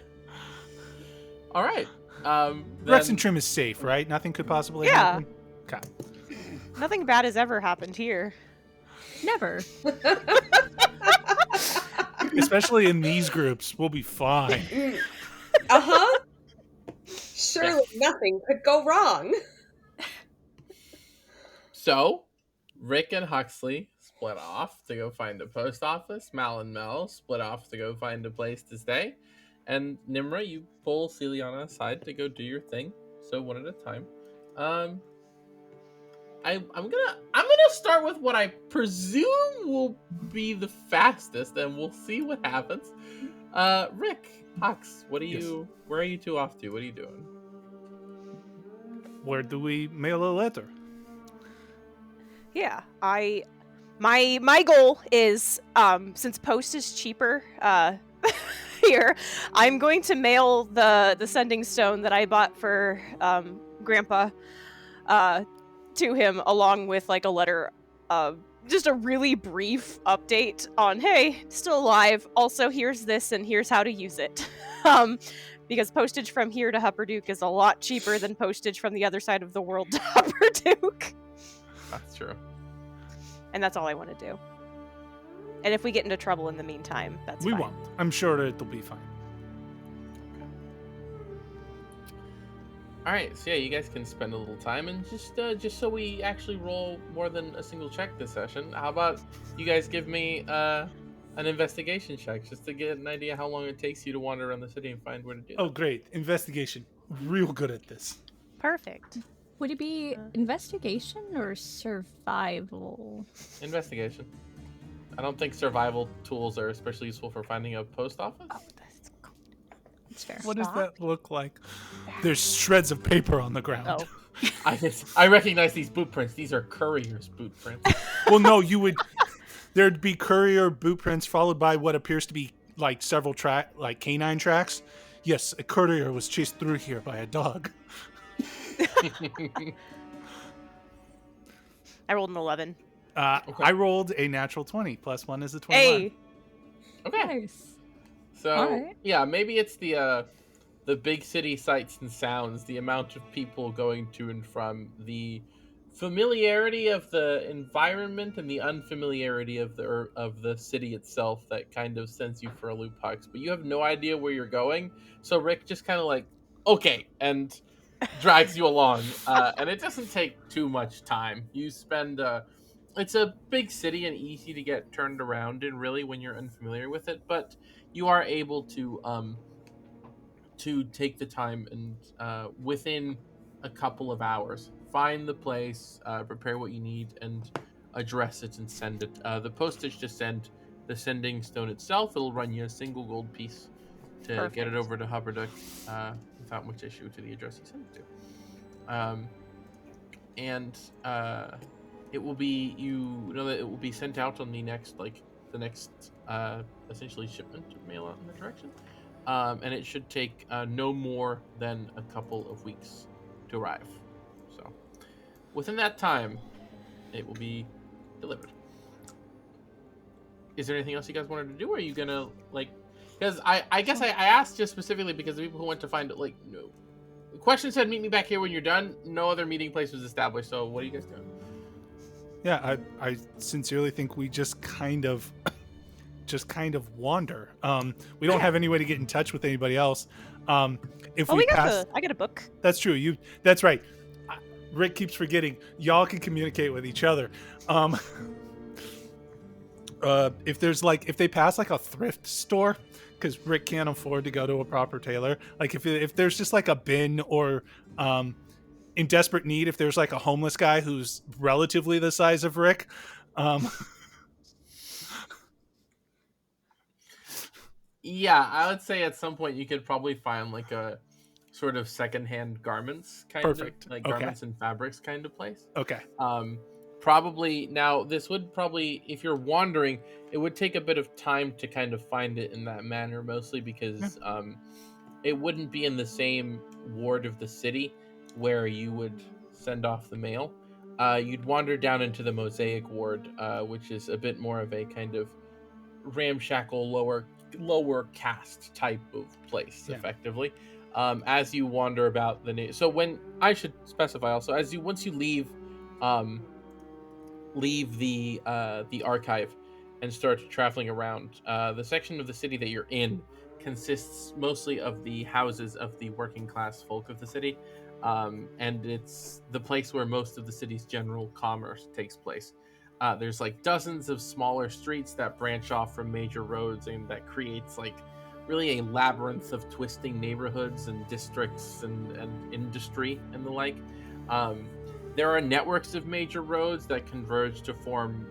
All right. Rexxentrum is safe, right? Nothing could possibly happen? Okay. Nothing bad has ever happened here. Never. Especially in these groups, we'll be fine. Uh-huh. Surely nothing could go wrong. So, Rick and Huxley split off to go find a post office. Mal and Mel split off to go find a place to stay. And Nimra, you pull Celiana aside to go do your thing. So one at a time. I'm gonna start with what I presume will be the fastest, and we'll see what happens. Rick, Hux, where are you 2 off to? What are you doing? Where do we mail a letter? Yeah, my goal is since post is cheaper here, I'm going to mail the sending stone that I bought for Grandpa to him, along with like a letter, just a really brief update on, hey, still alive. Also, here's this and here's how to use it. Because postage from here to Hupperduke is a lot cheaper than postage from the other side of the world to Hupperduke. That's true. And that's all I want to do. And if we get into trouble in the meantime, that's fine. We won't. I'm sure it'll be fine. All right, so yeah, you guys can spend a little time, and just so we actually roll more than a single check this session, how about you guys give me an investigation check just to get an idea how long it takes you to wander around the city and find where to do Oh, that. great. Investigation. Real good at this. Perfect. Would it be investigation or survival? Investigation. I don't think survival tools are especially useful for finding a post office. Oh, that's cool. It's fair. What does Stop. that look like? There's shreds of paper on the ground. Oh. I recognize these boot prints. These are couriers' boot prints. Well, no, you would. There'd be courier boot prints followed by what appears to be like several canine tracks. Yes, a courier was chased through here by a dog. I rolled an 11. I rolled a natural 20. Plus 1 is a 21. Hey! Okay. Nice. So Alright. yeah, maybe it's the big city sights and sounds, the amount of people going to and from, the familiarity of the environment and the unfamiliarity of the city itself that kind of sends you for a loop, Hux. But you have no idea where you're going, so Rick just kind of like, okay, and drags you along, and it doesn't take too much time. You spend it's a big city and easy to get turned around in, really, when you're unfamiliar with it, but you are able to take the time and within a couple of hours find the place, prepare what you need, and address it and send it. The postage to send the sending stone itself, it'll run you a single gold piece to get it Perfect. over to Hubbarduk without much issue to the address you send it to. And it will be, you know that it will be sent out on the next essentially shipment of mail out in that direction. And it should take no more than a couple of weeks to arrive. So within that time, it will be delivered. Is there anything else you guys wanted to do? Or are you gonna because I guess I asked just specifically because the people who went to find it, no. The question said meet me back here when you're done. No other meeting place was established, so what are you guys doing? Yeah, I sincerely think we just kind of wander. We don't have any way to get in touch with anybody else. If we pass, I got a book. that's true. That's right. Rick keeps forgetting. Y'all can communicate with each other. If they pass like a thrift store, because Rick can't afford to go to a proper tailor. Like if there's just like a bin or in desperate need, if there's like a homeless guy who's relatively the size of Rick. Yeah, I would say at some point you could probably find like a sort of secondhand garments kind Perfect. of, like Okay. garments and fabrics kind of place. Okay. Probably now this would probably, if you're wandering, it would take a bit of time to kind of find it in that manner, mostly because it wouldn't be in the same ward of the city where you would send off the mail. You'd wander down into the Mosaic ward, which is a bit more of a kind of ramshackle lower caste type of place, effectively. As you wander about so when I should specify also, once you leave the archive and start traveling around, the section of the city that you're in consists mostly of the houses of the working class folk of the city, and it's the place where most of the city's general commerce takes place. There's like dozens of smaller streets that branch off from major roads, and that creates like really a labyrinth of twisting neighborhoods and districts and industry and the like. There are networks of major roads that converge to form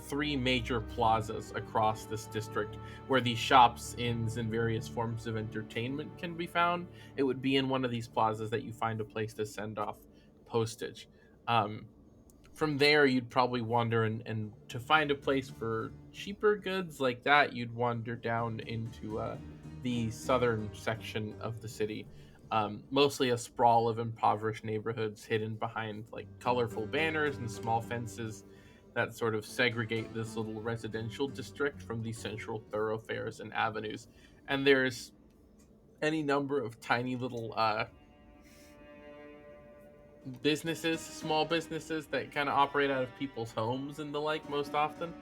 3 major plazas across this district, where these shops, inns, and various forms of entertainment can be found. It would be in one of these plazas that you find a place to send off postage. From there, you'd probably wander, and to find a place for cheaper goods like that, you'd wander down into the southern section of the city. Mostly a sprawl of impoverished neighborhoods hidden behind like colorful banners and small fences that sort of segregate this little residential district from the central thoroughfares and avenues. And there's any number of tiny little small businesses that kind of operate out of people's homes and the like most often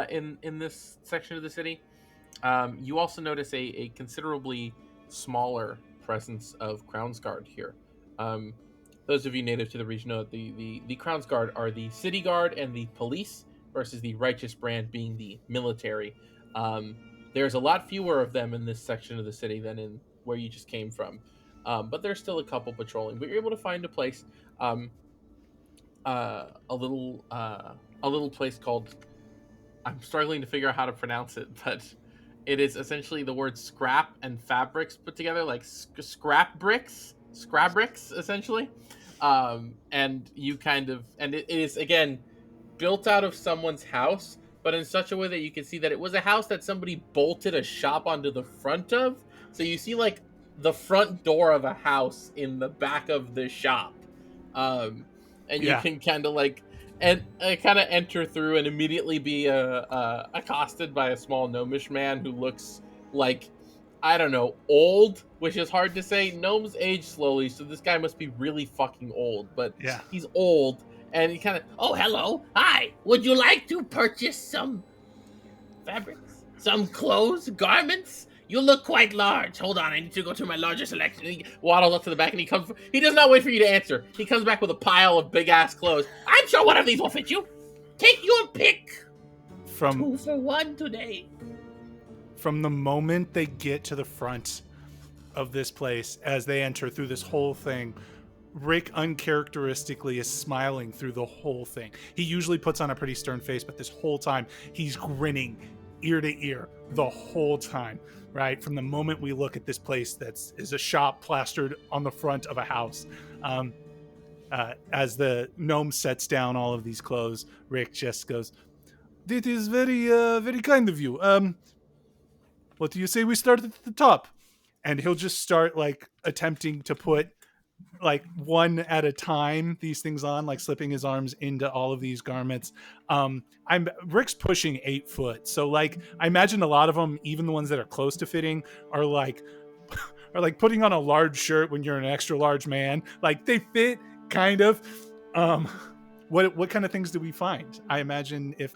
in this section of the city. You also notice a considerably smaller presence of Crownsguard here. Those of you native to the region know that the Crown's Guard are the city guard and the police, versus the Righteous Brand being the military. There's a lot fewer of them in this section of the city than in where you just came from, but there's still a couple patrolling. But you're able to find a place, a little place called, I'm struggling to figure out how to pronounce it, but it is essentially the word scrap and fabrics put together, like scrap bricks, essentially. And you and it is, again, built out of someone's house, but in such a way that you can see that it was a house that somebody bolted a shop onto the front of. So you see like the front door of a house in the back of the shop. And you can kind of like, and kind of enter through and immediately be accosted by a small gnomish man who looks like, I don't know, old, which is hard to say. Gnomes age slowly, so this guy must be really fucking old, but he's old. And he kind of, oh, hello, hi, would you like to purchase some fabrics, some clothes, garments? You look quite large. Hold on, I need to go to my larger selection. And he waddles up to the back, and he does not wait for you to answer. He comes back with a pile of big-ass clothes. I'm sure one of these will fit you. Take your pick. 2 for 1 today. From the moment they get to the front of this place, as they enter through this whole thing, Rick uncharacteristically is smiling through the whole thing. He usually puts on a pretty stern face, but this whole time he's grinning ear to ear the whole time, right? From the moment we look at this place is a shop plastered on the front of a house. As the gnome sets down all of these clothes, Rick just goes, "That is very, very kind of you. What do you say we start at the top?" And he'll just start like attempting to put like one at a time these things on, like slipping his arms into all of these garments. Rick's pushing 8 foot, so like I imagine a lot of them, even the ones that are close to fitting, are like putting on a large shirt when you're an extra large man. Like they fit kind of. What kind of things do we find? I imagine if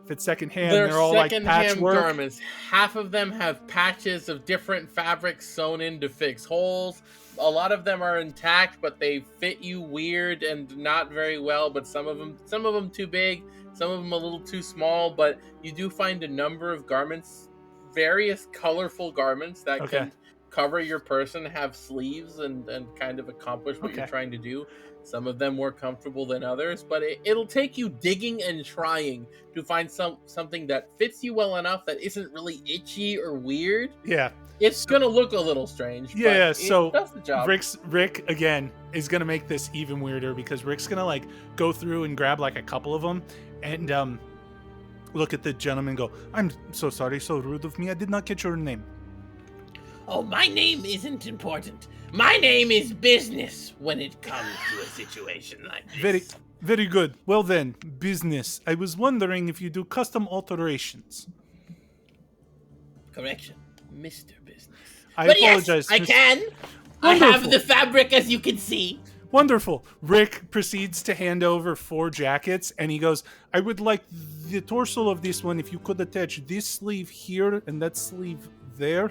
it's secondhand, they're all like patchwork garments. Half of them have patches of different fabrics sewn in to fix holes. A lot of them are intact, but they fit you weird and not very well. But some of them too big, some of them a little too small. But you do find a number of garments, various colorful garments that can cover your person, have sleeves, and kind of accomplish what you're trying to do. Some of them more comfortable than others, but it'll take you digging and trying to find something that fits you well enough that isn't really itchy or weird. Yeah. It's gonna look a little strange. Yeah, but so it does the job. Rick again is gonna make this even weirder, because Rick's gonna like go through and grab like a couple of them and look at the gentleman and go, "I'm so sorry, so rude of me. I did not catch your name." "Oh, my name isn't important. My name is business when it comes to a situation like this." Very, very good. Well then, business. I was wondering if you do custom alterations. Correction, Mr. Business. I apologize. Yes, I can. Wonderful. I have the fabric, as you can see. Wonderful. Rick proceeds to hand over 4 jackets, and he goes, "I would like the torso of this one if you could attach this sleeve here and that sleeve there.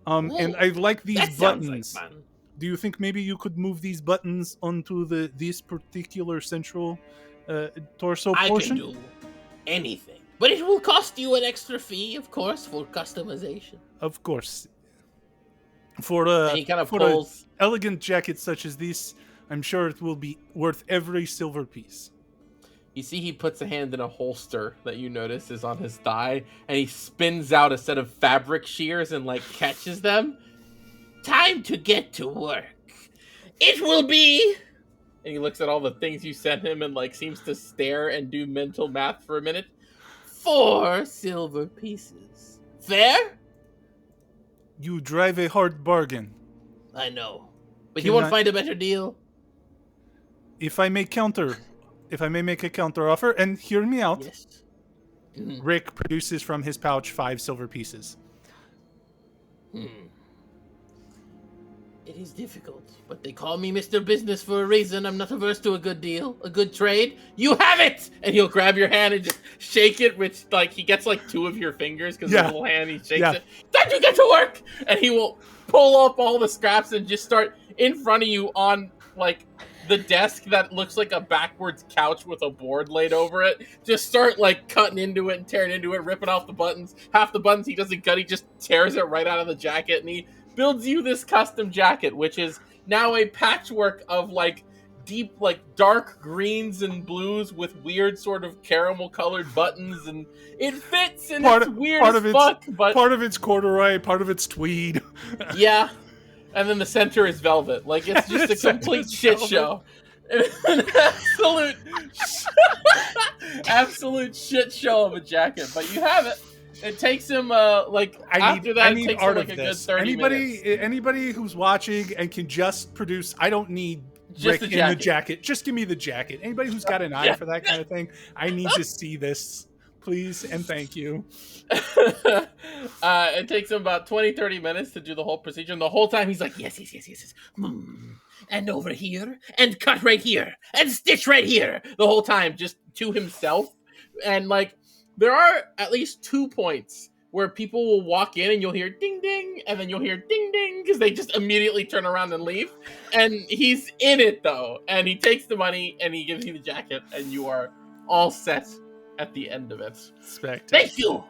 And I like these buttons. Like fun. Do you think maybe you could move these buttons onto this particular central torso portion?" I can do anything, but it will cost you an extra fee, of course, for customization. Of course. For an elegant jacket such as this, I'm sure it will be worth every silver piece. You see he puts a hand in a holster that you notice is on his thigh, and he spins out a set of fabric shears and, like, catches them. "Time to get to work. It will be..." And he looks at all the things you sent him and, like, seems to stare and do mental math for a minute. 4 silver pieces. Fair? You drive a hard bargain. I know. But you won't find a better deal? If I may make a counter offer, and hear me out. Yes. Rick produces from his pouch 5 silver pieces. It is difficult, but they call me Mr. Business for a reason. I'm not averse to a good deal, a good trade. You have it! And he'll grab your hand and just shake it, which, like, he gets, like, 2 of your fingers, because the little hand, he shakes it. Time to get to work! And he will pull up all the scraps and just start in front of you on like the desk that looks like a backwards couch with a board laid over it. Just start like cutting into it and tearing into it, ripping off the buttons. Half the buttons he doesn't cut, he just tears it right out of the jacket, and he builds you this custom jacket, which is now a patchwork of like deep, like dark greens and blues with weird sort of caramel colored buttons, and it fits, and it's weird as fuck. But part of it's corduroy, part of it's tweed. Yeah. And then the center is velvet. Like, it's just a complete shit show. An absolute shit show of a jacket. But you have it. It takes him, it takes him like a good 30 minutes. Anybody who's watching and can just produce, I don't need just Rick in the jacket. Just give me the jacket. Anybody who's got an eye for that kind of thing, I need to see this. Please and thank you. It takes him about 20-30 minutes to do the whole procedure, and the whole time he's like, yes. And over here, and cut right here, and stitch right here. The whole time, just to himself. And like, there are at least 2 points where people will walk in and you'll hear ding ding, and then you'll hear ding ding, because they just immediately turn around and leave. And he's in it though, and he takes the money and he gives you the jacket, and you are all set at the end of it. Spectacular. Thank you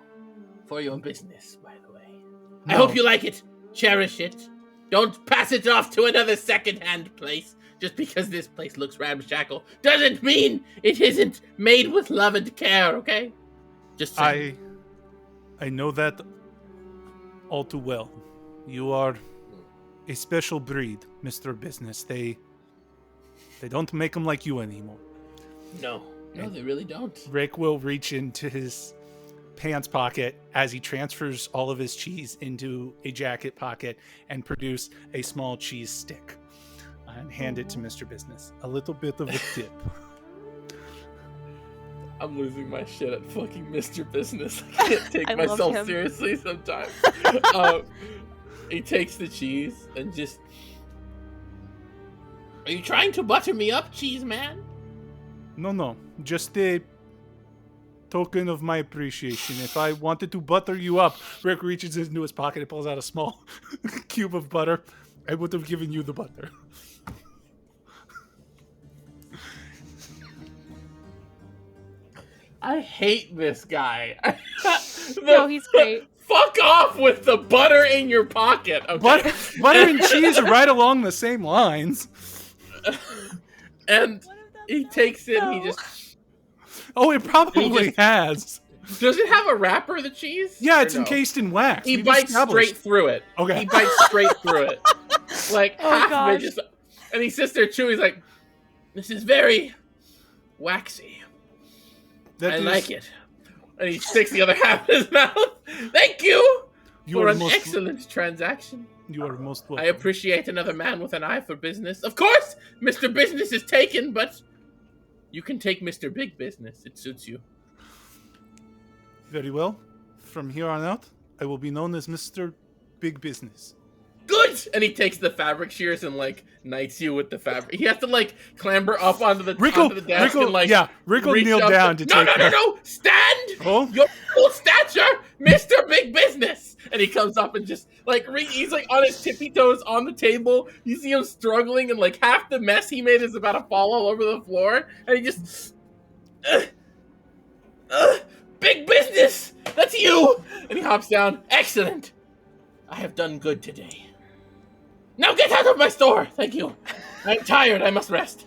for your business, by the way. No. I hope you like it. Cherish it. Don't pass it off to another second-hand place. Just because this place looks ramshackle doesn't mean it isn't made with love and care, okay? Just saying. I know that all too well. You are a special breed, Mr. Business. They don't make them like you anymore. No, they really don't. Rick will reach into his pants pocket as he transfers all of his cheese into a jacket pocket and produce a small cheese stick and hand it to Mr. Business. A little bit of a tip. I'm losing my shit at fucking Mr. Business. I can't take myself seriously sometimes. He takes the cheese and just... Are you trying to butter me up, cheese man? No. Just a token of my appreciation. If I wanted to butter you up, Rick reaches into his pocket and pulls out a small cube of butter. I would have given you the butter. I hate this guy. No, he's great. Fuck off with the butter in your pocket. Okay? Butter and cheese are right along the same lines. And he takes it and he just... Oh, it probably has. Does it have a wrapper, the cheese? Yeah, it's encased in wax. He bites straight through it. Okay. He bites straight through it. Like, half of it just... And he sits there chewing. He's like, this is very waxy. I like it. And he sticks the other half in his mouth. Thank you for an excellent transaction. You are most welcome. I appreciate another man with an eye for business. Of course, Mr. Business is taken, but you can take Mr. Big Business. It suits you. Very well. From here on out, I will be known as Mr. Big Business. Good! And he takes the fabric shears and, like, knights you with the fabric. He has to, like, clamber up onto the desk and, like... Yeah, Rick will kneel down to take... No! Stand! Oh? Your full stature, Mr. Big Business! And he comes up and just, like, he's, like, on his tippy toes on the table. You see him struggling, and, like, half the mess he made is about to fall all over the floor. And he just... Big Business! That's you! And he hops down. Excellent! I have done good today. Now get out of my store! Thank you. I'm tired. I must rest.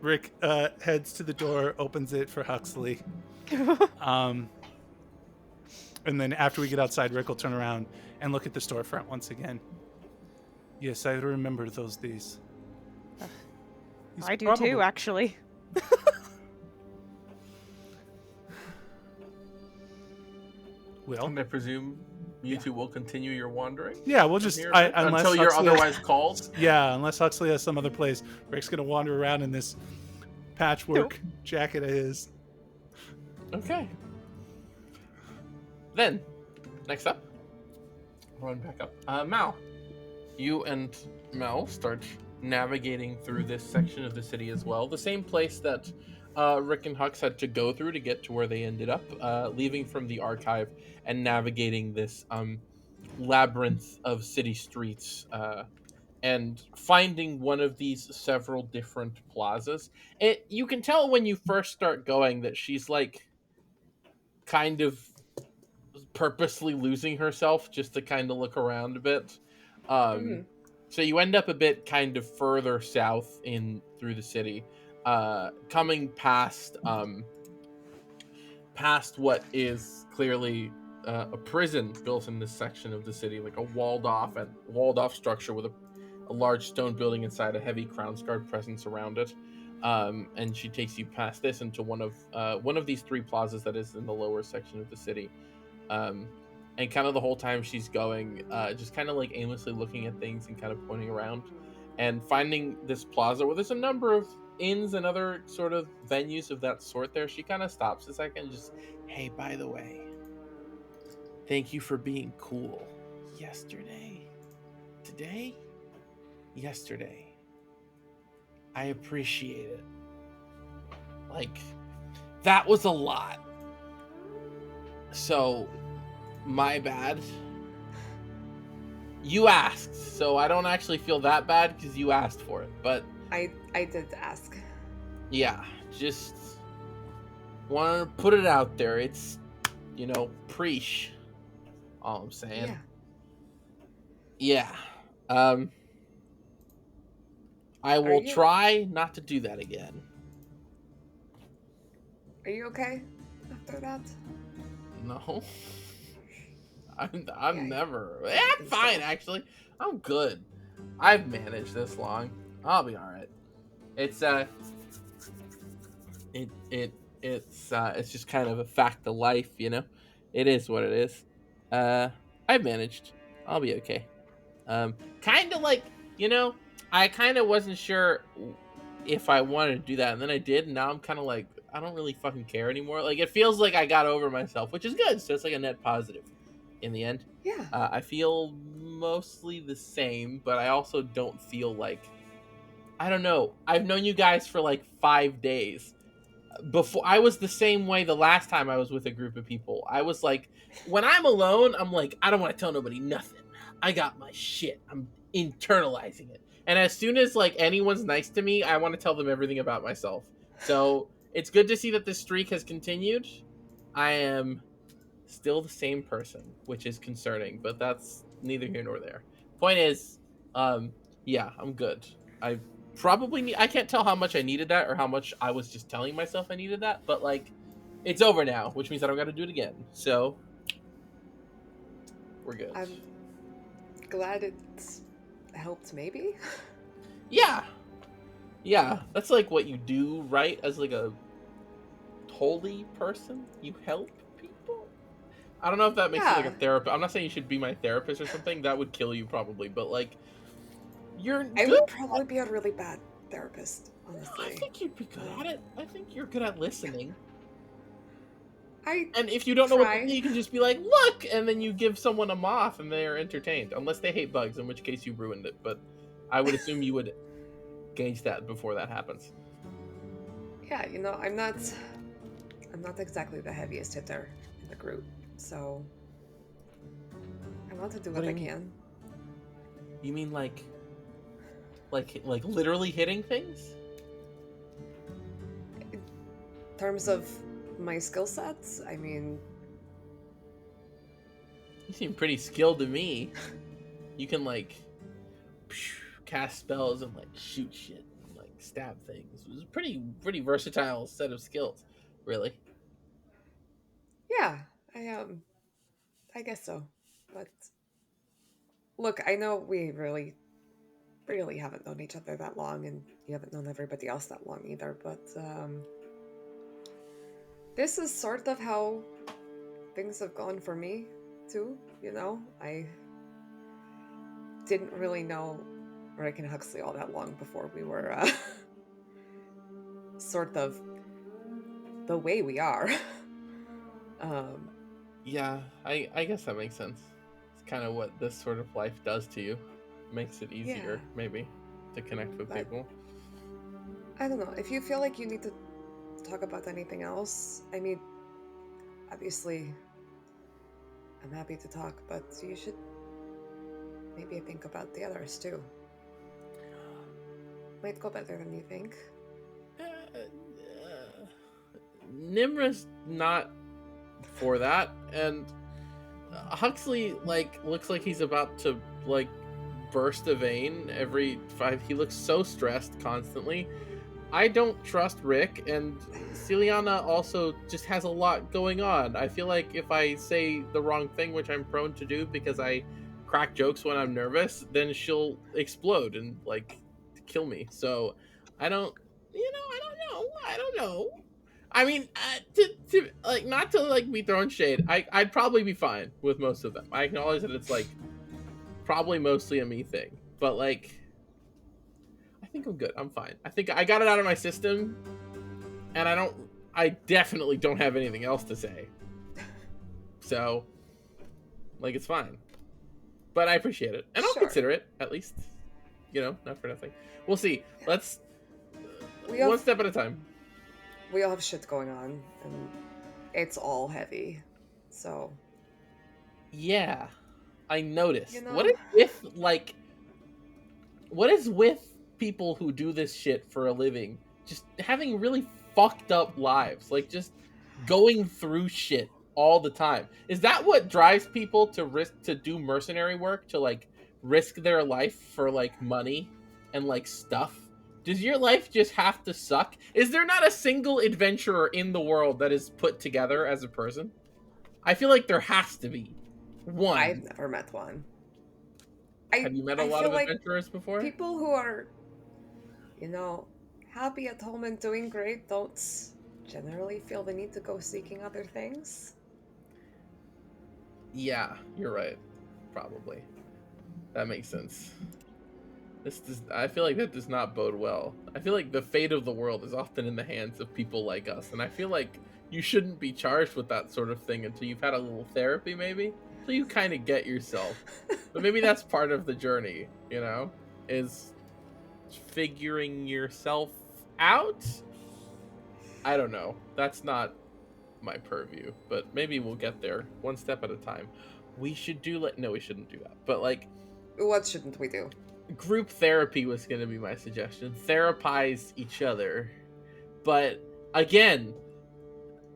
Rick heads to the door, opens it for Huxley. And then after we get outside, Rick will turn around and look at the storefront once again. Yes, I remember those days. I do too, actually. Well, and I presume you two will continue your wandering? Yeah, we'll just... until you're otherwise called? Yeah, unless Huxley has some other place. Rick's going to wander around in this patchwork jacket of his. Okay. Then, next up, run back up. Mal, you and Mel start navigating through this section of the city as well. The same place that Rick and Hux had to go through to get to where they ended up, leaving from the archive and navigating this labyrinth of city streets and finding one of these several different plazas. You can tell when you first start going that she's like kind of purposely losing herself just to kind of look around a bit. Mhm. So you end up a bit kind of further south in through the city, coming past what is clearly a prison built in this section of the city, like a walled off structure with a large stone building inside, a heavy Crown's Guard presence around it. And she takes you past this into one of these three plazas that is in the lower section of the city. And kind of the whole time she's going, just kind of like aimlessly looking at things and kind of pointing around and finding this plaza where there's a number of inns and other sort of venues of that sort there. She kind of stops a second and just, hey, by the way, thank you for being cool yesterday. Today? Yesterday. I appreciate it. Like, that was a lot. So, my bad. You asked, so I don't actually feel that bad because you asked for it. But I did ask. yeah, just want to put it out there. It's, preach. All I'm saying. Yeah. I will try not to do that again. Are you okay after that? No. I'm Yeah, never. I I'm think fine, so. actually. I'm good. I've managed this long. I'll be all right. It's it's just kind of a fact of life, It is what it is. I've managed. I'll be okay. Kind of like, I kind of wasn't sure if I wanted to do that, and then I did, and now I'm kind of like, I don't really fucking care anymore. Like, it feels like I got over myself, which is good. So it's like a net positive in the end. Yeah. I feel mostly the same, but I also don't feel like, I don't know. I've known you guys for like 5 days. Before, I was the same way the last time I was with a group of people. I was like, when I'm alone, I'm like, I don't want to tell nobody nothing. I got my shit. I'm internalizing it. And as soon as like anyone's nice to me, I want to tell them everything about myself. So it's good to see that this streak has continued. I am still the same person, which is concerning, but that's neither here nor there. Point is, yeah, I'm good. I probably I can't tell how much I needed that or how much I was just telling myself I needed that, but like, it's over now, which means I don't got to do it again. So we're good. I'm glad it's helped, maybe. Yeah, that's like what you do, right? As like a holy person, you help people. I don't know if that makes you like a therapist. I'm not saying you should be my therapist or something. That would kill you probably, but like, I would probably be a really bad therapist, honestly. I think you'd be good at it. I think you're good at listening. I And if you don't know what to do, you can just be like, look, and then you give someone a moth and they are entertained. Unless they hate bugs, in which case you ruined it. But I would assume you would gauge that before that happens. Yeah, I'm not exactly the heaviest hitter in the group, so I want to do what I can. You mean like literally hitting things? In terms of my skill sets, I mean, You seem pretty skilled to me. You can like cast spells and like shoot shit and like stab things. It was a pretty versatile set of skills, really. yeah, I guess so. But look, I know we really haven't known each other that long, and you haven't known everybody else that long either, but this is sort of how things have gone for me too. I didn't really know Rick and Huxley all that long before we were sort of the way we are. Yeah, I guess that makes sense. It's kind of what this sort of life does to you. Makes it easier, maybe, to connect with people. I don't know. If you feel like you need to talk about anything else, I mean, obviously, I'm happy to talk, but you should maybe think about the others too. Might go better than you think. Nimra's not for that, and Huxley looks like he's about to burst a vein every 5. He looks so stressed constantly. I don't trust Rick, and Celiana also just has a lot going on. I feel like if I say the wrong thing, which I'm prone to do because I crack jokes when I'm nervous, then she'll explode and kill me. So I don't know. I mean, not to be throwing shade. I'd probably be fine with most of them. I acknowledge that it's probably mostly a me thing, but I think I'm good. I'm fine. I think I got it out of my system, and I definitely don't have anything else to say. So, it's fine. But I appreciate it, and I'll consider it at least. Not for nothing. We'll see. Let's one step at a time. We all have shit going on, and it's all heavy. So. Yeah, I noticed. What is with people who do this shit for a living just having really fucked up lives, just going through shit all the time? Is that what drives people to do mercenary work, to risk their life for money and stuff? Does your life just have to suck? Is there not a single adventurer in the world that is put together as a person? I feel like there has to be one. I've never met one. Have you met a lot of adventurers before? People who are, happy at home and doing great don't generally feel the need to go seeking other things. Yeah, you're right. Probably. That makes sense. I feel like that does not bode well. I feel like the fate of the world is often in the hands of people like us, and I feel like you shouldn't be charged with that sort of thing until you've had a little therapy, maybe? So you kind of get yourself. But maybe that's part of the journey, is figuring yourself out? I don't know. That's not my purview, but maybe we'll get there one step at a time. We should do no, we shouldn't do that. But what shouldn't we do? Group therapy was going to be my suggestion. Therapize each other. But again,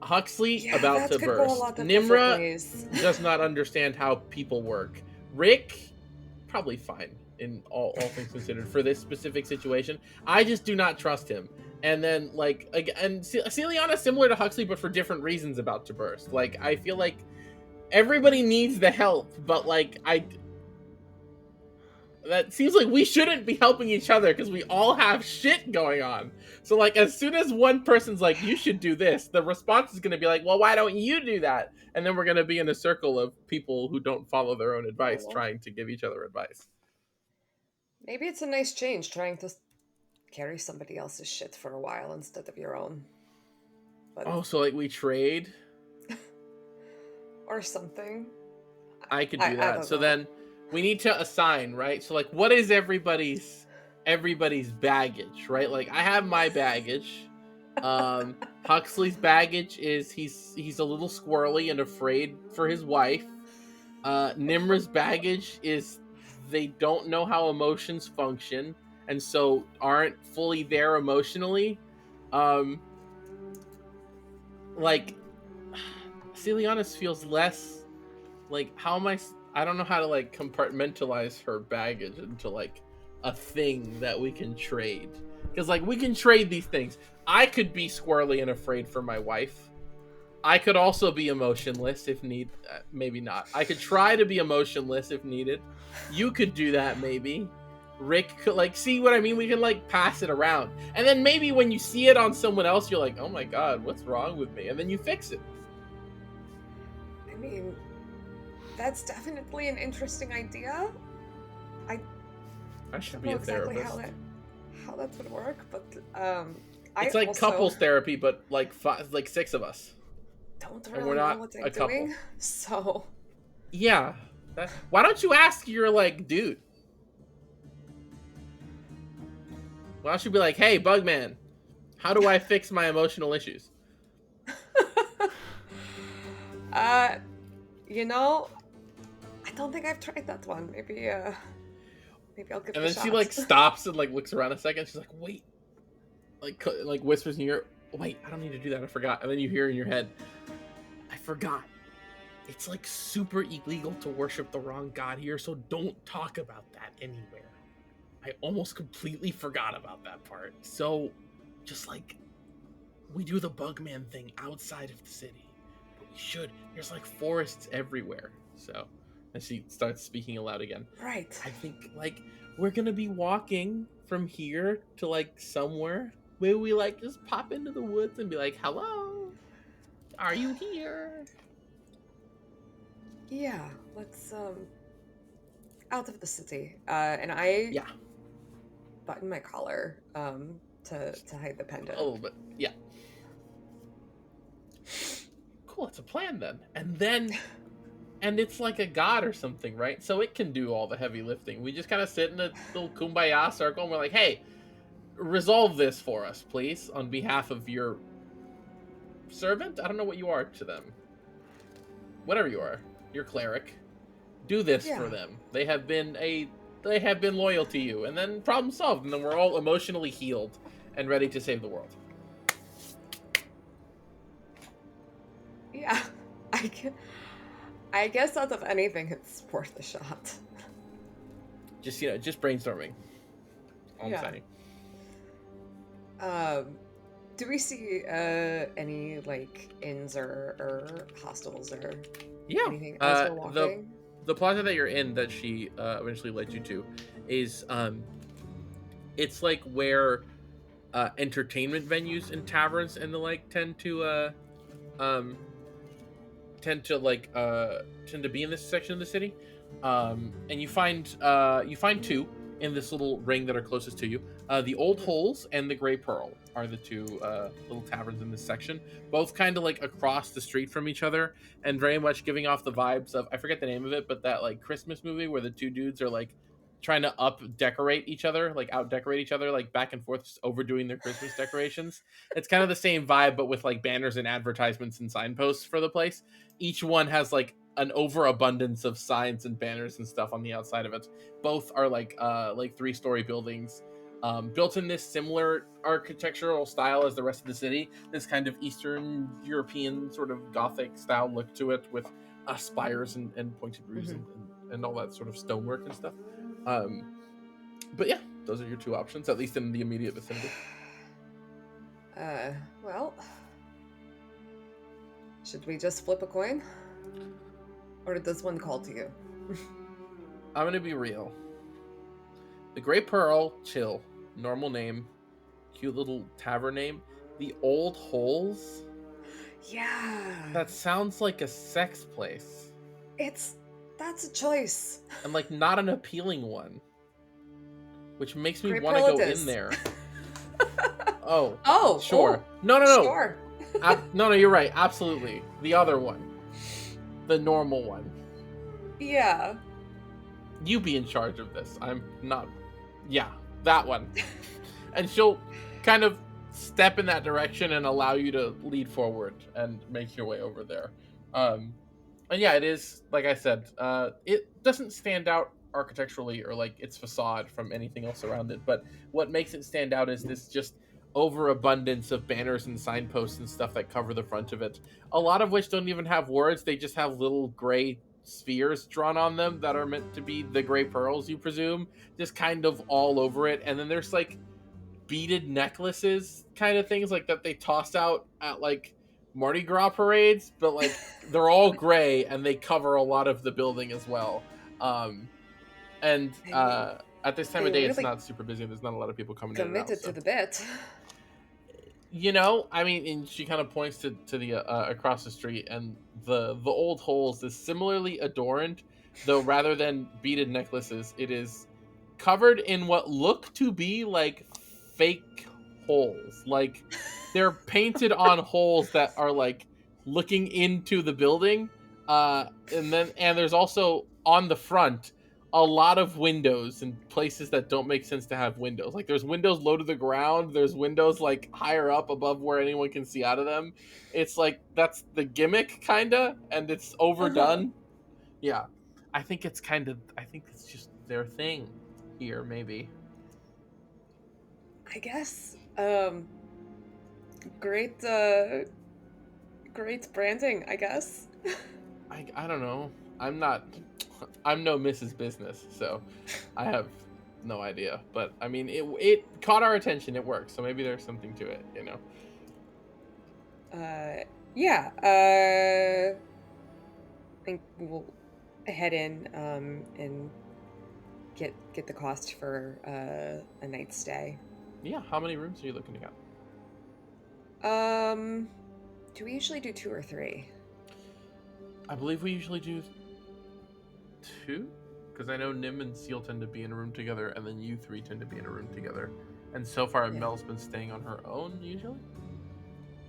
Huxley about to burst. Nimra does not understand how people work. Rick, probably fine in all things considered for this specific situation. I just do not trust him. And then and Celiana similar to Huxley, but for different reasons about to burst. I feel like everybody needs the help, but that seems like we shouldn't be helping each other because we all have shit going on. So as soon as one person's you should do this, the response is going to be well, why don't you do that? And then we're going to be in a circle of people who don't follow their own advice, trying to give each other advice. Maybe it's a nice change trying to carry somebody else's shit for a while instead of your own. But so we trade? or something. I could do that. So then we need to assign, right? So what is everybody's baggage, right? I have my baggage. Huxley's baggage is he's a little squirrely and afraid for his wife. Nimra's baggage is they don't know how emotions function and so aren't fully there emotionally. Celiana's feels less how am I don't know how to compartmentalize her baggage into a thing that we can trade, because we can trade these things. I could be squirrely and afraid for my wife. I could also be emotionless if need. Maybe not. I could try to be emotionless if needed. You could do that maybe. Rick could see what I mean? We can pass it around, and then maybe when you see it on someone else, you're oh my god, what's wrong with me? And then you fix it. I mean, that's definitely an interesting idea. I should be a therapist. Exactly how that would work, but it's also couples therapy, but 6 of us. Don't really know what I'm doing, so yeah. Why don't you ask your dude? Why don't you be hey, Bugman, how do I fix my emotional issues? I don't think I've tried that one. Maybe Maybe I'll give And it a then shot. she like stops and like looks around a second. She's like, "Wait," like whispers in your ear, "Wait, I don't need to do that. I forgot." And then you hear in your head, "I forgot. It's like super illegal to worship the wrong god here, so don't talk about that anywhere. I almost completely forgot about that part. So, just like we do the Bugman thing outside of the city, but we should. There's like forests everywhere." So, and she starts speaking aloud again. Right. I think like we're gonna be walking from here to like somewhere where we like just pop into the woods and be like, "Hello, are you here?" Yeah, let's out of the city. And I Yeah, button my collar to hide the pendant. a little bit. Yeah. Cool, it's a plan then. And it's like a god or something, right? So it can do all the heavy lifting. We just kind of sit in a little kumbaya circle and we're like, "Hey, resolve this for us, please, on behalf of your servant." I don't know what you are to them. Whatever you are, your cleric. Do this for them. They have been loyal to you, and then problem solved, and then we're all emotionally healed and ready to save the world. Yeah, I guess out of anything, it's worth a shot. Just just brainstorming. All I'm saying. Do we see any like inns or hostels or anything as we're walking? The plaza that you're in that she eventually led you to is it's like where entertainment venues and taverns and the like tend to be in this section of the city. And you find two in this little ring that are closest to you. The Old Holes and the Gray Pearl are the two little taverns in this section, both kind of like across the street from each other, and very much giving off the vibes of, I forget the name of it, but that like Christmas movie where the two dudes are like trying to out decorate each other, like back and forth, just overdoing their Christmas decorations. It's kind of the same vibe, but with like banners and advertisements and signposts for the place. Each one has like an overabundance of signs and banners and stuff on the outside of it. Both are like 3-story buildings, built in this similar architectural style as the rest of the city. This kind of Eastern European sort of Gothic style look to it, with spires and pointed roofs and all that sort of stonework and stuff. But yeah, those are your two options, at least in the immediate vicinity. Well, should we just flip a coin? Or does one call to you? I'm gonna be real. The Gray Pearl, chill. Normal name. Cute little tavern name. The Old Holes? Yeah. That sounds like a sex place. That's a choice. And like not an appealing one. Which makes me Gray want to Pearl go it is. in there. Oh. Oh. Sure. Oh, No. Sure. No, you're right. Absolutely. The other one. The normal one. Yeah. You be in charge of this. I'm not. Yeah, that one. And she'll kind of step in that direction and allow you to lead forward and make your way over there. And yeah, it is, like I said, it doesn't stand out architecturally or like its facade from anything else around it, but what makes it stand out is this just overabundance of banners and signposts and stuff that cover the front of it, a lot of which don't even have words. They just have little gray spheres drawn on them that are meant to be the Gray Pearls, you presume, just kind of all over it. And then there's like beaded necklaces kind of things like that they toss out at like Mardi Gras parades, but like they're all gray and they cover a lot of the building as well. At this time of day, it's not super busy. There's not a lot of people coming in and out. Committed to the bit. You know, I mean, and she kind of points to the across the street, and the Old Holes is similarly adorned, though rather than beaded necklaces, it is covered in what look to be like fake holes. Like they're painted on holes that are like looking into the building, and there's also on the front a lot of windows in places that don't make sense to have windows. Like there's windows low to the ground. There's windows like higher up above where anyone can see out of them. It's like, that's the gimmick kinda, and it's overdone. Yeah. I think it's just their thing. ear, maybe. I guess. Great, great branding, I guess. I don't know. I'm no Mrs. Business, so I have no idea. But I mean, it caught our attention. It works, so maybe there's something to it, you know. Yeah. I think we'll head in and get the cost for a night's stay. Yeah. How many rooms are you looking to get? Do we usually do 2 or 3? I believe we usually do 2, because I know Nim and Seal tend to be in a room together, and then you 3 tend to be in a room together. And so far, Yeah. Mel's been staying on her own usually.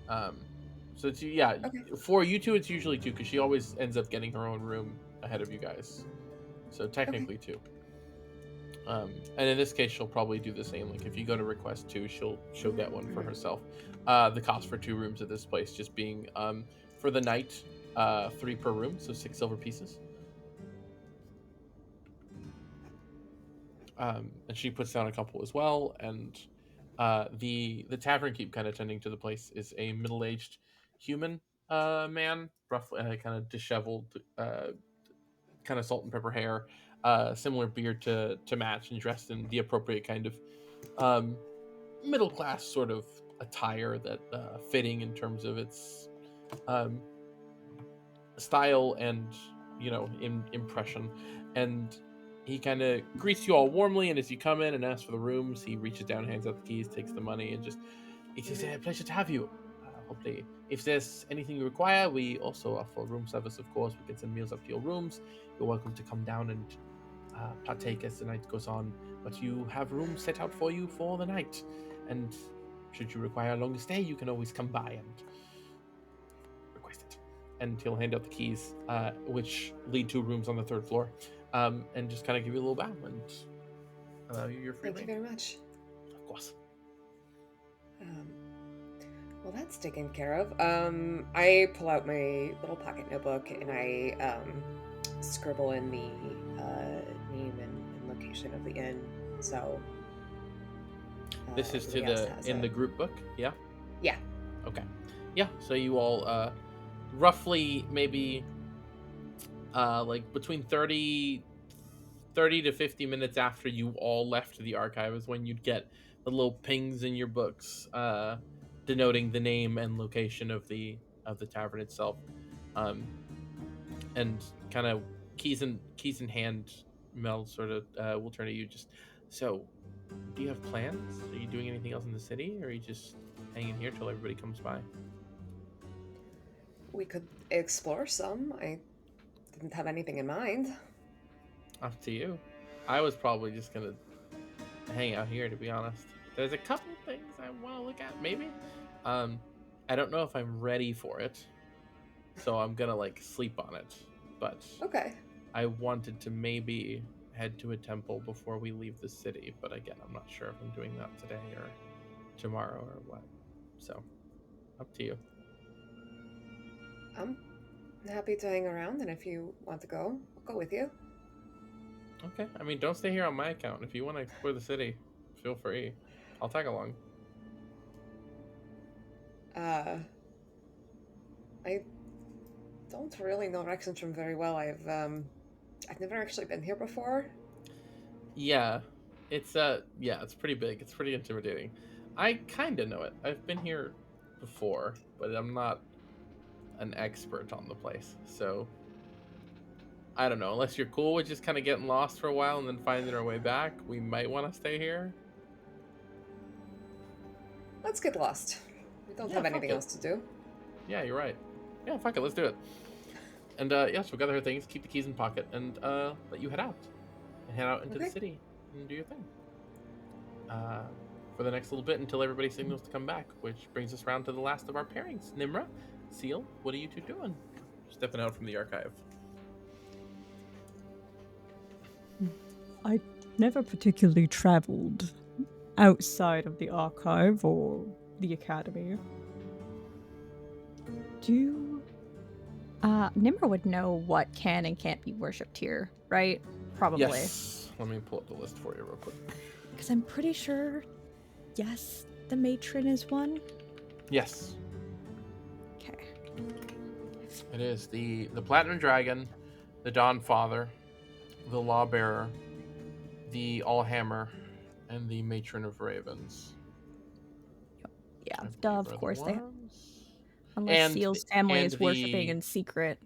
So it's yeah. Okay. For you 2, it's usually 2 because she always ends up getting her own room ahead of you guys. So technically 2. And in this case, she'll probably do the same. Like if you go to request 2, she'll get one for herself. The cost for 2 rooms at this place just being for the night 3 per room, so 6 silver pieces. And she puts down a couple as well. And the tavern keep kind of tending to the place is a middle-aged human man, roughly kind of disheveled, kind of salt and pepper hair, similar beard to match, and dressed in the appropriate kind of middle class sort of attire that fitting in terms of its style and impression. And he kind of greets you all warmly, and as you come in and ask for the rooms, he reaches down, hands out the keys, takes the money, and just it is a pleasure to have you. Hopefully, if there's anything you require, we also offer room service, of course. We can send meals up to your rooms. You're welcome to come down and partake as the night goes on. But you have rooms set out for you for the night. And should you require a longer stay, you can always come by and request it. And he'll hand out the keys, which lead to rooms on the 3rd floor, and just kind of give you a little bow and allow you your free Thank you very much. Of course. Well, that's taken care of. I pull out my little pocket notebook and I scribble in the name and location of the inn. So this is to everybody else has in it. the group book, yeah? Yeah. Okay. Yeah, so you all roughly maybe like between 30 to 50 minutes after you all left the archive is when you'd get the little pings in your books denoting the name and location of the tavern itself. And kind of keys in hand, Mel sort of will turn to you. Just so, do you have plans? Are you doing anything else in the city, or are you just hanging here till everybody comes by? We could explore some. I didn't have anything in mind. Up to you. I was probably just gonna hang out here, to be honest. There's a couple things I want to look at, maybe. I don't know if I'm ready for it, so I'm gonna like sleep on it. But Okay. I wanted to maybe head to a temple before we leave the city, but again, I'm not sure if I'm doing that today or tomorrow or what. So, up to you. I'm happy to hang around, and if you want to go, I'll go with you. Okay. I mean, don't stay here on my account. If you want to explore the city, feel free. I'll tag along. I don't really know Rexxentrum very well. I've never actually been here before. Yeah. It's pretty big. It's pretty intimidating. I kind of know it. I've been here before, but I'm not an expert on the place. So I don't know. Unless you're cool with just kind of getting lost for a while and then finding our way back, we might want to stay here. Let's get lost. We don't have anything else to do. Yeah, you're right. Yeah, fuck it. Let's do it. And yeah, so gather her things, keep the keys in pocket, and let you head out. And head out into the city and do your thing. For the next little bit until everybody signals to come back, which brings us around to the last of our pairings. Nimra, Seal, what are you two doing? Stepping out from the archive. I never particularly traveled outside of the archive or the academy. Nimmer would know what can and can't be worshipped here, right? Probably. Yes. Let me pull up the list for you real quick. Because I'm pretty sure, yes, the matron is one. Yes, Okay. it is the Platinum Dragon, the Dawn Father, the Lawbearer, the Allhammer, and the Matron of Ravens. Yeah, I believe of are the course they. ones. Unless And Seal's the- family and is worshipping the- in secret.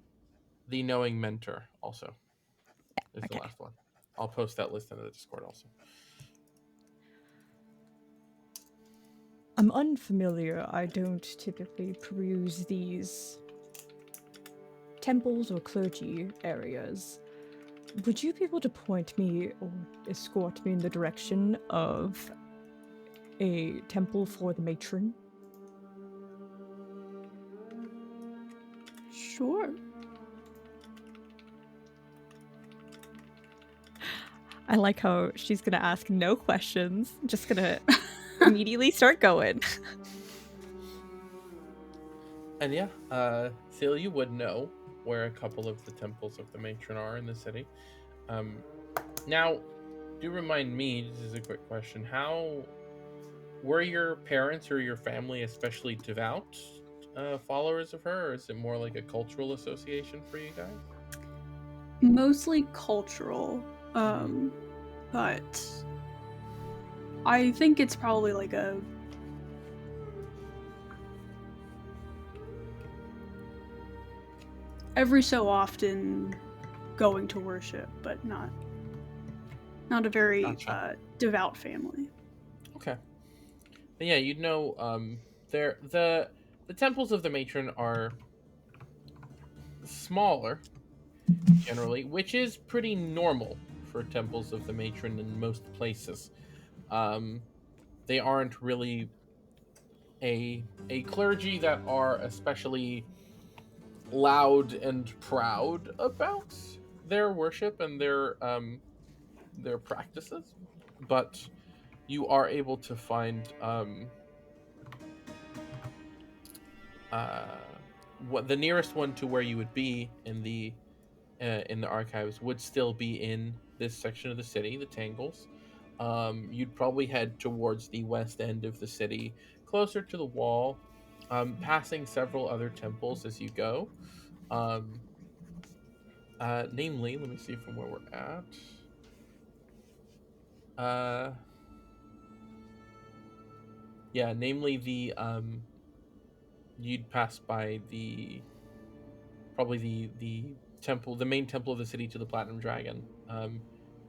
The Knowing Mentor also is the okay. last one. I'll post that list into the Discord also. I'm unfamiliar. I don't typically peruse these temples or clergy areas. Would you be able to point me or escort me in the direction of a temple for the matron? Sure. I like how she's gonna ask no questions, just gonna immediately start going. And yeah, Seal, you would know where a couple of the temples of the matron are in the city. Now, do remind me, this is a quick question, how were your parents or your family especially devout followers of her, or is it more like a cultural association for you guys? Mostly cultural, but I think it's probably like a every so often going to worship, but not a very Gotcha. devout family. Okay. But yeah, you'd know the temples of the matron are smaller generally, which is pretty normal for temples of the matron in most places. Um, they aren't really a clergy that are especially loud and proud about their worship and their practices, but you are able to find what the nearest one to where you would be in the archives would still be in this section of the city, the Tangles. You'd probably head towards the west end of the city, closer to the wall, passing several other temples as you go. Namely, let me see from where we're at. Namely you'd pass by the temple, the main temple of the city, to the Platinum Dragon,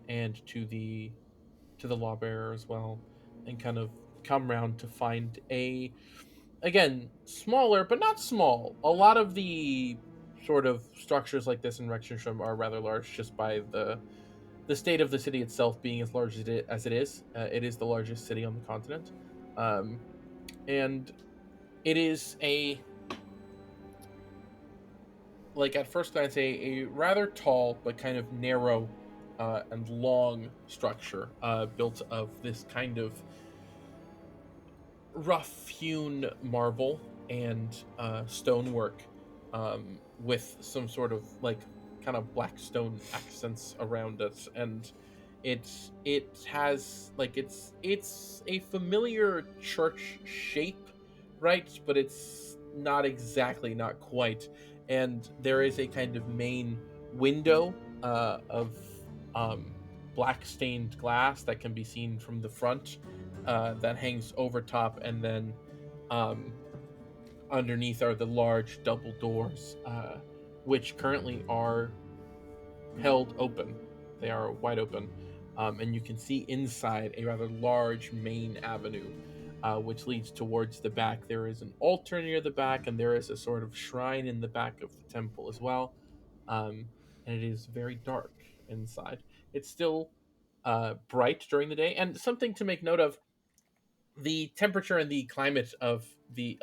and to the Lawbearer as well, and kind of come round to find again, smaller but not small. A lot of the sort of structures like this in Rexxentrum are rather large, just by the state of the city itself being as large as it is. It is the largest city on the continent, and it is at first glance, a rather tall but kind of narrow and long structure built of this kind of rough-hewn marble and stonework, with some sort of kind of black stone accents around it, and it has it's a familiar church shape, right? But it's not exactly, not quite. And there is a kind of main window of black stained glass that can be seen from the front, that hangs over top, and then underneath are the large double doors, which currently are held open. They are wide open, and you can see inside a rather large main avenue, which leads towards the back. There is an altar near the back, and there is a sort of shrine in the back of the temple as well. And it is very dark inside. It's still bright during the day, and something to make note of: the temperature and the climate of the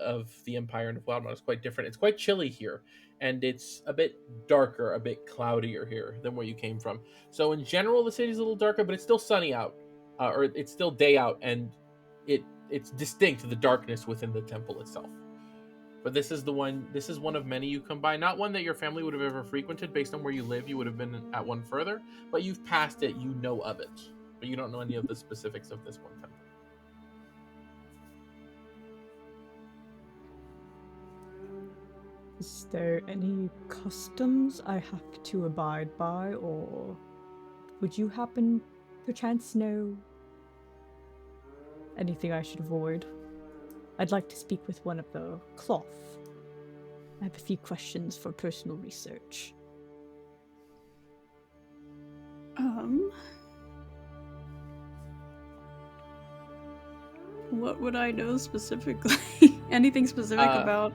Empire and of Loudmouth is quite different. It's quite chilly here, and it's a bit darker, a bit cloudier here than where you came from. So in general, the city's a little darker, but it's still sunny out, or it's still day out, and it's distinct, the darkness within the temple itself. But this is one of many you come by. Not one that your family would have ever frequented. Based on where you live, you would have been at one further. But you've passed it, you know of it. But you don't know any of the specifics of this one temple. Is there any customs I have to abide by, or would you happen, perchance, know anything I should avoid? I'd like to speak with one of the cloth. I have a few questions for personal research. What would I know specifically? Anything specific about?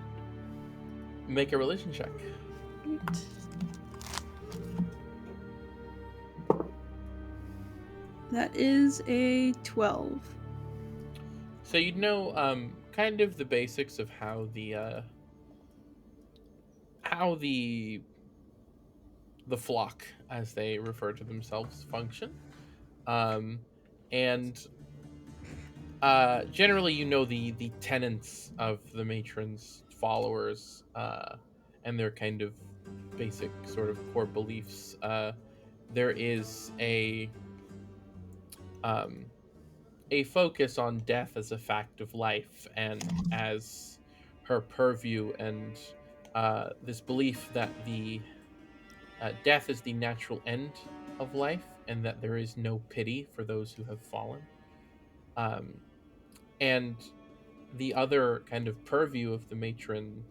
Make a religion check. That is a 12. So you'd know kind of the basics of how the flock, as they refer to themselves, function. And generally you know the tenets of the matron's followers and their kind of basic sort of core beliefs. There is a focus on death as a fact of life and as her purview, and this belief that the death is the natural end of life and that there is no pity for those who have fallen. And the other kind of purview of the matron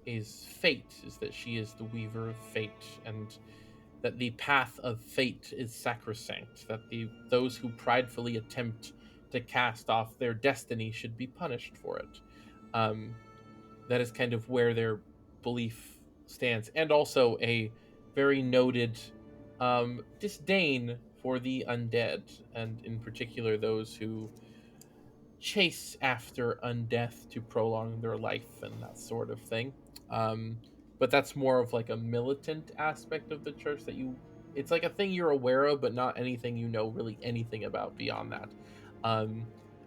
is fate, is that she is the weaver of fate, and that the path of fate is sacrosanct, that those who pridefully attempt to cast off their destiny should be punished for it. That is kind of where their belief stands, and also a very noted disdain for the undead, and in particular those who chase after undeath to prolong their life and that sort of thing. But that's more of like a militant aspect of the church that it's like a thing you're aware of, but not anything you know really anything about beyond that.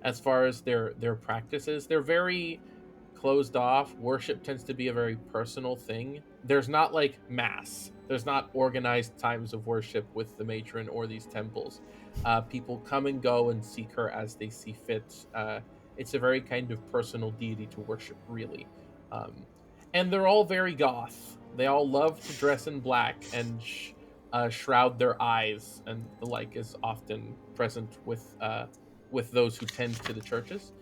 As far as their practices, they're very closed off. Worship tends to be a very personal thing. There's not like mass. There's not organized times of worship with the matron or these temples. People come and go and seek her as they see fit. It's a very kind of personal deity to worship, really. And they're all very goth. They all love to dress in black and shroud their eyes, and the like is often present with those who tend to the churches.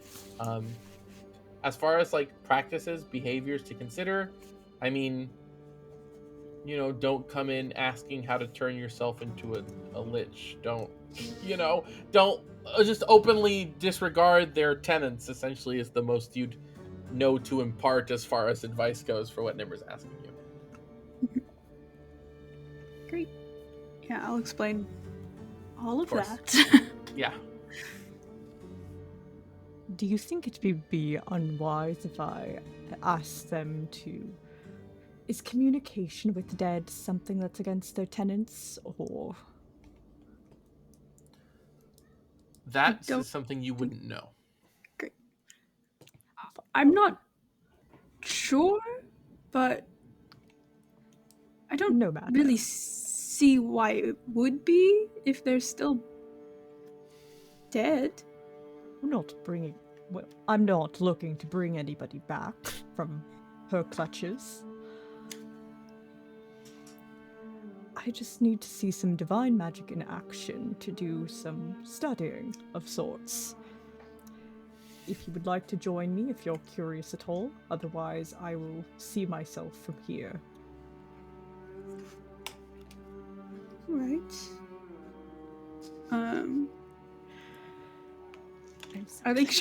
As far as like practices, behaviors to consider, I mean, don't come in asking how to turn yourself into a lich. Don't just openly disregard their tenets, essentially, is the most you'd know to impart as far as advice goes for what Nimmer's asking you. Great. Yeah, I'll explain all of that. Yeah. Do you think it would be unwise if I asked them to... Is communication with the dead something that's against their tenets, or... That's something you wouldn't know. Great. I'm not sure, but I don't really see why it would be if they're still dead. I'm not looking to bring anybody back from her clutches. I just need to see some divine magic in action to do some studying of sorts. If you would like to join me, if you're curious at all, otherwise I will see myself from here. Right. I think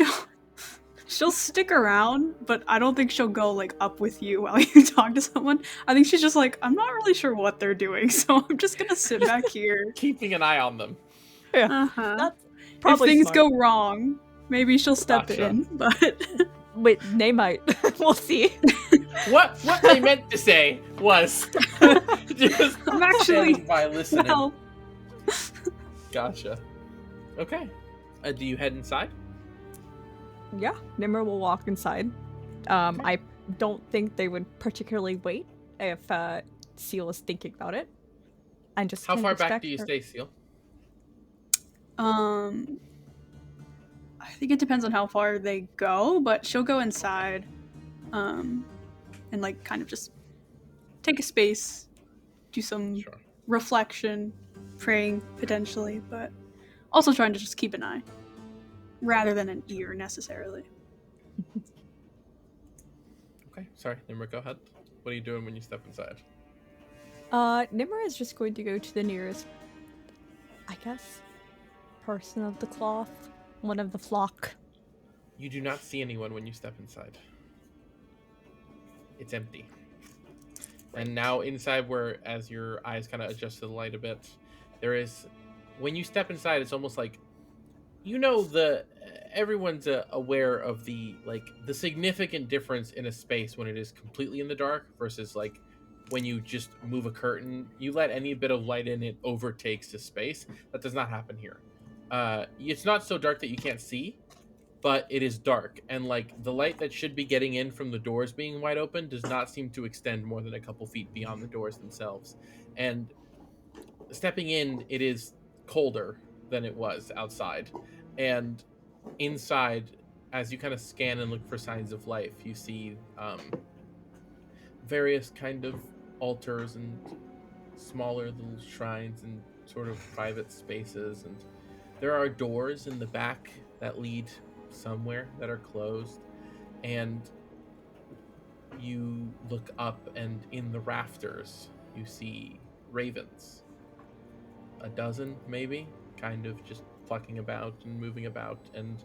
she'll stick around, but I don't think she'll go like up with you while you talk to someone. I think she's just like, I'm not really sure what they're doing, so I'm just gonna sit back here, keeping an eye on them. Yeah. That's probably if things smart. go wrong, maybe she'll step in. But wait, they might. We'll see. What I meant to say was just I'm actually by listening. Well. Gotcha. Okay. Do you head inside? Yeah, Nimmer will walk inside. I don't think they would particularly wait if Seal is thinking about it. And just How kind far of back do expect you her- stay, Seal? I think it depends on how far they go, but she'll go inside, and like kind of just take a space, do some Sure. reflection, praying potentially, but also trying to just keep an eye rather than an ear necessarily. Okay, sorry, Nimmer, go ahead. What are you doing when you step inside? Nimmer is just going to go to the nearest, I guess, person of the cloth, one of the flock. You do not see anyone when you step inside. It's empty. And now inside, where as your eyes kind of adjust to the light a bit, there is, when you step inside, it's almost like, everyone's aware of the significant difference in a space when it is completely in the dark versus like when you just move a curtain, you let any bit of light in, it overtakes the space. That does not happen here. It's not so dark that you can't see, but it is dark, and like the light that should be getting in from the doors being wide open does not seem to extend more than a couple feet beyond the doors themselves. And stepping in, it is colder than it was outside. And inside, as you kind of scan and look for signs of life, you see various kind of altars and smaller little shrines and sort of private spaces, and there are doors in the back that lead somewhere that are closed, and you look up, and in the rafters you see ravens, a dozen maybe, kind of just plucking about and moving about. And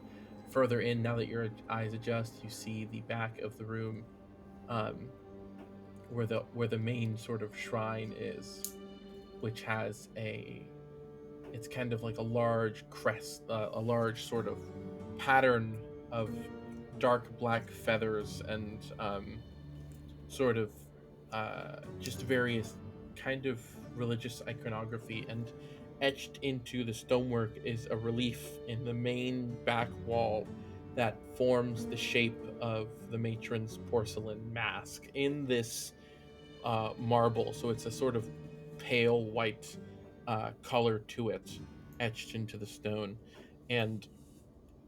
further in, now that your eyes adjust, you see the back of the room, where the main sort of shrine is, which has it's kind of like a large crest, a large sort of pattern of dark black feathers and sort of just various kind of religious iconography. And etched into the stonework is a relief in the main back wall that forms the shape of the matron's porcelain mask in this marble. So it's a sort of pale white color to it, etched into the stone. And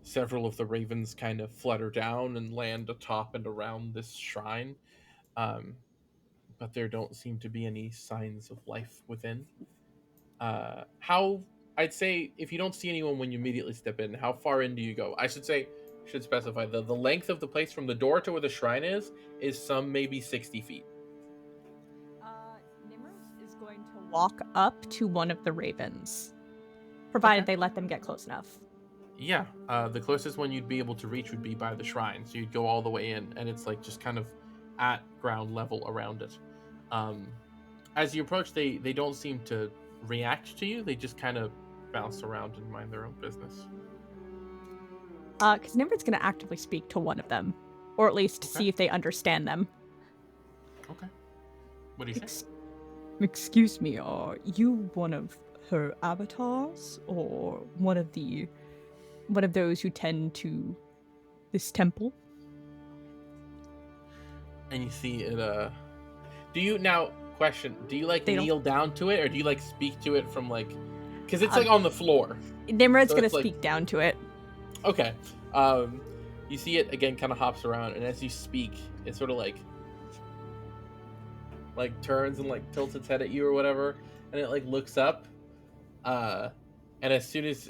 several of the ravens kind of flutter down and land atop and around this shrine. But there don't seem to be any signs of life within. How, I'd say, if you don't see anyone when you immediately step in, how far in do you go? I should specify the length of the place from the door to where the shrine is some maybe 60 feet. Nimmer is going to walk up to one of the ravens, provided they let them get close enough. Yeah, the closest one you'd be able to reach would be by the shrine, so you'd go all the way in, and it's like just kind of at ground level around it. As you approach, they don't seem to react to you. They just kind of bounce around and mind their own business. Because Nimmer's going to actively speak to one of them, or at least see if they understand them. Okay. What do you say? Excuse me, are you one of her avatars, or one of those who tend to this temple? And you see it. Do you now question? Do you like They kneel down to it, or do you like speak to it from like? Because it's like on the floor. Nimrod's So gonna it's, like- speak down to it. Okay. You see it again, kind of hops around, and as you speak, it sort of like turns and like tilts its head at you or whatever, and it like looks up. And as soon as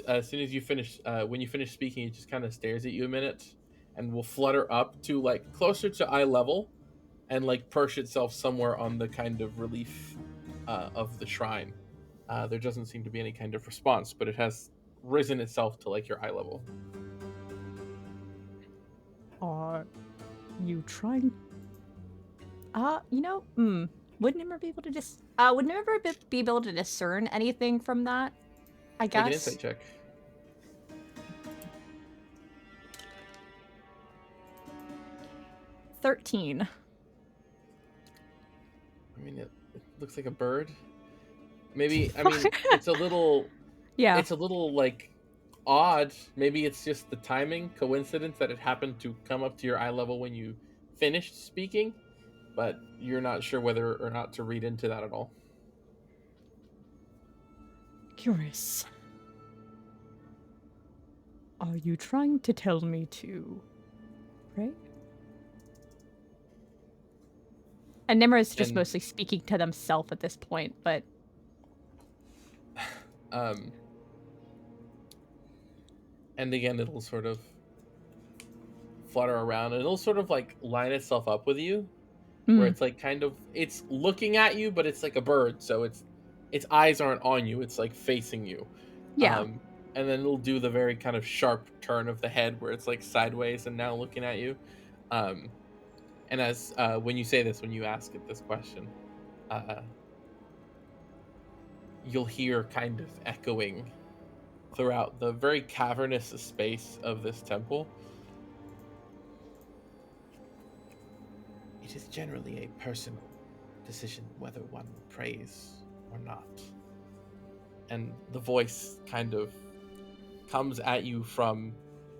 you finish, when you finish speaking, it just kind of stares at you a minute, and will flutter up to like closer to eye level, and like perch itself somewhere on the kind of relief of the shrine. There doesn't seem to be any kind of response, but it has risen itself to like your eye level. Are you trying? Would Nimmer be able to would Nimmer be able to discern anything from that? I guess. Make an insight check. 13. I mean, it looks like a bird. Maybe, I mean, it's a little, Yeah. it's a little like odd. Maybe it's just the timing, coincidence that it happened to come up to your eye level when you finished speaking, but you're not sure whether or not to read into that at all. Curious. Are you trying to tell me to pray? And Nimmer is just And- mostly speaking to themselves at this point, but And again, it'll sort of flutter around, and it'll sort of like line itself up with you, where it's like kind of it's looking at you, but it's like a bird, so its eyes aren't on you; it's like facing you. yeah. And then it'll do the very kind of sharp turn of the head, where it's like sideways and now looking at you. And as when you say this, when you ask it this question, you'll hear kind of echoing throughout the very cavernous space of this temple. It is generally a personal decision whether one prays or not. And the voice kind of comes at you from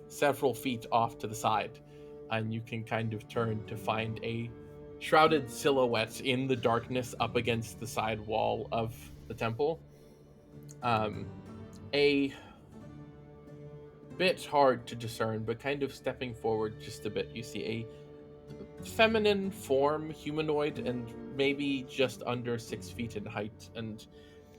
several feet off to the side, and you can kind of turn to find a shrouded silhouette in the darkness up against the side wall of the temple. A bit hard to discern, but kind of stepping forward just a bit, you see a feminine form, humanoid, and maybe just under 6 feet in height, and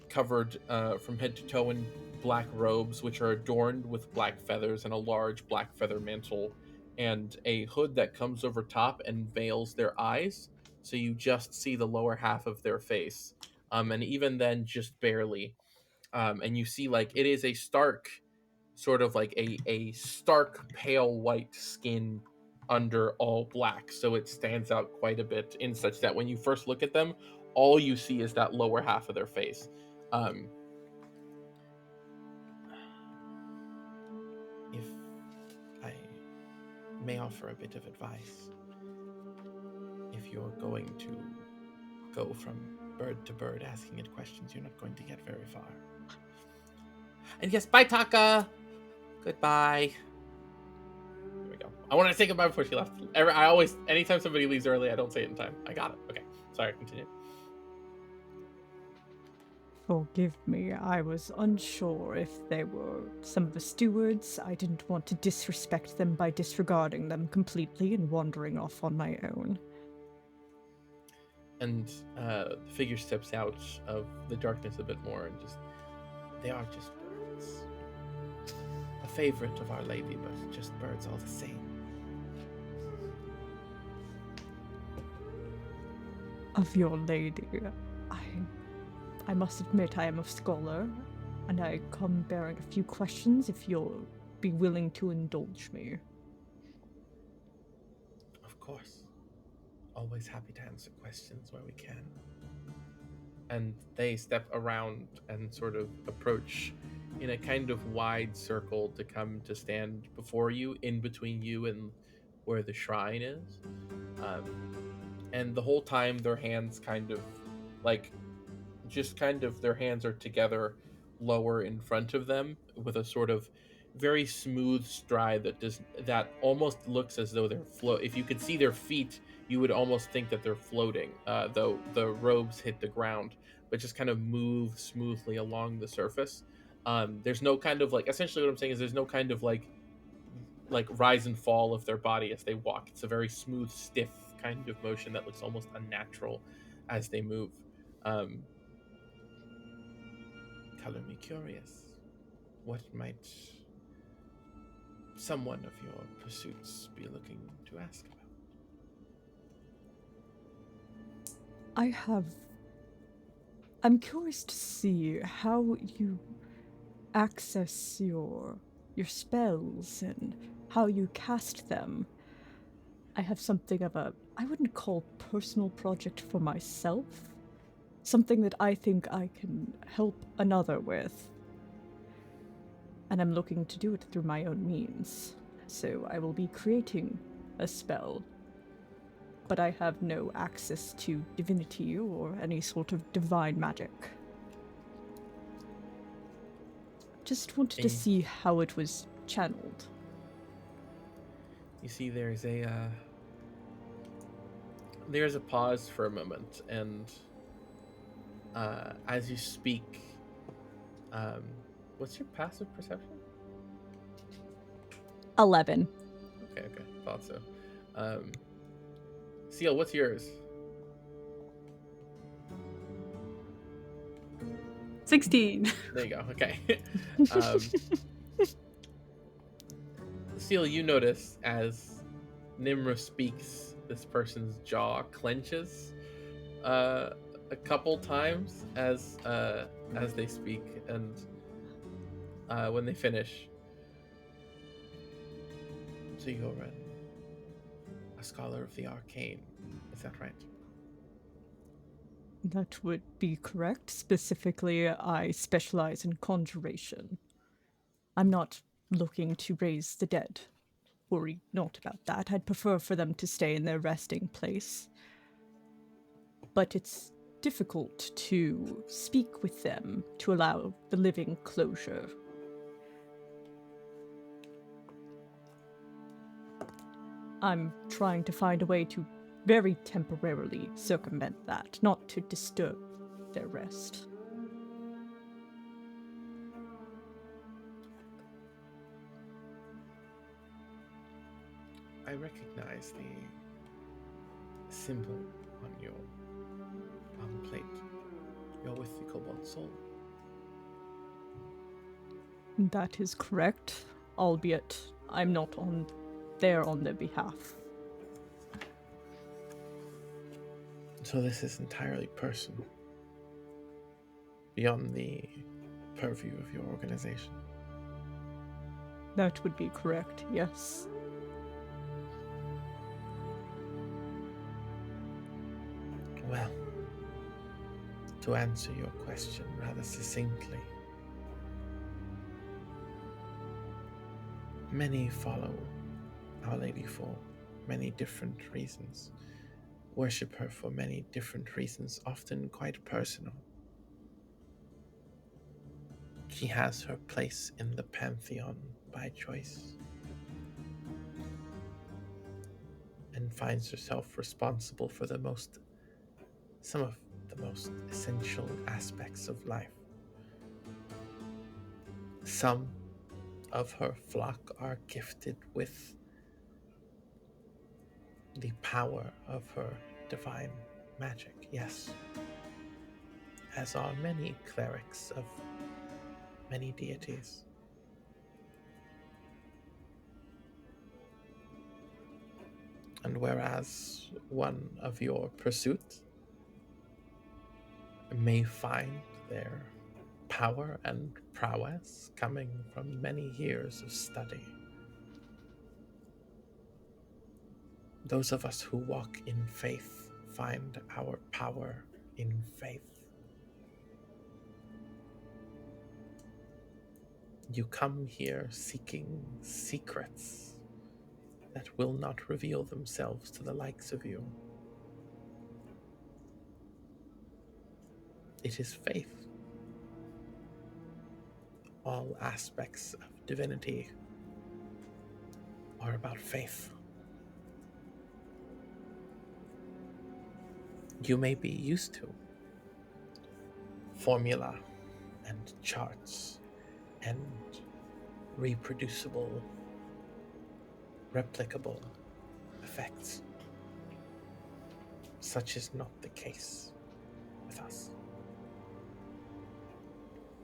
covered from head to toe in black robes, which are adorned with black feathers and a large black feather mantle, and a hood that comes over top and veils their eyes, so you just see the lower half of their face, and even then, just barely. And you see, like, it is a stark, sort of like a stark pale white skin under all black, so it stands out quite a bit, in such that when you first look at them, all you see is that lower half of their face. If I may offer a bit of advice, if you're going to go from bird to bird asking it questions, you're not going to get very far. And yes, bye, Taka. Goodbye. There we go. I wanted to say goodbye before she left. Anytime somebody leaves early, I don't say it in time. I got it. Okay. Sorry, continue. Forgive me, I was unsure if they were some of the stewards. I didn't want to disrespect them by disregarding them completely and wandering off on my own. And the figure steps out of the darkness a bit more, and they are just birds. A favorite of Our Lady, but just birds all the same. Of your lady, I must admit I am a scholar, and I come bearing a few questions if you'll be willing to indulge me. Of course. Always happy to answer questions where we can. And they step around and sort of approach in a kind of wide circle to come to stand before you, in between you and where the shrine is. And the whole time their hands kind of their hands are together lower in front of them, with a sort of very smooth stride that almost looks as though they're if you could see their feet, you would almost think that they're floating, though the robes hit the ground, but just kind of move smoothly along the surface. There's no kind of essentially what I'm saying is there's no kind of like rise and fall of their body as they walk. It's a very smooth, stiff kind of motion that looks almost unnatural as they move. Color me curious. What might someone of your pursuits be looking to ask about? I'm curious to see how you access your spells and how you cast them. I have something of I wouldn't call personal project for myself. Something that I think I can help another with. And I'm looking to do it through my own means. So I will be creating a spell. But I have no access to divinity or any sort of divine magic. Just wanted to see how it was channeled. You see there's There's a pause for a moment, and as you speak, what's your passive perception? 11. Okay, thought so. Seal, what's yours? 16. There you go. Okay. Seal, you notice as Nimra speaks, this person's jaw clenches a couple times as they speak, and when they finish. So you're a scholar of the arcane, is that right? That would be correct. Specifically, I specialize in conjuration. I'm not looking to raise the dead. Worry not about that. I'd prefer for them to stay in their resting place. But it's difficult to speak with them to allow the living closure. I'm trying to find a way to very temporarily circumvent that, not to disturb their rest. I recognize the symbol on your plate. You're with the Cobalt Soul. That is correct, albeit I'm not there on their behalf. So this is entirely personal, beyond the purview of your organization. That would be correct, yes. Well, to answer your question rather succinctly, many follow Our Lady for many different reasons, worship her for many different reasons, often quite personal. She has her place in the pantheon by choice, and finds herself responsible for some of the most essential aspects of life. Some of her flock are gifted with the power of her divine magic, yes, as are many clerics of many deities. And whereas one of your pursuit may find their power and prowess coming from many years of study, those of us who walk in faith find our power in faith. You come here seeking secrets that will not reveal themselves to the likes of you. It is faith. All aspects of divinity are about faith. You may be used to formula and charts and reproducible, replicable effects. Such is not the case with us.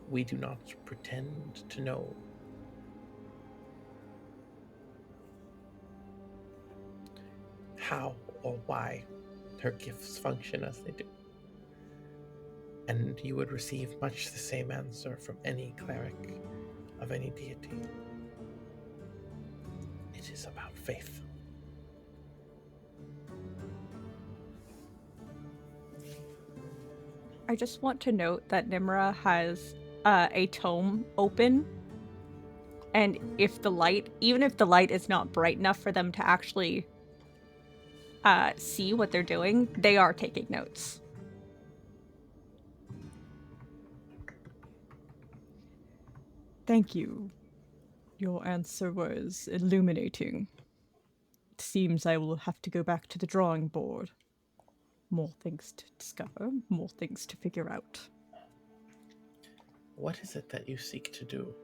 We do not pretend to know how or why her gifts function as they do. And you would receive much the same answer from any cleric of any deity. It is about faith. I just want to note that Nimra has a tome open, and even if the light is not bright enough for them to actually see what they're doing, they are taking notes. Thank you. Your answer was illuminating. It seems I will have to go back to the drawing board. more things to discover, more things to figure out. What is it that you seek to do?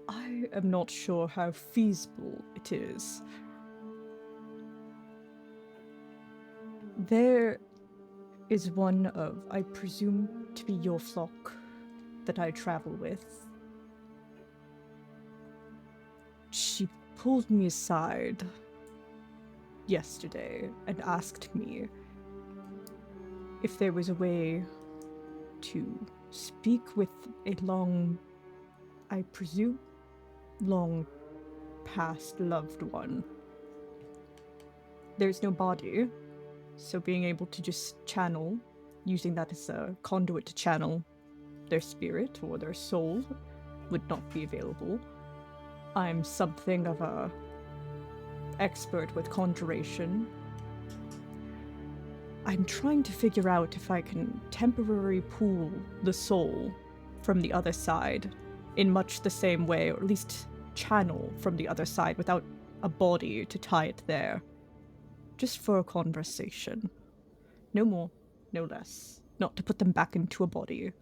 I am not sure how feasible it is. There is one of, I presume to be your flock, that I travel with. She pulled me aside yesterday and asked me if there was a way to speak with a I presume, long past loved one. There's no body, so being able to just channel, using that as a conduit to channel their spirit or their soul, would not be available. I'm something of a expert with conjuration. I'm trying to figure out if I can temporarily pull the soul from the other side in much the same way, or at least channel from the other side without a body to tie it there. Just for a conversation. No more, no less. Not to put them back into a body.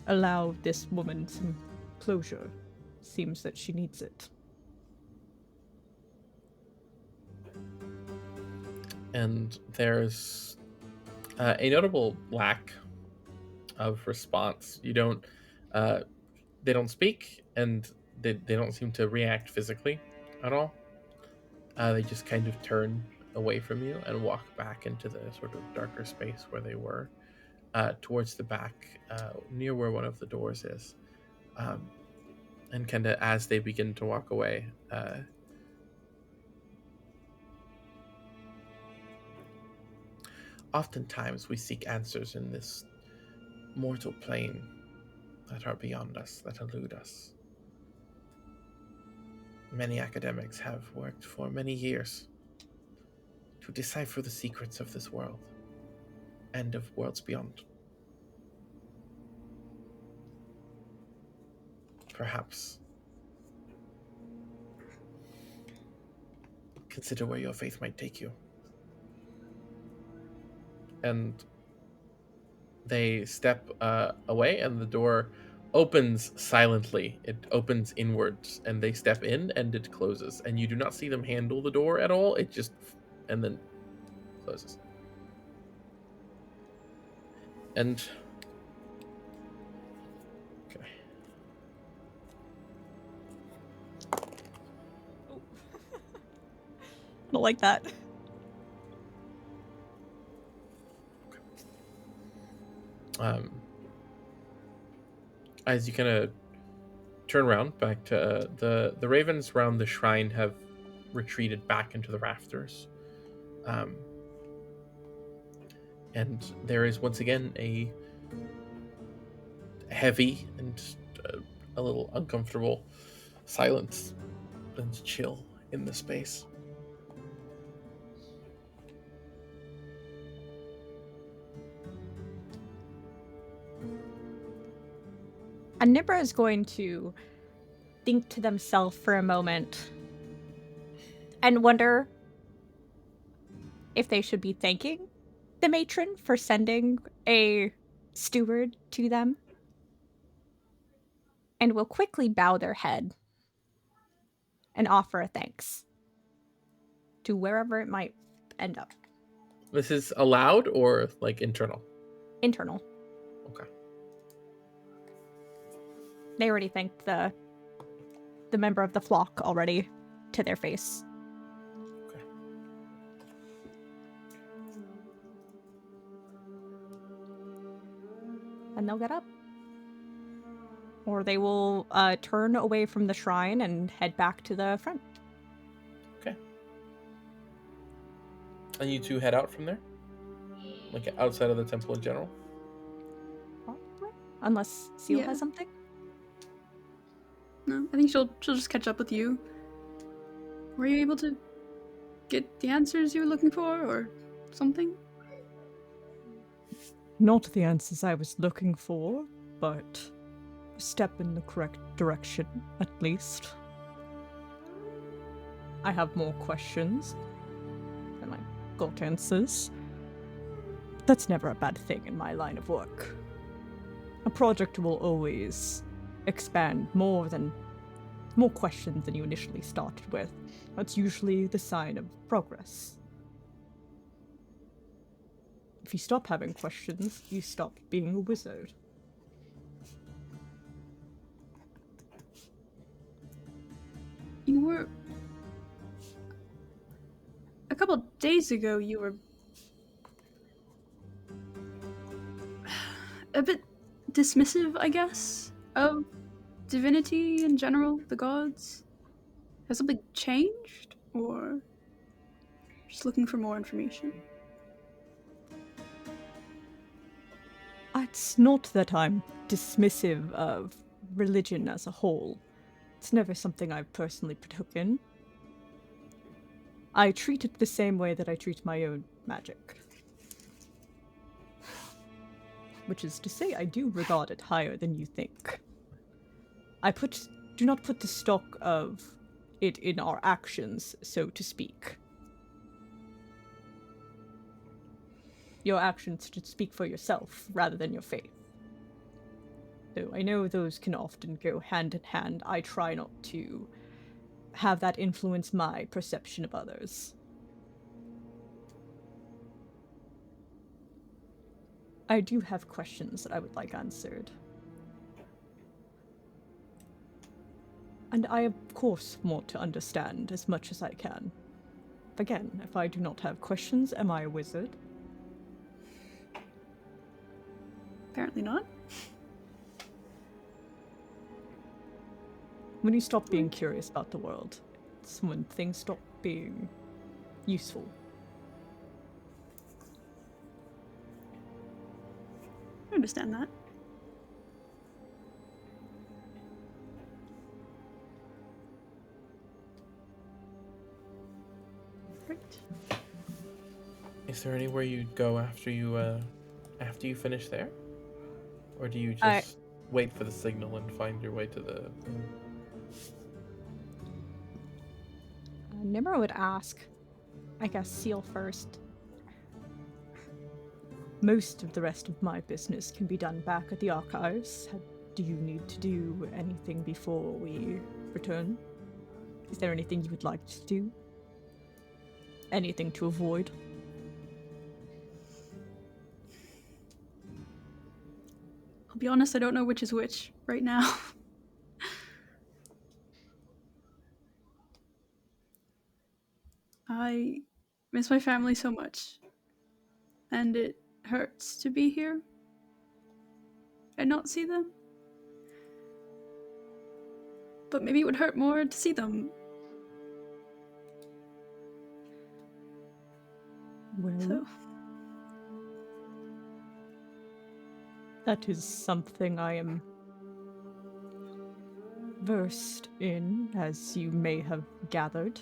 Allow this woman some closure. Seems that she needs it. And there's a notable lack of response. You don't, they don't speak, and they don't seem to react physically at all. They just kind of turn away from you and walk back into the sort of darker space where they were, towards the back, near where one of the doors is. And kind of as they begin to walk away, oftentimes we seek answers in this mortal plane that are beyond us, that elude us. Many academics have worked for many years to decipher the secrets of this world and of worlds beyond. Perhaps consider where your faith might take you. And they step away, and the door opens silently. It opens inwards, and they step in, and it closes. And you do not see them handle the door at all. It just, and then closes. And okay. Not like that. As you kind of turn around back to the ravens around the shrine have retreated back into the rafters, and there is once again a heavy and a little uncomfortable silence and chill in the space. And Nibra is going to think to themselves for a moment and wonder if they should be thanking the matron for sending a steward to them, and will quickly bow their head and offer a thanks to wherever it might end up. This is allowed or like internal? Internal. Okay. They already thanked the member of the flock already to their face. Okay. And they'll get up. Or they will turn away from the shrine and head back to the front. Okay. And you two head out from there? Like outside of the temple in general? Probably. Unless Seal Yeah. has something. No, I think she'll just catch up with you. Were you able to get the answers you were looking for, or something? Not the answers I was looking for, but step in the correct direction, at least. I have more questions than I got answers. That's never a bad thing in my line of work. A project will always expand more questions than you initially started with. That's usually the sign of progress. If you stop having questions, you stop being a wizard. You were... A couple days ago, you were... a bit dismissive, I guess, of divinity in general, the gods. Has something changed? Or just looking for more information? It's not that I'm dismissive of religion as a whole. It's never something I've personally partook in. I treat it the same way that I treat my own magic. Which is to say, I do regard it higher than you think. Do not put the stock of it in our actions, so to speak. Your actions should speak for yourself, rather than your faith. Though I know those can often go hand in hand, I try not to have that influence my perception of others. I do have questions that I would like answered. And I, of course, want to understand as much as I can. Again, if I do not have questions, am I a wizard? Apparently not. When you stop being curious about the world, it's when things stop being useful. I understand that. Right. Is there anywhere you'd go after you finish there? Or do you just wait for the signal and find your way to the... Nimmer would ask, I guess, Seal first. Most of the rest of my business can be done back at the archives. Do you need to do anything before we return? Is there anything you would like to do? Anything to avoid? I'll be honest, I don't know which is which right now. I miss my family so much, and it hurts to be here and not see them. But maybe it would hurt more to see them. Well, So, that is something I am versed in, as you may have gathered.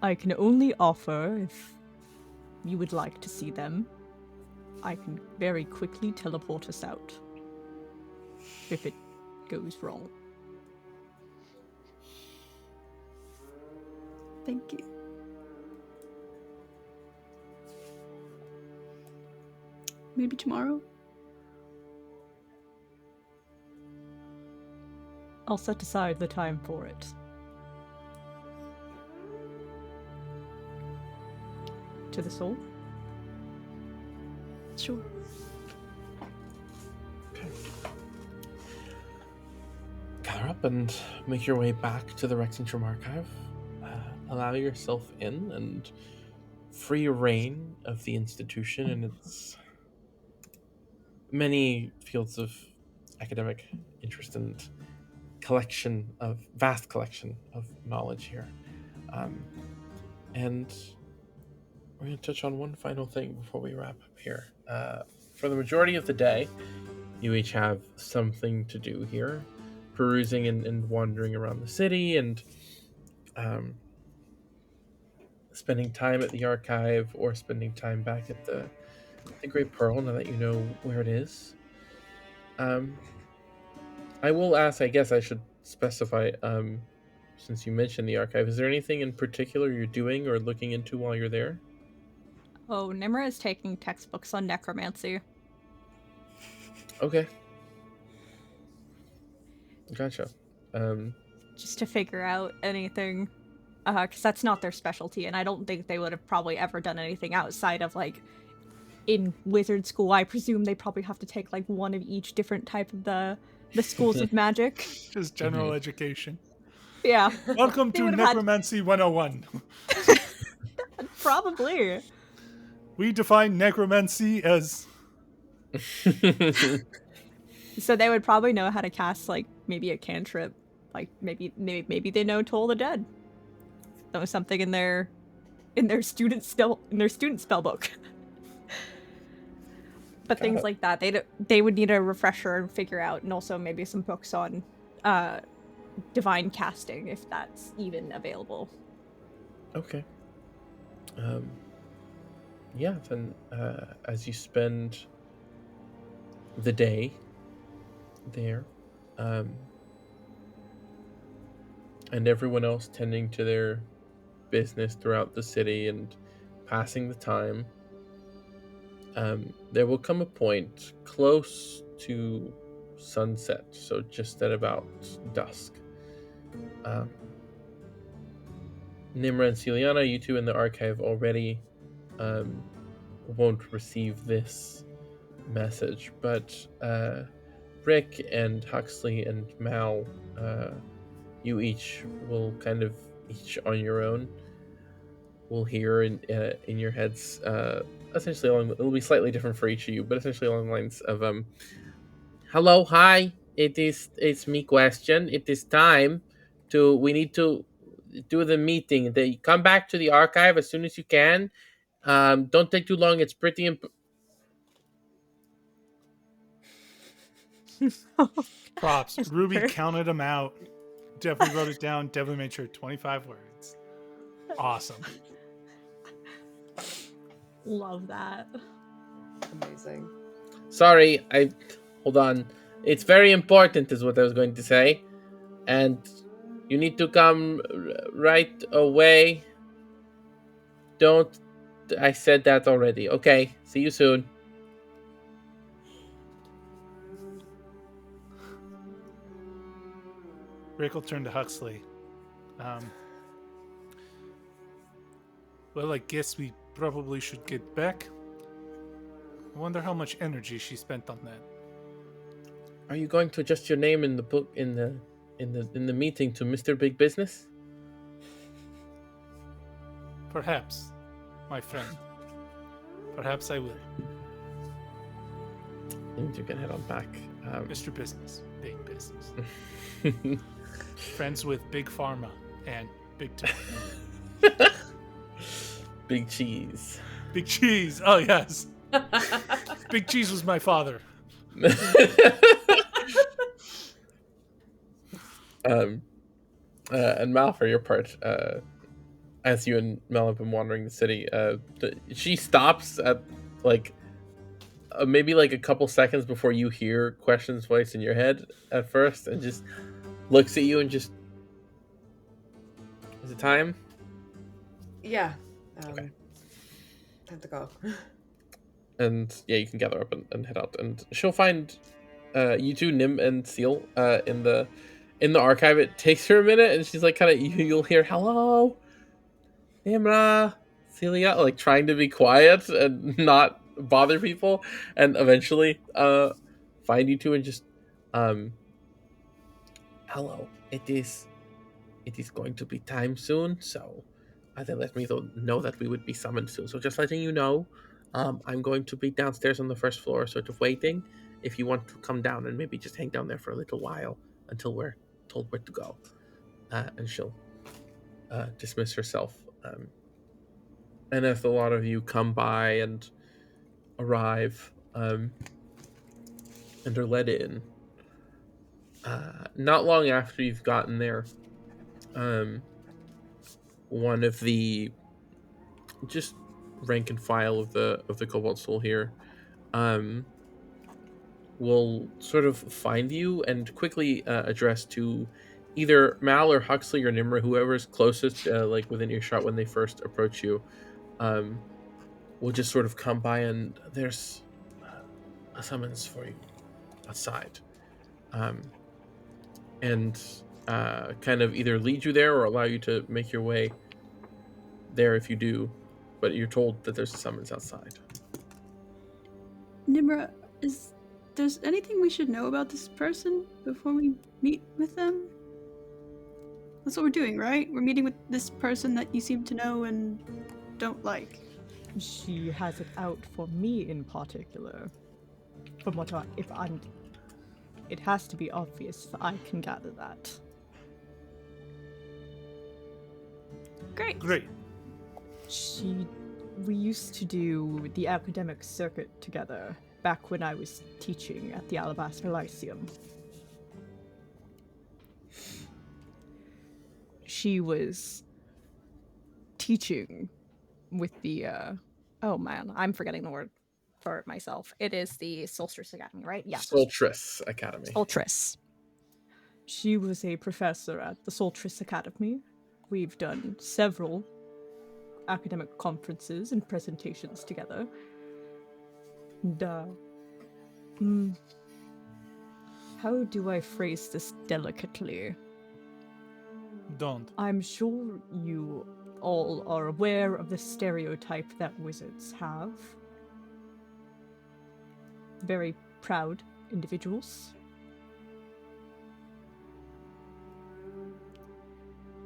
I can only offer if you would like to see them. I can very quickly teleport us out if it goes wrong. thank you. Maybe tomorrow? I'll set aside the time for it. To the soul? Sure. Gather up and make your way back to the Rexxentrum archive. Allow yourself in and free reign of the institution and its many fields of academic interest and vast collection of knowledge here. And we're going to touch on one final thing before we wrap up here. For the majority of the day, you each have something to do here, perusing and wandering around the city and spending time at the archive or spending time back at the the Great Pearl, now that you know where it is. I will ask, I guess I should specify, since you mentioned the archive, is there anything in particular you're doing or looking into while you're there? Oh, Nimra is taking textbooks on necromancy. Okay. Gotcha. Just to figure out anything, because that's not their specialty, and I don't think they would have probably ever done anything outside of, like, in wizard school. I presume they probably have to take, like, one of each different type of the schools of magic. Just general education. Yeah. Welcome They to would've had- Necromancy 101. Probably. We define necromancy as... So they would probably know how to cast, like, maybe a cantrip. Like, maybe they know Toll the Dead. Know something in their student spell book. But things like that, they would need a refresher and figure out, and also maybe some books on divine casting, if that's even available. Okay. Yeah, then as you spend the day there, and everyone else tending to their business throughout the city and passing the time, there will come a point close to sunset, so just at about dusk. Nimra and Celiana, you two in the archive already won't receive this message, but Rick and Huxley and Mal, you each will kind of, each on your own, will hear in your heads, essentially it'll be slightly different for each of you, but essentially along the lines of, hello, hi, it's me question. It is time we need to do the meeting. They come back to the archive as soon as you can. Don't take too long. It's pretty Props. Ruby counted them out. Definitely wrote it down. Definitely made sure 25 words. Awesome. Love that. Amazing. Sorry, hold on. It's very important is what I was going to say. And you need to come right away. I said that already. Okay, see you soon. Rick will turn to Huxley. Well, I guess we probably should get back. I wonder how much energy she spent on that. Are you going to adjust your name in the book in the meeting to Mr. Big Business? Perhaps, my friend. Perhaps I will. And you can head on back. Mr. Business. Big business. Friends with Big Pharma and Big Tobacco. Big Cheese. Big Cheese. Oh, yes. Big Cheese was my father. And Mal, for your part, as you and Mel have been wandering the city, she stops at maybe a couple seconds before you hear Question's voice in your head at first, and just looks at you and just, is it time? Yeah. Okay. Time to go. And yeah, you can gather up and head out, and she'll find you two, Nim and Seal, in the archive. It takes her a minute, and she's like, kind of, you'll hear, hello, Nimra, Celia, like trying to be quiet and not bother people, and eventually find you two and just, hello, it is going to be time soon, so they let me know that we would be summoned soon, so just letting you know, I'm going to be downstairs on the first floor, sort of waiting, if you want to come down and maybe just hang down there for a little while until we're told where to go. And she'll dismiss herself. And as a lot of you come by and arrive and are let in, not long after you've gotten there, one of the just rank and file of the Cobalt Soul here, will sort of find you and quickly address to either Mal or Huxley or Nimra, whoever's closest, like within earshot when they first approach you. Will just sort of come by, and there's a summons for you outside, and kind of either lead you there or allow you to make your way there if you do, but you're told that there's a summons outside. Nimra, is there's anything we should know about this person before we meet with them? That's what we're doing, right? We're meeting with this person that you seem to know and don't like. She has it out for me in particular. From what it has to be obvious that I can gather that. Great. We used to do the academic circuit together back when I was teaching at the Alabaster Lyceum. She was teaching with the, oh man, I'm forgetting the word for it myself. It is the Solstice Academy, right? Yeah. Solstice Academy. Solstice. She was a professor at the Solstice Academy. We've done several academic conferences and presentations together. And, how do I phrase this delicately? Don't. I'm sure you all are aware of the stereotype that wizards have. Very proud individuals.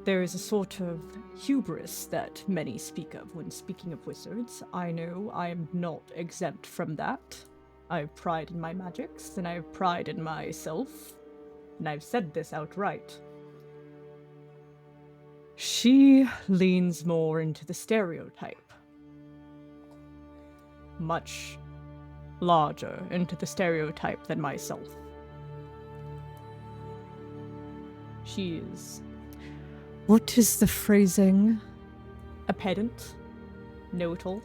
There is a sort of hubris that many speak of when speaking of wizards. I know I am not exempt from that. I have pride in my magics, and I have pride in myself, and I've said this outright. She leans more into the stereotype. Much larger into the stereotype than myself. She is... what is the phrasing? A pedant? Know-it-all?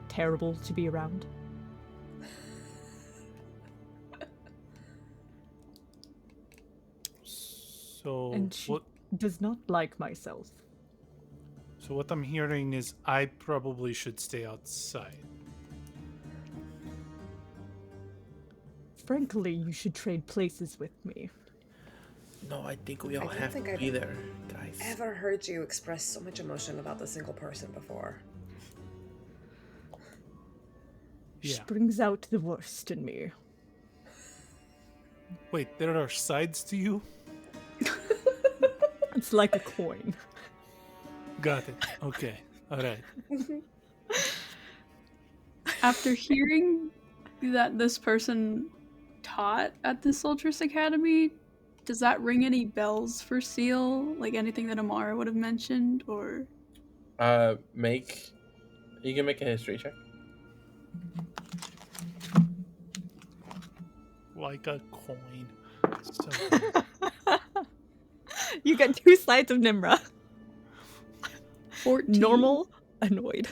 Terrible to be around. So And she what? does not like myself. So what I'm hearing is I probably should stay outside. Frankly, you should trade places with me. No, I think we all don't have think to I've be there, guys. Ever heard you express so much emotion about a single person before? Yeah. She brings out the worst in me. Wait, there are sides to you? It's like a coin. Got it. Okay. All right. After hearing that this person taught at the Solstice Academy, does that ring any bells for Seal? Like anything that Amara would have mentioned, or? You can make a history check. Like a coin. So You get two sides of Nimra. 14. Normal, annoyed.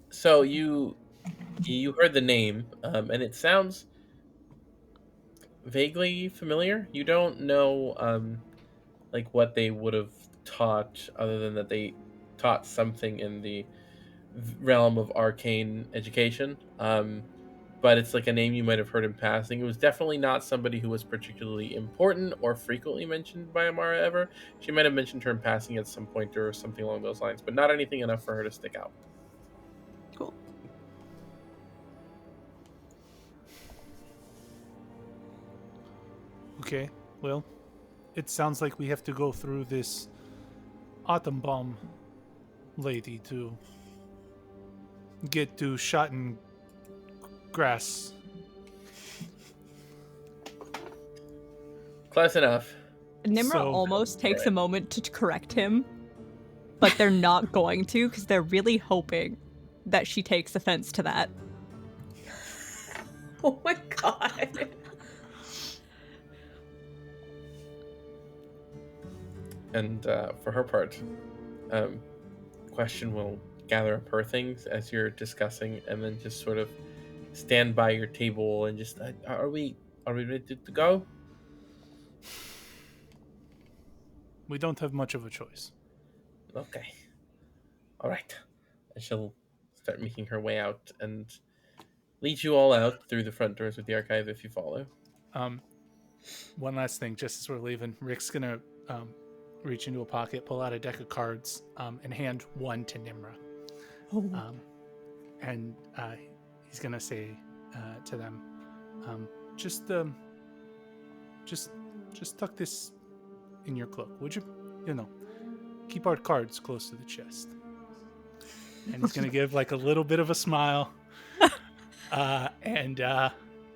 So you heard the name, and it sounds vaguely familiar. You don't know like what they would have taught, other than that they taught something in the realm of arcane education. But it's like a name you might have heard in passing. It was definitely not somebody who was particularly important or frequently mentioned by Amara ever. She might have mentioned her in passing at some point or something along those lines, but not anything enough for her to stick out. Cool. okay. Well, it sounds like we have to go through this autumn bomb lady to get to Shaun grass. Close enough. Nimra So- almost takes a moment to correct him, but they're not going to because they're really hoping that she takes offense to that. Oh my god. And for her part, Question will gather up her things as you're discussing, and then just sort of stand by your table and just, are we ready to go? We don't have much of a choice. Okay. All right. And she'll start making her way out and lead you all out through the front doors of the archive if you follow. One last thing, just as we're leaving, Rick's gonna reach into a pocket, pull out a deck of cards, and hand one to Nimra. Oh. And he's gonna say to them, just tuck this in your cloak, would you? You know, keep our cards close to the chest. And he's gonna give like a little bit of a smile, and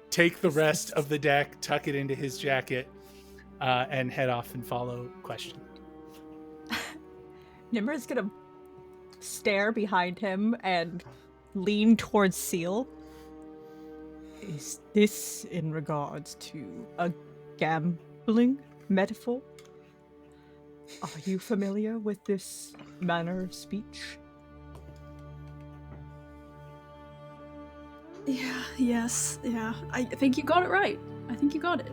take the rest of the deck, tuck it into his jacket, and head off and follow Question. Nimra's gonna stare behind him and lean towards Seal. Is this in regards to a gambling metaphor? Are you familiar with this manner of speech? Yeah, yes, yeah. I think you got it right. I think you got it.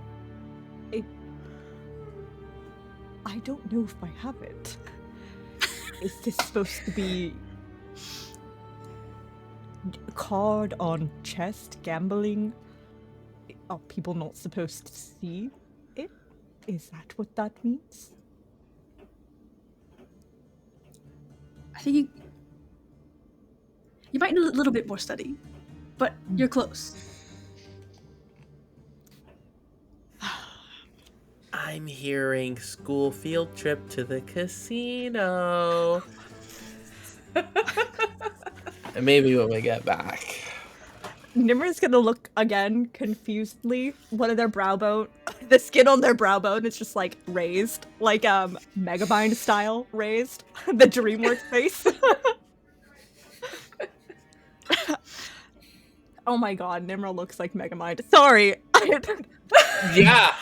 I don't know if I have it. Is this supposed to be card on chest gambling? Are people not supposed to see it? Is that what that means? I think you might need a little bit more study, but you're close. I'm hearing school field trip to the casino. And maybe when we get back. Nimra's gonna look again confusedly. One of their brow bone, the skin on their brow bone is just like raised, like Megamind style raised. The DreamWorks face. Oh my god, Nimra looks like Megamind. Sorry. Yeah.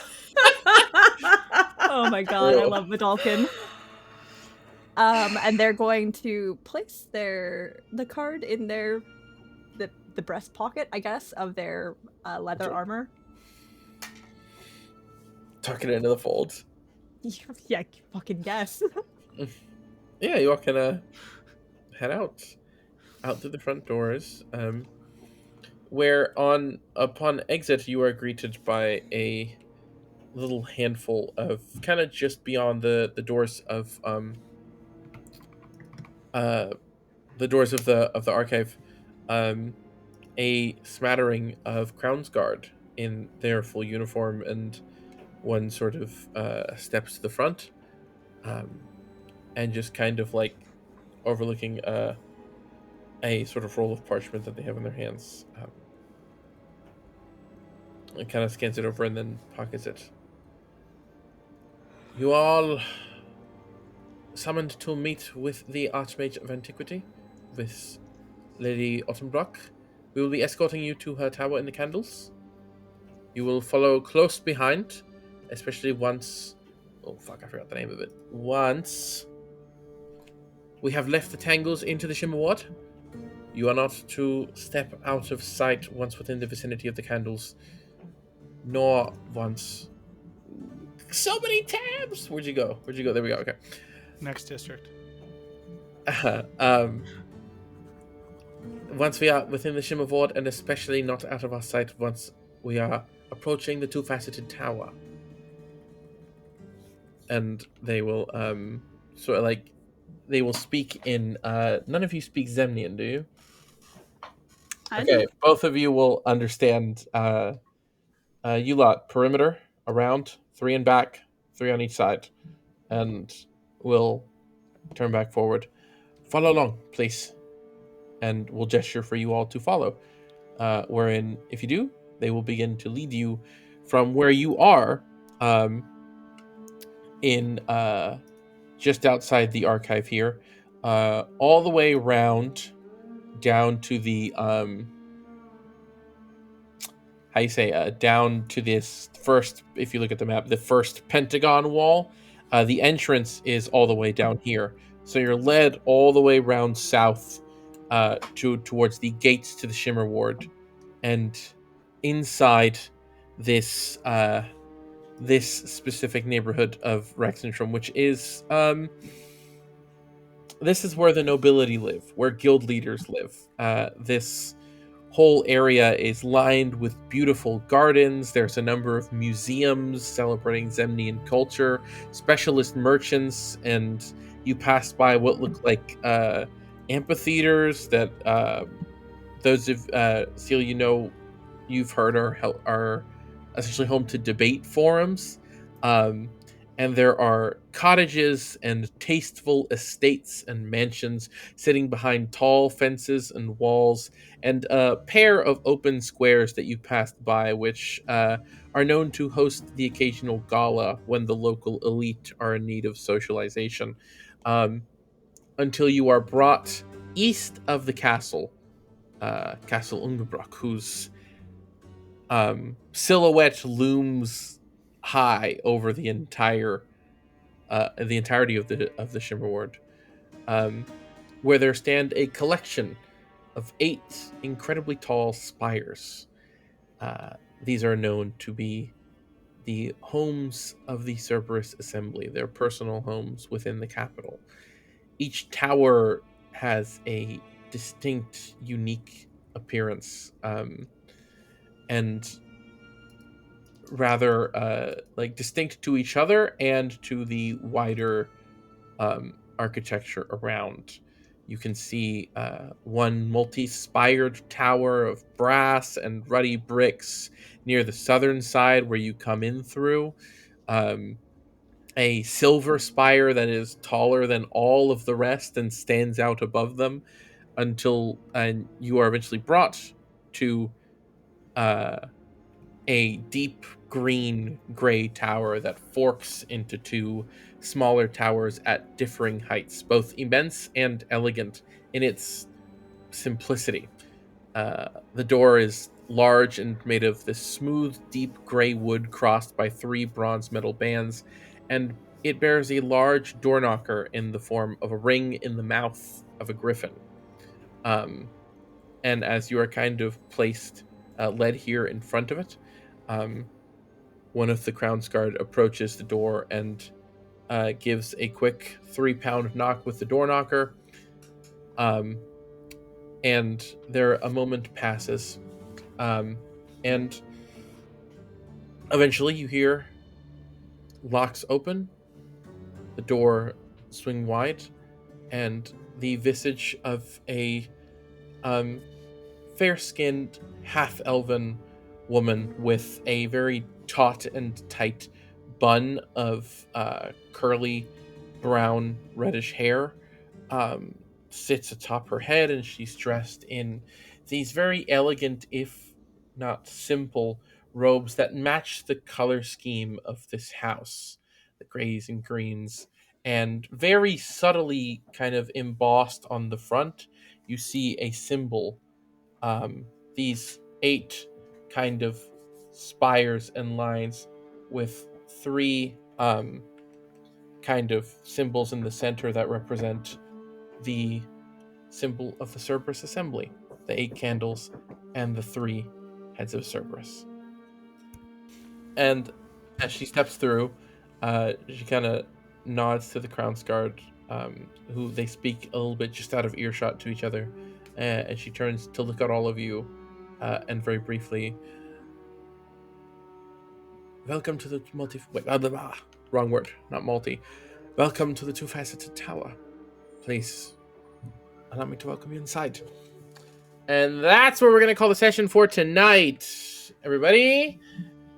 Oh my god, I love Vidalkin. And they're going to place the card in the breast pocket, I guess, of their leather armor. Tuck it into the folds. Yeah, fucking guess. Yeah, you all can head out through the front doors. Where upon exit, you are greeted by a little handful of, kind of just beyond the doors of the doors of the archive, a smattering of Crown's Guard in their full uniform, and one sort of steps to the front, and just kind of like overlooking a sort of roll of parchment that they have in their hands, and kind of scans it over and then pockets it. You all summoned to meet with the Archmage of Antiquity, with Lady Ottenbrock. We will be escorting you to her tower in the candles. You will follow close behind, especially once... Oh, fuck, I forgot the name of it. Once we have left the tangles into the Shimmer Ward, you are not to step out of sight once within the vicinity of the candles, nor once... So many tabs! Where'd you go? There we go, okay. Next district. Once we are within the Shimmer Ward, and especially not out of our sight once we are approaching the two-faceted tower. And they will sort of like, they will speak in none of you speak Zemnian, do you? Okay, both of you will understand. You lot, perimeter around, 3 and back, 3 on each side, and we'll turn back forward. Follow along, please. And we'll gesture for you all to follow. Wherein, if you do, they will begin to lead you from where you are, in just outside the archive here, all the way around down to the down to this first, if you look at the map, the first Pentagon wall, The entrance is all the way down here, so you're led all the way round south towards the gates to the Shimmer Ward, and inside this this specific neighborhood of Rexxentrum, which is this is where the nobility live, where guild leaders live. This whole area is lined with beautiful gardens. There's a number of museums celebrating Zemnian culture, specialist merchants, and you pass by what look like amphitheaters that those of Seal, you've heard are essentially home to debate forums. And there are cottages and tasteful estates and mansions sitting behind tall fences and walls, and a pair of open squares that you passed by, which are known to host the occasional gala when the local elite are in need of socialization. Until you are brought east of the castle, Castle Ungebrock, whose silhouette looms high over the entirety of the Shimmer Ward, where there stand a collection of 8 incredibly tall spires. These are known to be the homes of the Cerberus Assembly, their personal homes within the capital. Each tower has a distinct, unique appearance, and rather distinct to each other and to the wider architecture around. You can see one multi-spired tower of brass and ruddy bricks near the southern side where you come in through. A silver spire that is taller than all of the rest and stands out above them until you are eventually brought to a deep green-gray tower that forks into 2 smaller towers at differing heights, both immense and elegant in its simplicity. The door is large and made of this smooth, deep gray wood crossed by 3 bronze metal bands, and it bears a large door knocker in the form of a ring in the mouth of a griffin. And as you are kind of placed, led here in front of it, one of the Crown's Guard approaches the door and gives a quick 3-pound knock with the door knocker. And there a moment passes, and eventually you hear locks open, the door swing wide, and the visage of a fair-skinned, half-elven woman with a very taut and tight bun of curly brown reddish hair sits atop her head, and she's dressed in these very elegant, if not simple, robes that match the color scheme of this house, the grays and greens, and very subtly kind of embossed on the front you see a symbol, these 8 kind of spires and lines with 3 kind of symbols in the center that represent the symbol of the Cerberus Assembly, the 8 candles and the 3 heads of Cerberus. And as she steps through, she kind of nods to the Crown's Guard, who they speak a little bit just out of earshot to each other, and she turns to look at all of you, and very briefly, welcome to the wrong word, not multi. Welcome to the 2-faceted tower. Please allow me to welcome you inside. And that's where we're going to call the session for tonight. Everybody,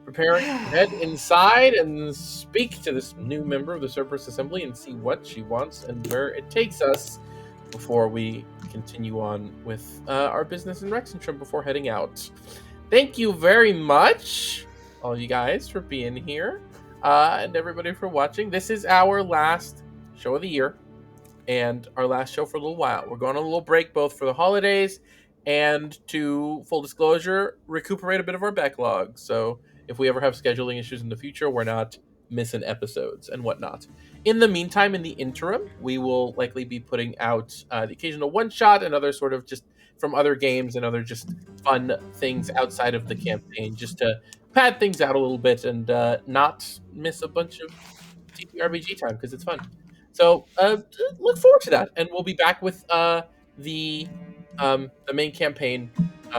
prepare to head inside and speak to this new member of the Cerberus Assembly and see what she wants and where it takes us before we continue on with our business in Rexxentrum before heading out. Thank you very much, all you guys, for being here, and everybody for watching. This is our last show of the year and our last show for a little while. We're going on a little break both for the holidays and, to full disclosure, recuperate a bit of our backlog. So if we ever have scheduling issues in the future, we're not missing episodes and whatnot. In the meantime, in the interim, we will likely be putting out the occasional one-shot and other sort of just from other games and other just fun things outside of the campaign, just to pad things out a little bit and not miss a bunch of TTRPG time, because it's fun. So look forward to that, and we'll be back with the main campaign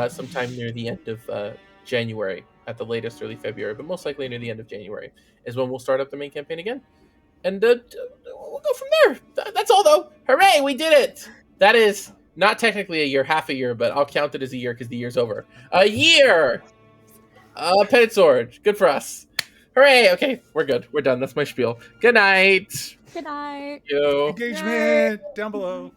sometime near the end of January, at the latest early February, but most likely near the end of January is when we'll start up the main campaign again, and we'll go from there. That's all, though. Hooray, we did it! That is not technically a year, half a year, but I'll count it as a year because the year's over. A year! Petted sword. Good for us. Hooray! Okay, we're good. We're done. That's my spiel. Good night. Good night. Yo. Engagement down below.